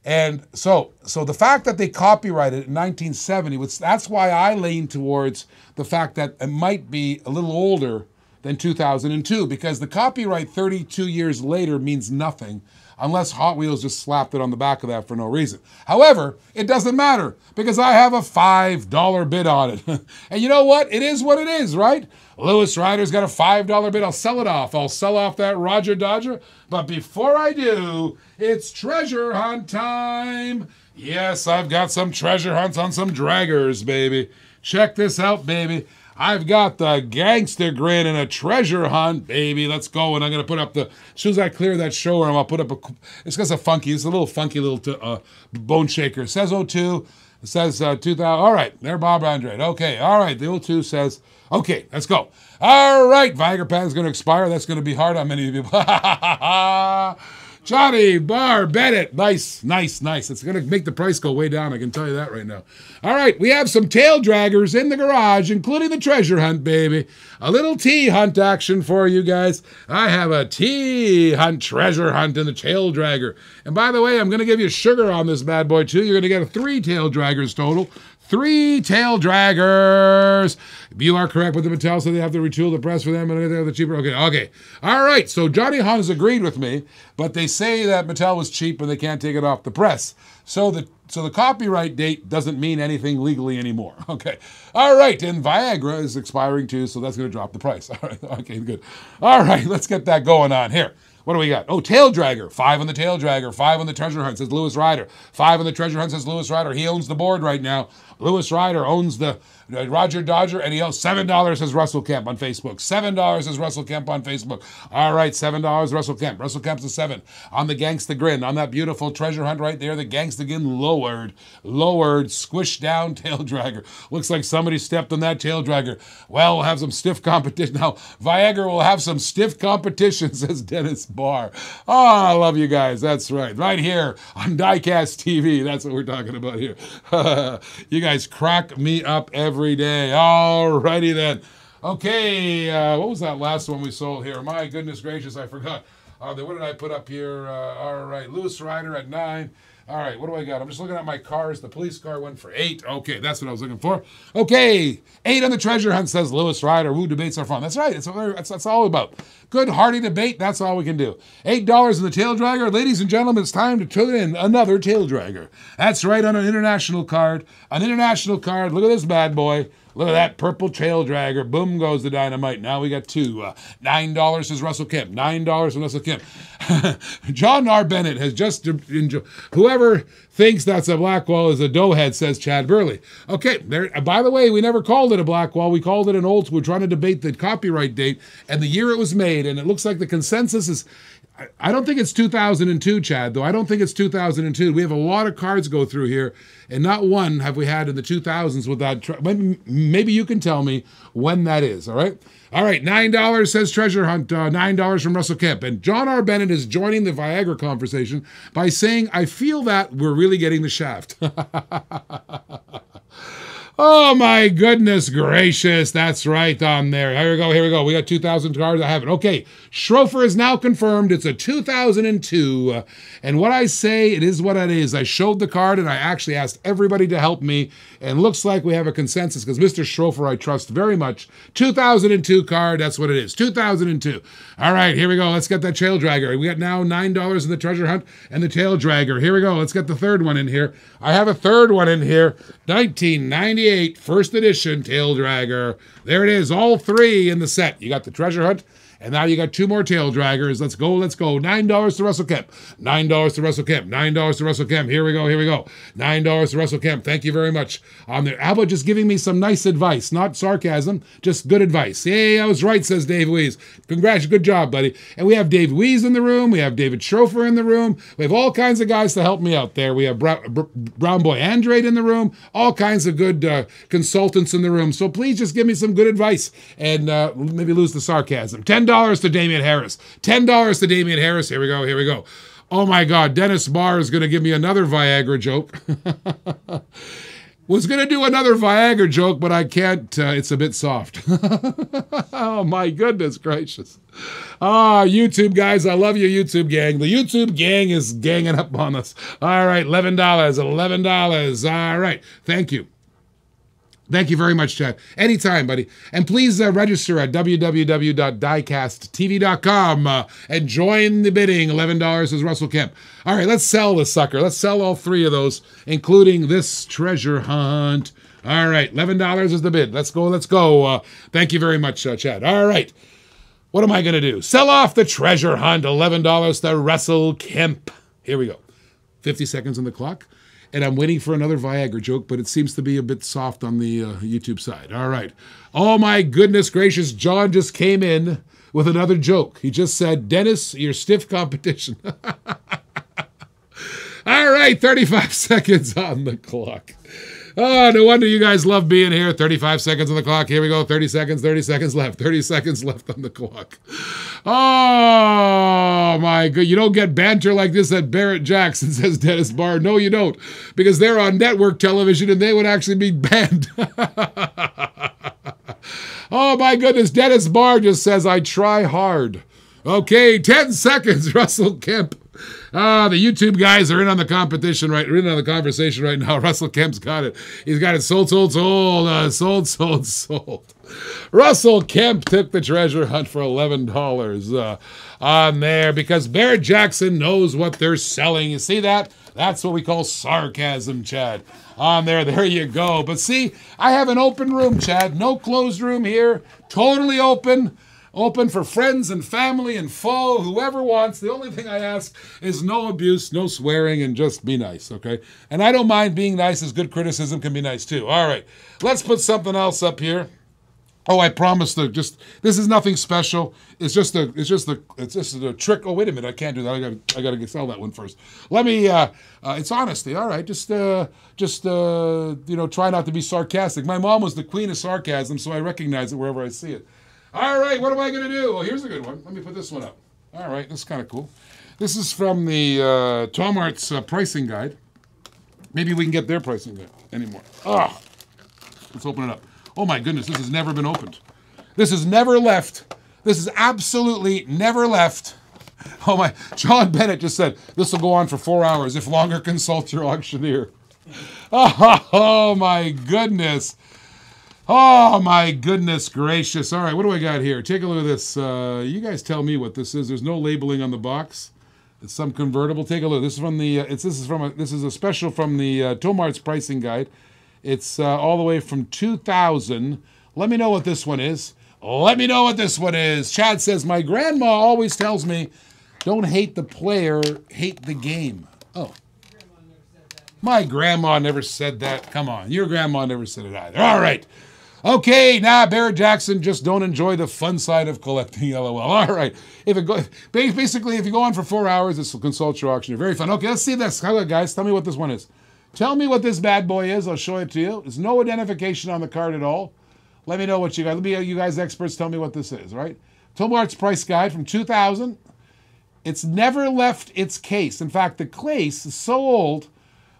And so the fact that they copyrighted it in 1970, that's why I lean towards the fact that it might be a little older than 2002, because the copyright 32 years later means nothing unless Hot Wheels just slapped it on the back of that for no reason. However, it doesn't matter because I have a $5 bid on it. And you know what? It is what it is, right? Lewis Ryder's got a $5 bid. I'll sell it off. I'll sell off that Roger Dodger. But before I do, it's treasure hunt time. Yes, I've got some treasure hunts on some draggers, baby. Check this out, baby. I've got the gangster grin and a treasure hunt, baby. Let's go. And I'm going to put up as soon as I clear that showroom, I'll put up it's a little funky little bone shaker. It says 02. It says 2000. All right. There, Bob Andrade. Okay. All right. The 02 says, okay, let's go. All right. Viagra paten's going to expire. That's going to be hard on many of you. Johnny Barr Bennett. Nice, nice, nice. It's going to make the price go way down. I can tell you that right now. All right, we have some tail draggers in the garage, including the treasure hunt, baby. A little tea hunt action for you guys. I have a tea hunt, treasure hunt in the tail dragger. And by the way, I'm going to give you sugar on this bad boy, too. You're going to get 3 tail draggers total. 3 tail draggers. You are correct with the Mattel, so they have to retool the press for them, and they're the cheaper. Okay. All right, so Johnny Hahn has agreed with me, but they say that Mattel was cheap and they can't take it off the press. So the copyright date doesn't mean anything legally anymore. Okay. All right, and Viagra is expiring too, so that's going to drop the price. All right, okay, good. All right, let's get that going on here. What do we got? Oh, tail dragger. 5 on the tail dragger. 5 on the treasure hunt, says Lewis Ryder. 5 on the treasure hunt, says Lewis Ryder. He owns the board right now. Lewis Ryder owns the Roger Dodger, and he owns $7, says Russell Kemp on Facebook. $7, says Russell Kemp on Facebook. All right, $7, Russell Kemp. Russell Kemp's a 7. On the Gangsta Grin, on that beautiful treasure hunt right there, the Gangsta Grin lowered, squished down tail dragger. Looks like somebody stepped on that tail dragger. Well, we'll have some stiff competition. Now, Viagra will have some stiff competition, says Dennis Barr. Oh, I love you guys. That's right. Right here on Diecast TV. That's what we're talking about here. You guys crack me up every day. All righty then. Okay, what was that last one we sold here? My goodness gracious, I forgot. What did I put up here? All right, Lewis Ryder at 9. All right, what do I got? I'm just looking at my cars. The police car went for 8. Okay, that's what I was looking for. Okay, 8 on the treasure hunt, says Lewis Ryder. Woo, debates are fun. That's right. That's all about. Good, hearty debate. That's all we can do. $8 in the tail dragger. Ladies and gentlemen, it's time to tune in another tail dragger. That's right, on an international card. An international card. Look at this bad boy. Look at that purple tail dragger. Boom goes the dynamite. Now we got 2. $9 says Russell Kemp. $9 from Russell Kemp. John R. Bennett has just enjoyed. Whoever thinks that's a black wall is a doughhead, says Chad Burley. Okay, there. By the way, we never called it a black wall. We called it an old. We're trying to debate the copyright date and the year it was made, and it looks like the consensus is. I don't think it's 2002, Chad, though. I don't think it's 2002. We have a lot of cards go through here, and not one have we had in the 2000s with that. Maybe you can tell me when that is, all right? All right, $9 says Treasure Hunt, $9 from Russell Kemp. And John R. Bennett is joining the Viagra conversation by saying, I feel that we're really getting the shaft. Oh my goodness gracious. That's right on there. Here we go. Here we go. We got 2,000 cards. I have it. Okay. Schrofer is now confirmed. It's a 2002. And what I say, it is what it is. I showed the card and I actually asked everybody to help me. And looks like we have a consensus because Mr. Schrofer I trust very much. 2002 card. That's what it is. 2002. All right. Here we go. Let's get that tail dragger. We got now $9 in the treasure hunt and the tail dragger. Here we go. Let's get the third one in here. I have a third one in here. 1998 first edition tail dragger. There it is, all three in the set. You got the treasure hunt, and now you got two more tail draggers. Let's go, let's go. $9 to Russell Kemp. $9 to Russell Kemp. $9 to Russell Kemp. Here we go, here we go. $9 to Russell Kemp. Thank you very much. Alba just giving me some nice advice, not sarcasm, just good advice. Hey, I was right, says Dave Wees. Congrats, good job, buddy. And we have Dave Wees in the room. We have David Schrofer in the room. We have all kinds of guys to help me out there. We have Brown Boy Andrade in the room. All kinds of good consultants in the room. So please just give me some good advice and maybe lose the sarcasm. $10 to Damian Harris. $10 to Damian Harris. Here we go. Here we go. Oh my God. Dennis Barr is going to give me another Viagra joke. Was going to do another Viagra joke, but I can't. It's a bit soft. Oh my goodness gracious. Ah, YouTube guys. I love you, YouTube gang. The YouTube gang is ganging up on us. All right. $11. $11. All right. Thank you. Thank you very much, Chad. Anytime, buddy. And please register at www.DiecastTV.com and join the bidding. $11 is Russell Kemp. All right, let's sell this sucker. Let's sell all three of those, including this treasure hunt. All right, $11 is the bid. Let's go, let's go. Thank you very much, Chad. All right, what am I going to do? Sell off the treasure hunt. $11 to Russell Kemp. Here we go. 50 seconds on the clock. And I'm waiting for another Viagra joke, but it seems to be a bit soft on the YouTube side. All right. Oh, my goodness gracious. John just came in with another joke. He just said, Dennis, you're stiff competition. All right. 35 seconds on the clock. Oh, no wonder you guys love being here. 35 seconds on the clock. Here we go. 30 seconds left. 30 seconds left on the clock. Oh, my God. You don't get banter like this at Barrett Jackson, says Dennis Barr. No, you don't. Because they're on network television and they would actually be banned. Oh, my goodness. Dennis Barr just says, I try hard. Okay, 10 seconds, Russell Kemp. The YouTube guys are in on the competition, right? In on the conversation right now. Russell Kemp's got it. He's got it sold. Sold. Russell Kemp took the treasure hunt for $11 on there because Barrett Jackson knows what they're selling. You see that? That's what we call sarcasm, Chad. On there you go. But see, I have an open room, Chad. No closed room here. Totally open. Open for friends and family and foe, whoever wants. The only thing I ask is no abuse, no swearing, and just be nice, okay? And I don't mind being nice, as good criticism can be nice too. All right, let's put something else up here. Oh, I promise to just, this is nothing special. It's just a trick. Oh, wait a minute, I can't do that. I gotta sell that one first. Let me, it's honesty. All right, just try not to be sarcastic. My mom was the queen of sarcasm, so I recognize it wherever I see it. All right, what am I going to do? Well, here's a good one. Let me put this one up. All right, this is kind of cool. This is from the Tom Arts pricing guide. Maybe we can get their pricing guide anymore. Let's open it up. Oh, my goodness, this has never been opened. This has never left. This is absolutely never left. Oh, my. John Bennett just said, this will go on for 4 hours. If longer, consult your auctioneer. Oh my goodness. Oh, my goodness gracious. All right, what do I got here? Take a look at this. You guys tell me what this is. There's no labeling on the box. It's some convertible. Take a look. This is from the. This is a special from the Tom Arts pricing guide. It's all the way from 2000. Let me know what this one is. Let me know what this one is. Chad says, my grandma always tells me, don't hate the player, hate the game. Oh. My grandma never said that. Come on. Your grandma never said it either. All right. Okay, now Barrett Jackson, just don't enjoy the fun side of collecting, LOL. All right. Basically, if you go on for 4 hours, it's a consult your auctioneer. Very fun. Okay, let's see this. How about, guys? Tell me what this one is. Tell me what this bad boy is. I'll show it to you. There's no identification on the card at all. Let me know what you guys, you guys experts, tell me what this is, right? Tom Arts price guide from 2000. It's never left its case. In fact, the case is so old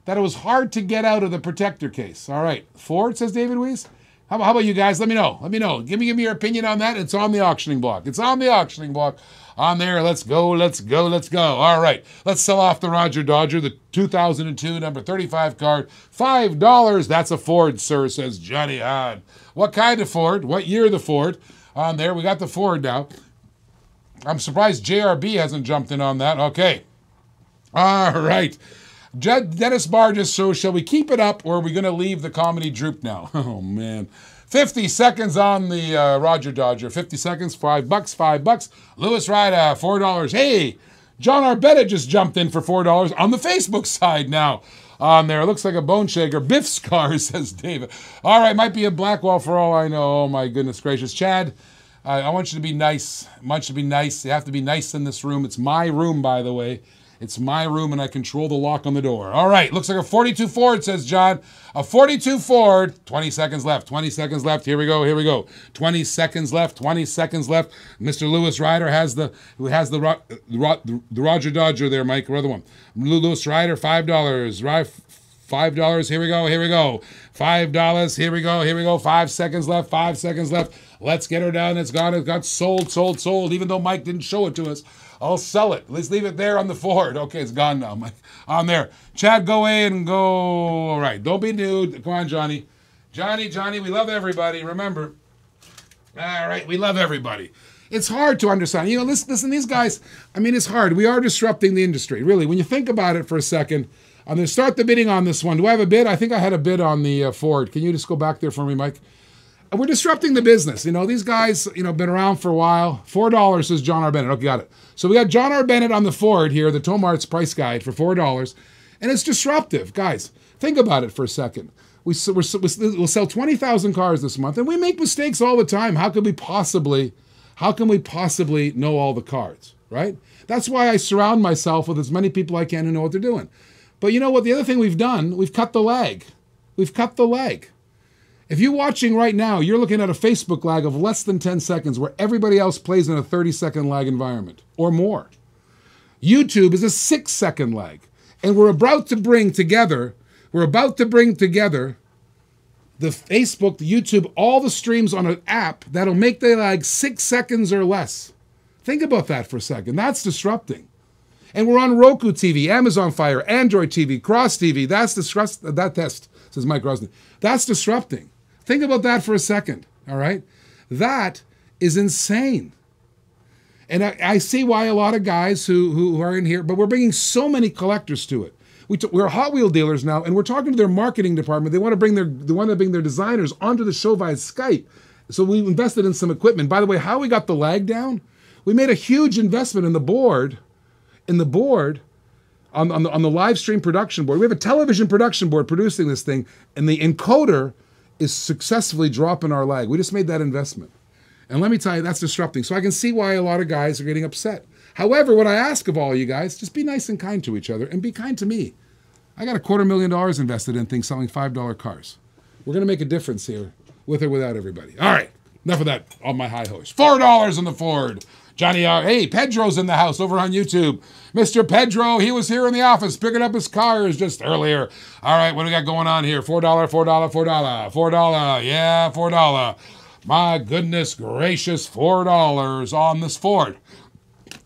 that it was hard to get out of the protector case. All right, Ford, says David Weiss. How about you guys? Let me know. Let me know. Give me your opinion on that. It's on the auctioning block. It's on the auctioning block. On there. Let's go. Let's go. Let's go. All right. Let's sell off the Roger Dodger, the 2002 number 35 card. $5. That's a Ford, sir, says Johnny Hahn. What kind of Ford? What year the Ford? On there. We got the Ford now. I'm surprised JRB hasn't jumped in on that. Okay. All right. Dennis Barr just so shall we keep it up or are we going to leave the comedy droop now? Oh, man. 50 seconds on the Roger Dodger. 50 seconds, $5, $5. Lewis Ryder, $4. Hey, John R. Bennett just jumped in for $4 on the Facebook side now. On there, it looks like a bone shaker. Biff's car, says David. All right, might be a Blackwell for all I know. Oh, my goodness gracious. Chad, I want you to be nice. I want you to be nice. You have to be nice in this room. It's my room, by the way. It's my room, and I control the lock on the door. All right, looks like a 42 Ford, says John. A 42 Ford. 20 seconds left. 20 seconds left. Here we go. Here we go. 20 seconds left. 20 seconds left. Mr. Lewis Ryder has the Roger Dodger there, Mike. Another one. Lewis Ryder, $5. $5. Here we go. Here we go. $5. Here we go. Here we go. 5 seconds left. 5 seconds left. Let's get her done. It's gone. It got sold, sold, sold. Even though Mike didn't show it to us, I'll sell it. Let's leave it there on the Ford. Okay, it's gone now, Mike. On there. Chad, go away and go. All right. Don't be nude. Come on, Johnny. Johnny, we love everybody. Remember. All right. We love everybody. It's hard to understand. You know, listen, these guys, I mean, it's hard. We are disrupting the industry. Really, when you think about it for a second, I'm going to start the bidding on this one. Do I have a bid? I think I had a bid on the Ford. Can you just go back there for me, Mike? We're disrupting the business. You know, these guys, been around for a while. $4, says John R. Bennett. Okay, got it. So we got John R. Bennett on the Ford here, the Tomart's price guide for $4. And it's disruptive. Guys, think about it for a second. We'll sell 20,000 cars this month, and we make mistakes all the time. How can we possibly know all the cards, right? That's why I surround myself with as many people I can who know what they're doing. But you know what? The other thing we've done, we've cut the lag. We've cut the lag. If you're watching right now, you're looking at a Facebook lag of less than 10 seconds where everybody else plays in a 30-second lag environment or more. YouTube is a 6-second lag. And we're about to bring together the Facebook, the YouTube, all the streams on an app that'll make the lag 6 seconds or less. Think about that for a second. That's disrupting. And we're on Roku TV, Amazon Fire, Android TV, Cross TV. That test, says Mike Rosner. That's disrupting. Think about that for a second, all right? That is insane. And I see why a lot of guys who are in here, but we're bringing so many collectors to it. We're Hot Wheel dealers now, and we're talking to their marketing department. They want to bring their designers onto the show via Skype. So we invested in some equipment. By the way, how we got the lag down? We made a huge investment in the board, on the live stream production board. We have a television production board producing this thing, and the encoder is successfully dropping our lag. We just made that investment. And let me tell you, that's disrupting. So I can see why a lot of guys are getting upset. However, what I ask of all you guys, just be nice and kind to each other and be kind to me. I got $250,000 invested in things selling $5 cars. We're going to make a difference here with or without everybody. All right, enough of that on my high horse. $4 in the Ford. Johnny R. Hey, Pedro's in the house over on YouTube. Mr. Pedro, he was here in the office picking up his cars just earlier. All right, what do we got going on here? $4, $4, $4, $4. Yeah, $4. My goodness gracious, $4 on this Ford.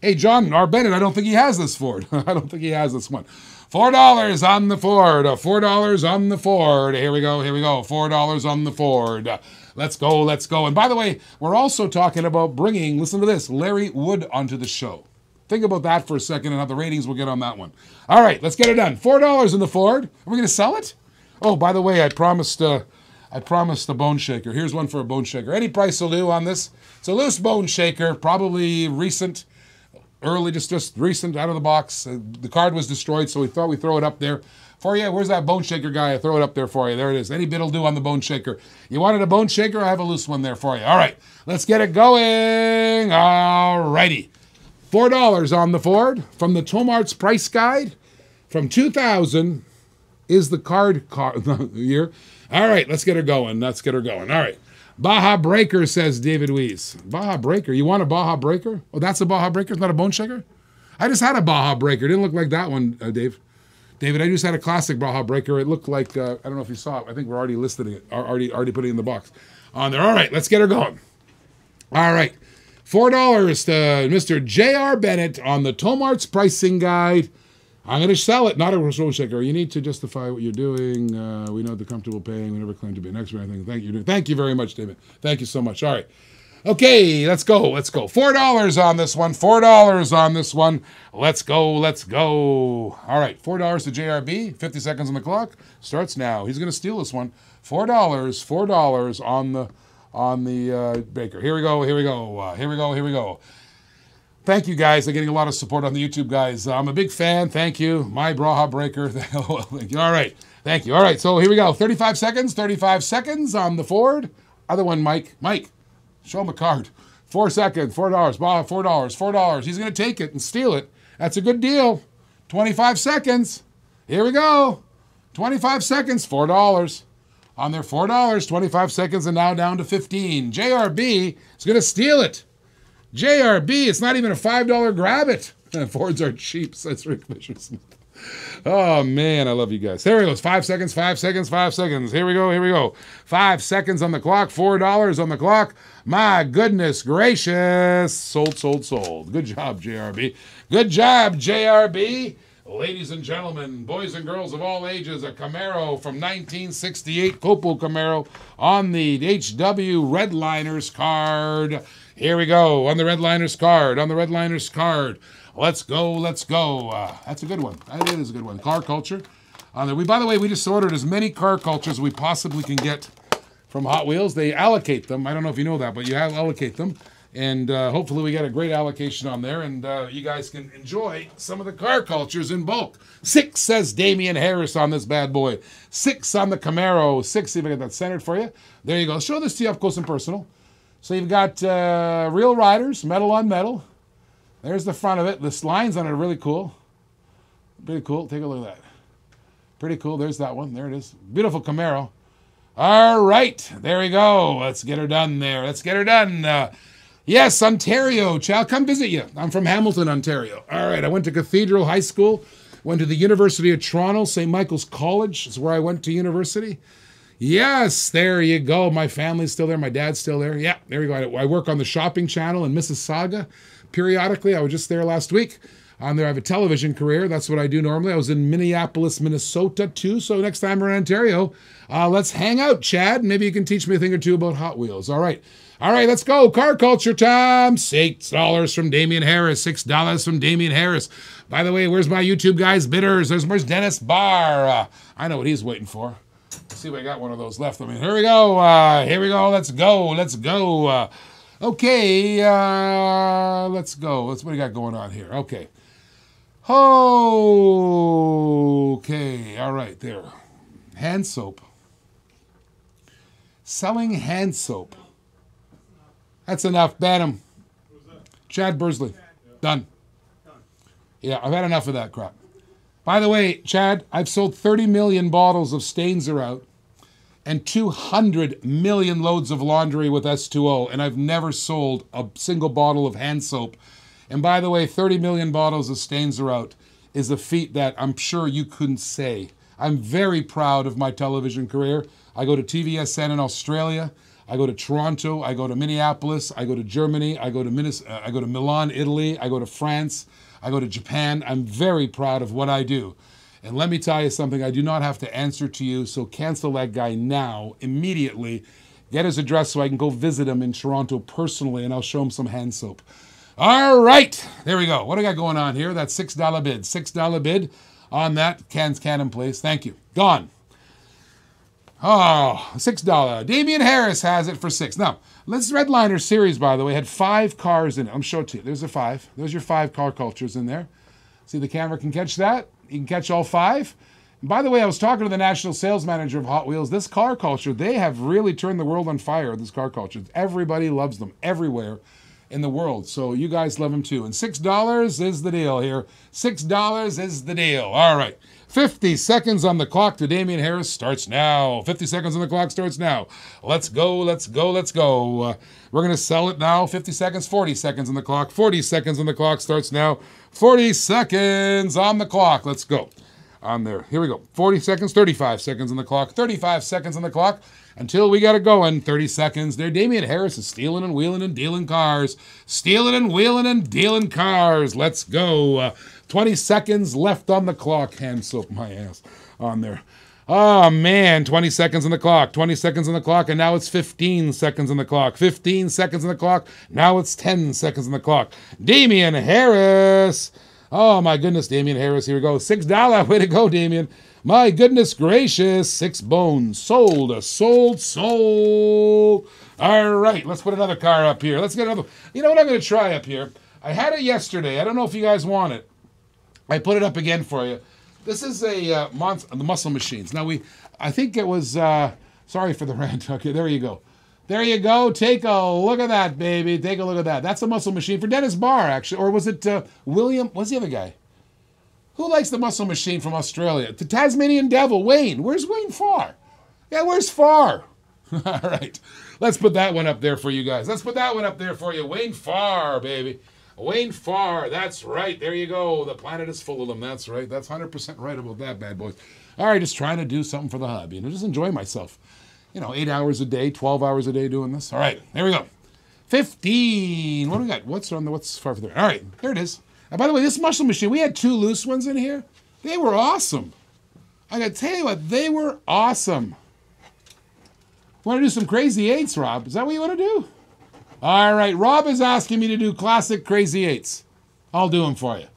Hey, John R. Bennett, I don't think he has this Ford. I don't think he has this one. $4 on the Ford. $4 on the Ford. Here we go. Here we go. $4 on the Ford. Let's go. Let's go. And by the way, we're also talking about bringing, listen to this, Larry Wood onto the show. Think about that for a second and how the ratings will get on that one. All right, let's get it done. $4 in the Ford. Are we going to sell it? Oh, by the way, I promised a bone shaker. Here's one for a bone shaker. Any price will do on this. It's a loose bone shaker, probably recent. Early, just recent, out of the box. The card was destroyed, so we thought we'd throw it up there for you. Where's that bone shaker guy? I throw it up there for you. There it is. Any bid will do on the bone shaker. You wanted a bone shaker? I have a loose one there for you. All right, let's get it going. All righty. $4 on the Ford from the Tomart's price guide from 2000 is the card year. All right, let's get her going. Let's get her going. All right. Baja Breaker, says David Weiss. Baja Breaker. You want a Baja Breaker? Oh, that's a Baja Breaker? It's not a bone shaker? I just had a Baja Breaker. It didn't look like that one, Dave. David, I just had a classic Baja Breaker. It looked like, I don't know if you saw it. I think we're already listing it, already putting it in the box on there. All right, let's get her going. All right, $4 to Mr. J.R. Bennett on the Tomart's pricing guide. I'm going to sell it, not a roll shaker. You need to justify what you're doing. We know they're comfortable paying. We never claim to be an expert or anything. Thank you very much, David. Thank you so much. All right. Okay, let's go. $4 on this one. $4 on this one. Let's go. All right, $4 to JRB. 50 seconds on the clock. Starts now. He's going to steal this one. $4 on the Baker. Here we go. Thank you guys. I'm getting a lot of support on the YouTube guys. I'm a big fan. Thank you. My Baja Breaker. Thank you. All right. Thank you. All right. So here we go. 35 seconds. 35 seconds on the Ford. Other one, Mike. Mike, show him a card. 4 seconds. $4. Baja, $4. He's going to take it and steal it. That's a good deal. 25 seconds. Here we go. 25 seconds. $4. On their $4. 25 seconds and now down to 15. JRB is going to steal it. JRB, it's not even a $5 grab it. Fords are cheap, says Rick Fisher-Smith. Oh, man, I love you guys. There he goes. 5 seconds. Here we go. 5 seconds on the clock. $4 on the clock. My goodness gracious. Sold. Good job, JRB. Good job, JRB. Ladies and gentlemen, boys and girls of all ages, a Camaro from 1968, Copo Camaro on the HW Redliners card. Here we go, on the Redliners card. Let's go. That's a good one. That is a good one. Car culture. By the way, we just ordered as many car cultures as we possibly can get from Hot Wheels. They allocate them. I don't know if you know that, but you allocate them. And hopefully we get a great allocation on there, and you guys can enjoy some of the car cultures in bulk. 6, says Damian Harris on this bad boy. 6 on the Camaro. 6, see if I get that centered for you. There you go. Show this to you up close and personal. So you've got real riders, metal on metal. There's the front of it. The lines on it are really cool. Pretty cool. Take a look at that. Pretty cool. There's that one. There it is. Beautiful Camaro. All right. There we go. Let's get her done there. Yes, Ontario. Child, come visit you. I'm from Hamilton, Ontario. All right. I went to Cathedral High School. Went to the University of Toronto, St. Michael's College. Is where I went to university. Yes, there you go. My family's still there. My dad's still there. Yeah, there we go. I work on the shopping channel in Mississauga periodically. I was just there last week. On there, I have a television career. That's what I do normally. I was in Minneapolis, Minnesota, too. So next time we're in Ontario, let's hang out, Chad. Maybe you can teach me a thing or two about Hot Wheels. All right, let's go. Car culture time. $6 from Damian Harris. $6 from Damian Harris. By the way, where's my YouTube guys? Bidders. Where's Dennis Barr? I know what he's waiting for. Let's see if I got one of those left. Here we go. Let's go. Okay. Let's go. What do we got going on here? Okay. Okay. All right. There. Hand soap. Selling hand soap. That's enough. Ban him. Chad Bursley. Done. Yeah, I've had enough of that crap. By the way, Chad, I've sold 30 million bottles of Stains Are Out and 200 million loads of laundry with S2O, and I've never sold a single bottle of hand soap. And by the way, 30 million bottles of Stains Are Out is a feat that I'm sure you couldn't say. I'm very proud of my television career. I go to TVSN in Australia. I go to Toronto. I go to Minneapolis. I go to Germany. I go to Milan, Italy. I go to France. I go to Japan. I'm very proud of what I do. And let me tell you something, I do not have to answer to you, so cancel that guy now, immediately. Get his address so I can go visit him in Toronto personally, and I'll show him some hand soap. All right, there we go. What do I got going on here? That $6 bid. $6 bid on that Cannon Place. Thank you. Gone. Oh, $6. Damian Harris has it for $6. Now, this Redliner series, by the way, had 5 cars in it. I'm showing it to you. There's the 5. There's your 5 car cultures in there. See, the camera can catch that. You can catch all 5. And by the way, I was talking to the national sales manager of Hot Wheels. This car culture, they have really turned the world on fire, this car culture. Everybody loves them everywhere in the world. So you guys love them too. And $6 is the deal here. $6 is the deal. All right. 50 seconds on the clock to Damian Harris starts now. 50 seconds on the clock starts now. Let's go. We're going to sell it now. 50 seconds, 40 seconds on the clock. 40 seconds on the clock starts now. 40 seconds on the clock. Let's go. on there. Here we go. 40 seconds, 35 seconds on the clock, 35 seconds on the clock until we got it going. 30 seconds. There, Damian Harris is stealing and wheeling and dealing cars. Stealing and wheeling and dealing cars. Let's go. 20 seconds left on the clock. Hand soap my ass on there. Oh, man. 20 seconds on the clock. 20 seconds on the clock, and now it's 15 seconds on the clock. 15 seconds on the clock. Now it's 10 seconds on the clock. Damian Harris. Oh, my goodness, Damian Harris. Here we go. $6. Way to go, Damian. My goodness gracious. 6 bones. Sold. Sold. All right. Let's put another car up here. Let's get another. You know what I'm going to try up here? I had it yesterday. I don't know if you guys want it. I put it up again for you. This is the muscle machines. Now, I think it was, sorry for the rant. Okay, there you go. There you go. Take a look at that, baby. Take a look at that. That's a muscle machine for Dennis Barr, actually. Or was it William? What's the other guy? Who likes the muscle machine from Australia? The Tasmanian Devil, Wayne. Where's Wayne Farr? Yeah, where's Farr? All right. Let's put that one up there for you guys. Let's put that one up there for you. Wayne Farr, baby. Wayne Farr, that's right. There you go. The planet is full of them. That's right. That's 100% right about that, bad boys. All right, just trying to do something for the hobby. Just enjoy myself. 8 hours a day, 12 hours a day doing this. All right, there we go. 15. What do we got? What's far there? All right, there it is. And by the way, this muscle machine, we had 2 loose ones in here. They were awesome. I got to tell you what, they were awesome. Want to do some crazy 8s, Rob? Is that what you want to do? All right, Rob is asking me to do classic crazy 8s. I'll do them for you.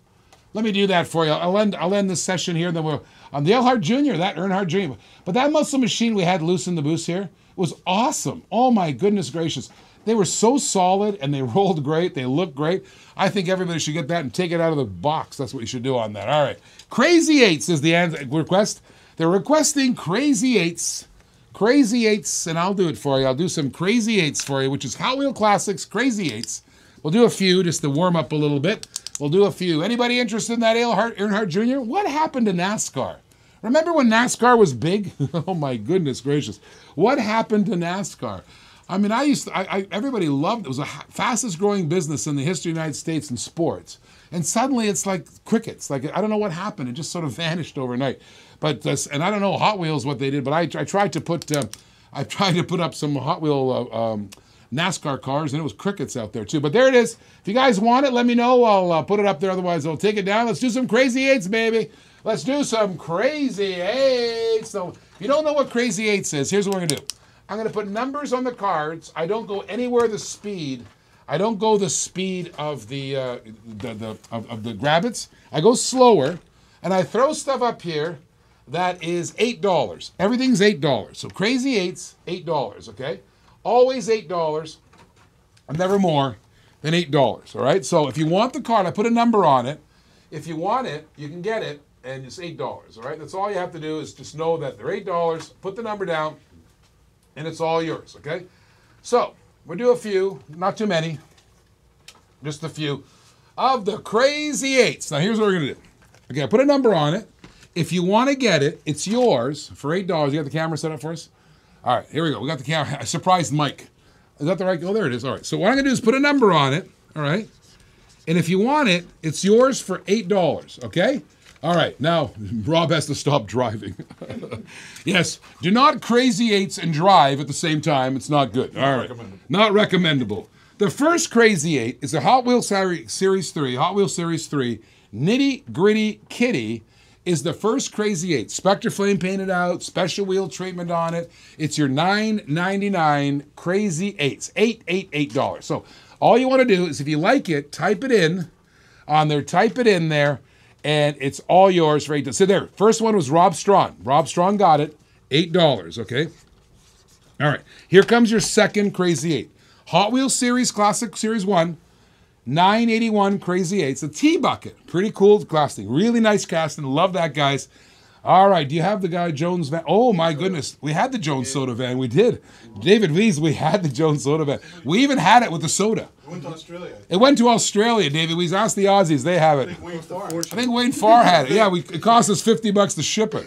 Let me do that for you. I'll end this session here. Then we'll on the Earnhardt Jr. That Earnhardt Jr. But that muscle machine we had loose in the booth here was awesome. Oh my goodness gracious! They were so solid and they rolled great. They looked great. I think everybody should get that and take it out of the box. That's what you should do on that. All right, crazy 8s is the request. They're requesting crazy 8s. Crazy 8s, and I'll do it for you. I'll do some crazy 8s for you, which is Hot Wheel Classics Crazy 8s. We'll do a few just to warm up a little bit. We'll do a few. Anybody interested in that Earnhardt Jr.? What happened to NASCAR? Remember when NASCAR was big? Oh my goodness gracious. What happened to NASCAR? I mean, everybody loved it. It was the fastest growing business in the history of the United States in sports. And suddenly it's like crickets. Like, I don't know what happened. It just sort of vanished overnight. But and I don't know Hot Wheels what they did, but I tried to put up some Hot Wheel NASCAR cars, and it was crickets out there too. But there it is. If you guys want it, let me know. I'll put it up there. Otherwise, I'll take it down. Let's do some crazy 8s, baby. Let's do some crazy 8s. So if you don't know what crazy 8s is, here's what we're gonna do. I'm gonna put numbers on the cards. I don't go anywhere the speed. I don't go the speed of the Grabbits. I go slower, and I throw stuff up here that is $8. Everything's $8. So crazy 8s, $8, okay? Always $8, and never more than $8, all right? So if you want the card, I put a number on it. If you want it, you can get it, and it's $8, all right? That's all you have to do is just know that they're $8, put the number down, and it's all yours, okay? So we'll do a few, not too many, just a few of the crazy 8s. Now here's what we're gonna do. Okay, I put a number on it. If you want to get it, it's yours for $8. You got the camera set up for us? All right, here we go. We got the camera. I surprised Mike. Is that the right? Oh, there it is. All right. So what I'm going to do is put a number on it. All right. And if you want it, it's yours for $8. Okay? All right. Now, Rob has to stop driving. Yes. Do not crazy 8s and drive at the same time. It's not good. All right. Not recommendable. The first crazy 8 is a Hot Wheels Series 3. Hot Wheels Series 3. Nitty Gritty Kitty is the first crazy 8. Spectre Flame painted out, special wheel treatment on it. It's your $9.99 crazy 8s. $8. So all you want to do is, if you like it, type it in on there, type it in there, and it's all yours for $8. So there, first one was Rob Strong. Rob Strong got it, $8, okay? All right, here comes your second crazy 8. Hot Wheels Series Classic Series 1. $9.81 crazy 8s. A T-bucket. Pretty cool casting. Really nice casting. Love that, guys. All right. Do you have the guy Jones van? Oh, my goodness. We had the Jones soda van. We did. David Wees, we had the Jones soda van. We even had it with the soda. It went to Australia. It went to Australia, David Wees. Ask the Aussies. They have it. I think Wayne Farr had it. Yeah, it cost us $50 to ship it.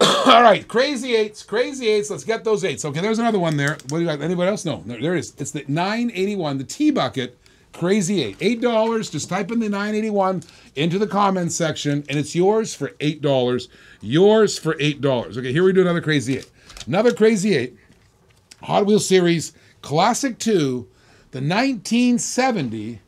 All right. Crazy 8s. Crazy 8s. Let's get those 8s. Okay, there's another one there. What do you got? Anybody else? No. There it is. It's the $9.81, the T-bucket Crazy 8. $8. Just type in the 981 into the comments section, and it's yours for $8. Yours for $8. Okay, here we do another Crazy 8. Another Crazy 8. Hot Wheels Series Classic 2. The 1970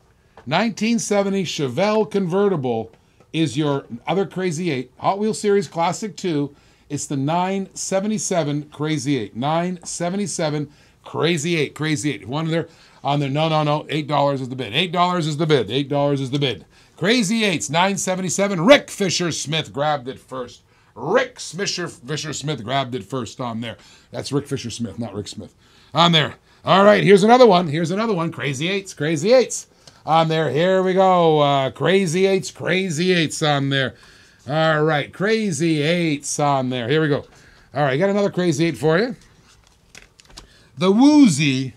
Chevelle convertible is your other Crazy 8. Hot Wheels Series Classic 2. It's the 977 Crazy 8. 977 Crazy 8. Crazy 8. One there on there. No. $8 is the bid. $8 is the bid. $8 is the bid. Crazy 8's 977. Rick Fisher-Smith grabbed it first. Rick Fisher-Smith grabbed it first on there. That's Rick Fisher-Smith, not Rick Smith. On there. All right, here's another one. Here's another one. Crazy 8's. Crazy 8's. On there. Here we go. Crazy 8's. Crazy 8's on there. All right. Crazy 8's on there. Here we go. All right, got another Crazy 8 for you. The Woozy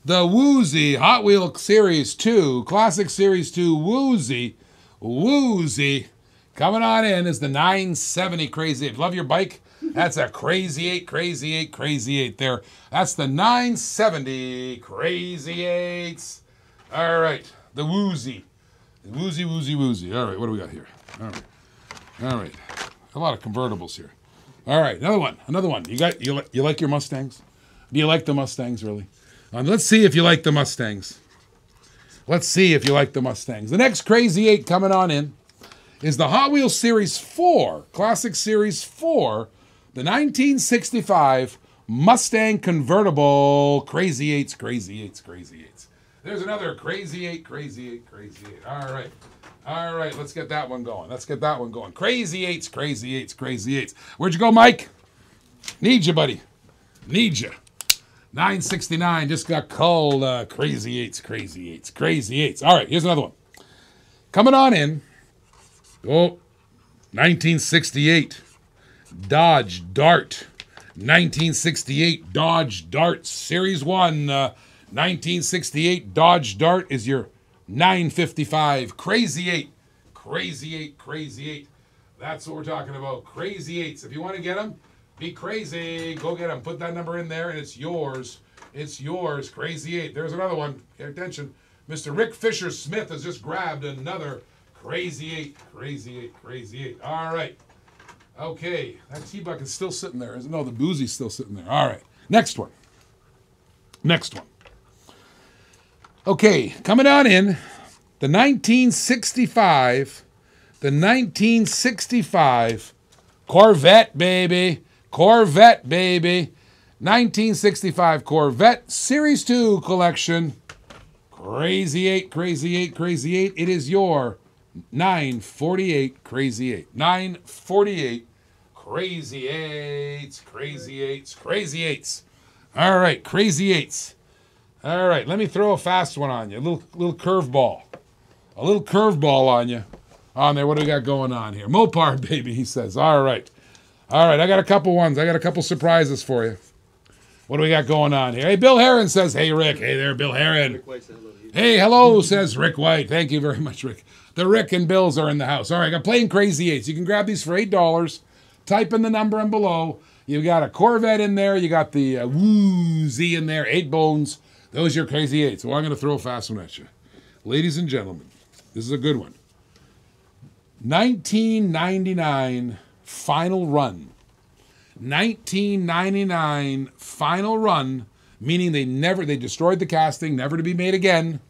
Hot Wheel Series 2, Classic Series 2 Woozy, coming on in is the 970 Crazy 8. Love your bike? That's a Crazy 8, Crazy 8, Crazy 8 there. That's the 970 Crazy 8s. All right, the Woozy. Woozy. All right, what do we got here? All right. A lot of convertibles here. All right, another one. You like your Mustangs? Do you like the Mustangs, really? Let's see if you like the Mustangs. The next Crazy 8 coming on in is the Hot Wheels Series 4, Classic Series 4, the 1965 Mustang convertible. Crazy 8's, Crazy 8's, Crazy 8's. There's another Crazy 8, Crazy 8, Crazy 8. All right, let's get that one going. Crazy 8's, Crazy 8's, Crazy 8's. Where'd you go, Mike? Need you, buddy. Need you. 969 just got called Crazy 8's, Crazy 8's, Crazy 8's. All right, here's another one. Coming on in. 1968 Dodge Dart. 1968 Dodge Dart Series 1. 1968 Dodge Dart is your 955 Crazy 8. Crazy 8, Crazy 8. That's what we're talking about. Crazy 8s. If you want to get them, be crazy. Go get them. Put that number in there, and it's yours. It's yours. Crazy 8. There's another one. Pay attention. Mr. Rick Fisher-Smith has just grabbed another Crazy 8. Crazy 8. Crazy 8. All right. Okay. That T-Buck is still sitting there. No, the Boozy's still sitting there. All right. Next one. Okay. Coming on in. The 1965 Corvette, baby. 1965 Corvette Series 2 collection. Crazy 8, Crazy 8, Crazy 8. It is your 948 Crazy 8. 948 Crazy 8s, Crazy 8s, Crazy 8s. All right, Crazy 8s. All right, let me throw a fast one on you. A little curveball. A little curveball on you. On there, what do we got going on here? Mopar, baby, he says. All right, I got a couple ones. I got a couple surprises for you. What do we got going on here? Hey, Bill Heron says, hey, Rick. Hey there, Bill Heron. Hey, hello, says Rick White. Thank you very much, Rick. The Rick and Bills are in the house. All right, I'm playing Crazy 8s. You can grab these for $8. Type in the number in below. You got a Corvette in there. You got the Woozy in there. 8 bones. Those are your Crazy 8s. So I'm going to throw a fast one at you. Ladies and gentlemen, this is a good one. 1999 final run. 1999 final run, meaning they destroyed the casting, never to be made again.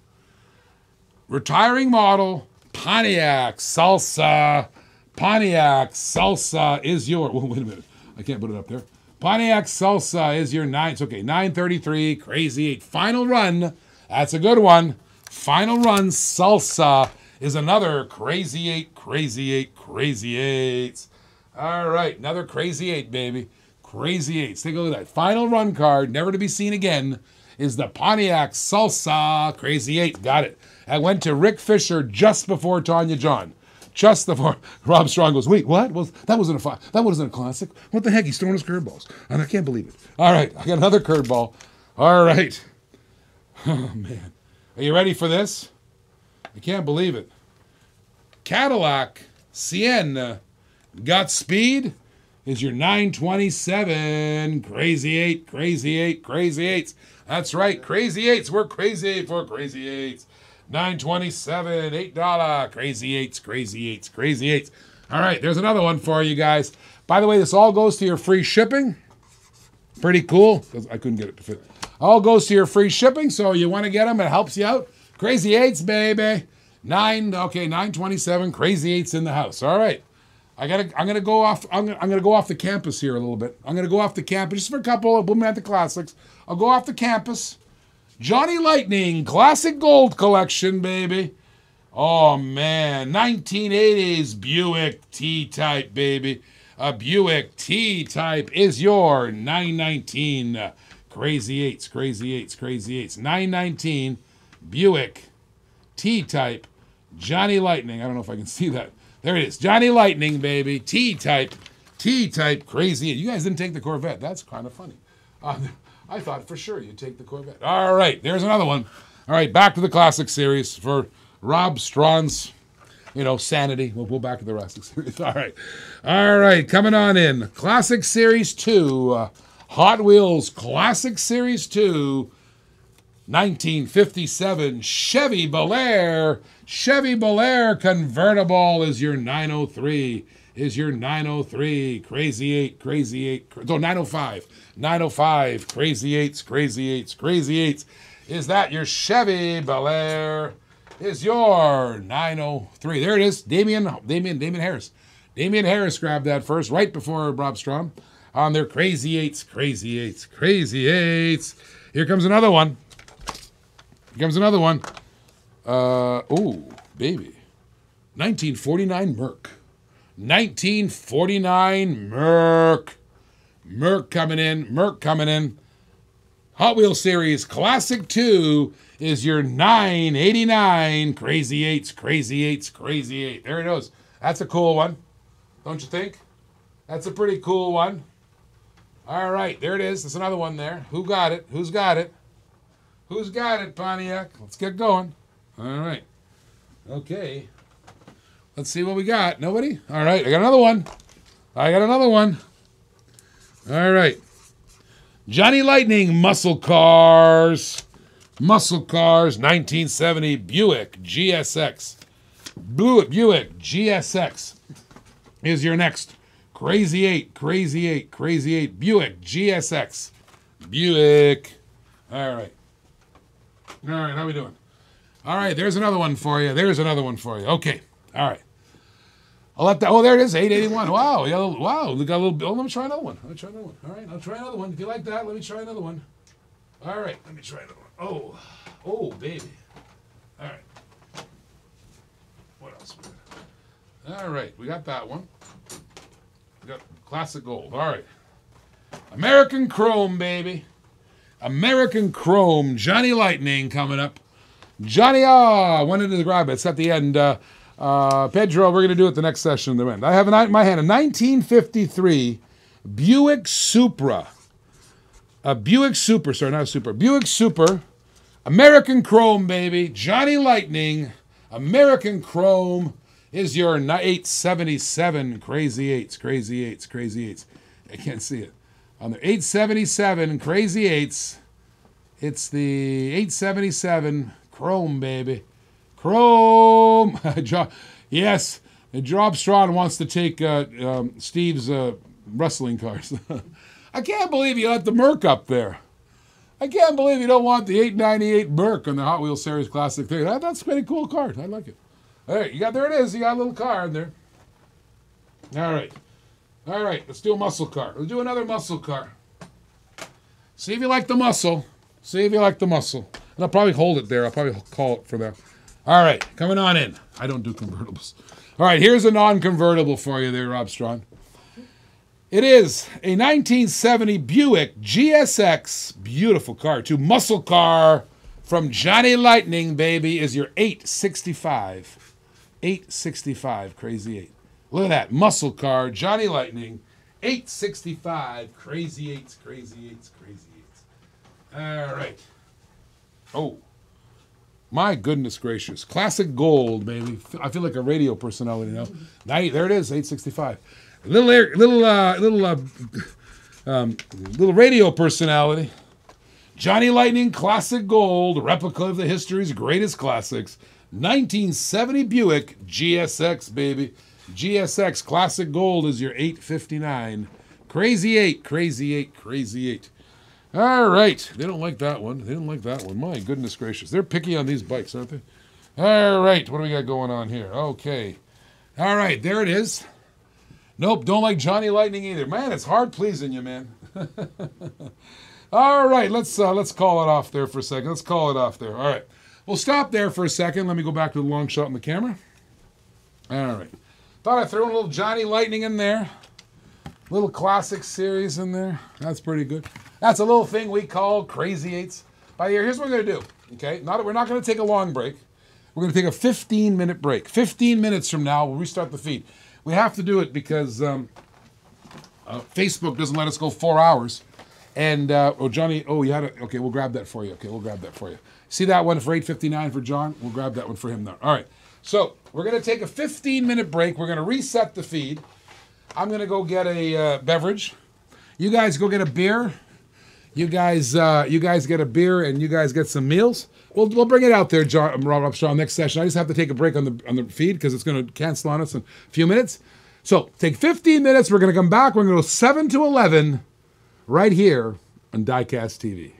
Retiring model, Pontiac Salsa. Pontiac Salsa is your, wait a minute, I can't put it up there. Pontiac Salsa is your 933 Crazy 8 final run. That's a good one. Final run Salsa is another Crazy 8, Crazy 8, Crazy 8s. All right, another Crazy 8, baby. Crazy 8s. Take a look at that. Final run card, never to be seen again, is the Pontiac Salsa Crazy 8. Got it. I went to Rick Fisher just before Tanya John. Just before Rob Strong goes, wait, what? Well, that wasn't a classic. What the heck? He's throwing his curveballs. And I can't believe it. All right, I got another curveball. All right. Oh, man. Are you ready for this? I can't believe it. Cadillac Sienna Got Speed is your 927 Crazy 8, Crazy 8, Crazy 8s. That's right, Crazy 8s. We're crazy for Crazy 8s. 927, $8. Crazy eights, crazy eights, crazy eights. All right, there's another one for you guys. By the way, this all goes to your free shipping. Pretty cool, because I couldn't get it to fit. All goes to your free shipping, so you want to get them, it helps you out. Crazy eights, baby. 927, crazy eights in the house. All right. I'm gonna go off the campus here a little bit. I'm gonna go off the campus just for a couple of Boom at the Classics. I'll go off the campus. Johnny Lightning Classic Gold Collection, baby. Oh man, 1980s Buick T-Type, baby. A Buick T-Type is your 919 crazy eights, crazy eights, crazy eights. 919 Buick T-Type Johnny Lightning. I don't know if I can see that. There it is. Johnny Lightning, baby. T-Type crazy. You guys didn't take the Corvette. That's kind of funny. I thought for sure you'd take the Corvette. All right, there's another one. All right, back to the Classic Series for Rob Strawn's, sanity. We'll go back to the Classic Series. All right, coming on in. Classic Series 2, Hot Wheels Classic Series 2, 1957 Chevy Bel Air. Chevy Bel Air convertible is your 903. Crazy 8, crazy 8. So 905. 905. Crazy 8s, crazy 8s, crazy 8s. Is that your Chevy Bel Air? Is your 903. There it is. Damien Harris. Damien Harris grabbed that first, right before Rob Strawn. On their crazy 8s, crazy 8s, crazy 8s. Here comes another one. Oh, baby. 1949 Merc. 1949 Merc. Merc coming in. Hot Wheels Series Classic 2 is your 989 Crazy 8s, Crazy 8s, Crazy 8. There it goes. That's a cool one. Don't you think? That's a pretty cool one. All right, there it is. There's another one there. Who got it? Who's got it? Who's got it, Pontiac? Let's get going. All right. Okay. Let's see what we got. Nobody? All right. I got another one. All right. Johnny Lightning Muscle Cars. 1970 Buick GSX. Buick GSX is your next. Crazy 8. Buick GSX. Buick. All right, how we doing? All right, there's another one for you. Okay, all right. I'll let that. Oh, there it is. 881. Wow. We got a little. Oh, let me try another one. All right, I'll try another one. If you like that, let me try another one. All right, let me try another one. Oh, baby. All right. What else? All right, we got that one. We got Classic Gold. All right. American Chrome, baby. American Chrome. Johnny Lightning coming up. Johnny, wanted to grab it. It's at the end. Pedro, we're going to do it the next session. The end. I have in my hand a 1953 Buick Supra. Buick Super. American Chrome, baby. Johnny Lightning. American Chrome is your 877 Crazy 8s. I can't see it. On the 877 Crazy 8s. It's the 877 Chrome, baby. Chrome. Yes. Rob Strawn wants to take Steve's wrestling cars. I can't believe you let the Merc up there. I can't believe you don't want the 898 Merc on the Hot Wheels Series Classic thing. That's a pretty cool card. I like it. All right, there it is. You got a little car in there. All right, let's do a muscle car. Let's do another muscle car. See if you like the muscle. And I'll probably hold it there. I'll probably call it for that. All right, coming on in. I don't do convertibles. All right, here's a non-convertible for you there, Rob Strawn. It is a 1970 Buick GSX. Beautiful car, too. Muscle car from Johnny Lightning, baby, is your 865. 865, Crazy 8. Look at that. Muscle car, Johnny Lightning, 865, Crazy 8s. All right. Oh, my goodness gracious. Classic Gold, baby. I feel like a radio personality now. There it is, 865. Little radio personality. Johnny Lightning Classic Gold, replica of the history's greatest classics. 1970 Buick GSX, baby. GSX Classic Gold is your $859. Crazy 8, crazy 8, crazy 8. All right. They don't like that one. They didn't like that one. My goodness gracious. They're picky on these bikes, aren't they? All right. What do we got going on here? Okay. All right. There it is. Nope. Don't like Johnny Lightning either. Man, it's hard pleasing you, man. All right. Let's call it off there for a second. Let's call it off there. All right. We'll stop there for a second. Let me go back to the long shot in the camera. All right. Thought I'd throw a little Johnny Lightning in there. Little classic series in there. That's pretty good. That's a little thing we call Crazy Eights. By here, here's what we're going to do. Okay, we're not going to take a long break. We're going to take a 15-minute break. 15 minutes from now, we'll restart the feed. We have to do it because Facebook doesn't let us go 4 hours. And Johnny, you had it. Okay, we'll grab that for you. Okay, we'll grab that for you. See that one for $8.59 for John? We'll grab that one for him now. All right. So we're going to take a 15-minute break. We're going to reset the feed. I'm going to go get a beverage. You guys go get a beer. You guys get a beer and you guys get some meals. We'll bring it out there, John, Rob Upstraw, next session. I just have to take a break on the feed because it's going to cancel on us in a few minutes. So take 15 minutes. We're going to come back. We're going to go 7 to 11 right here on Diecast TV.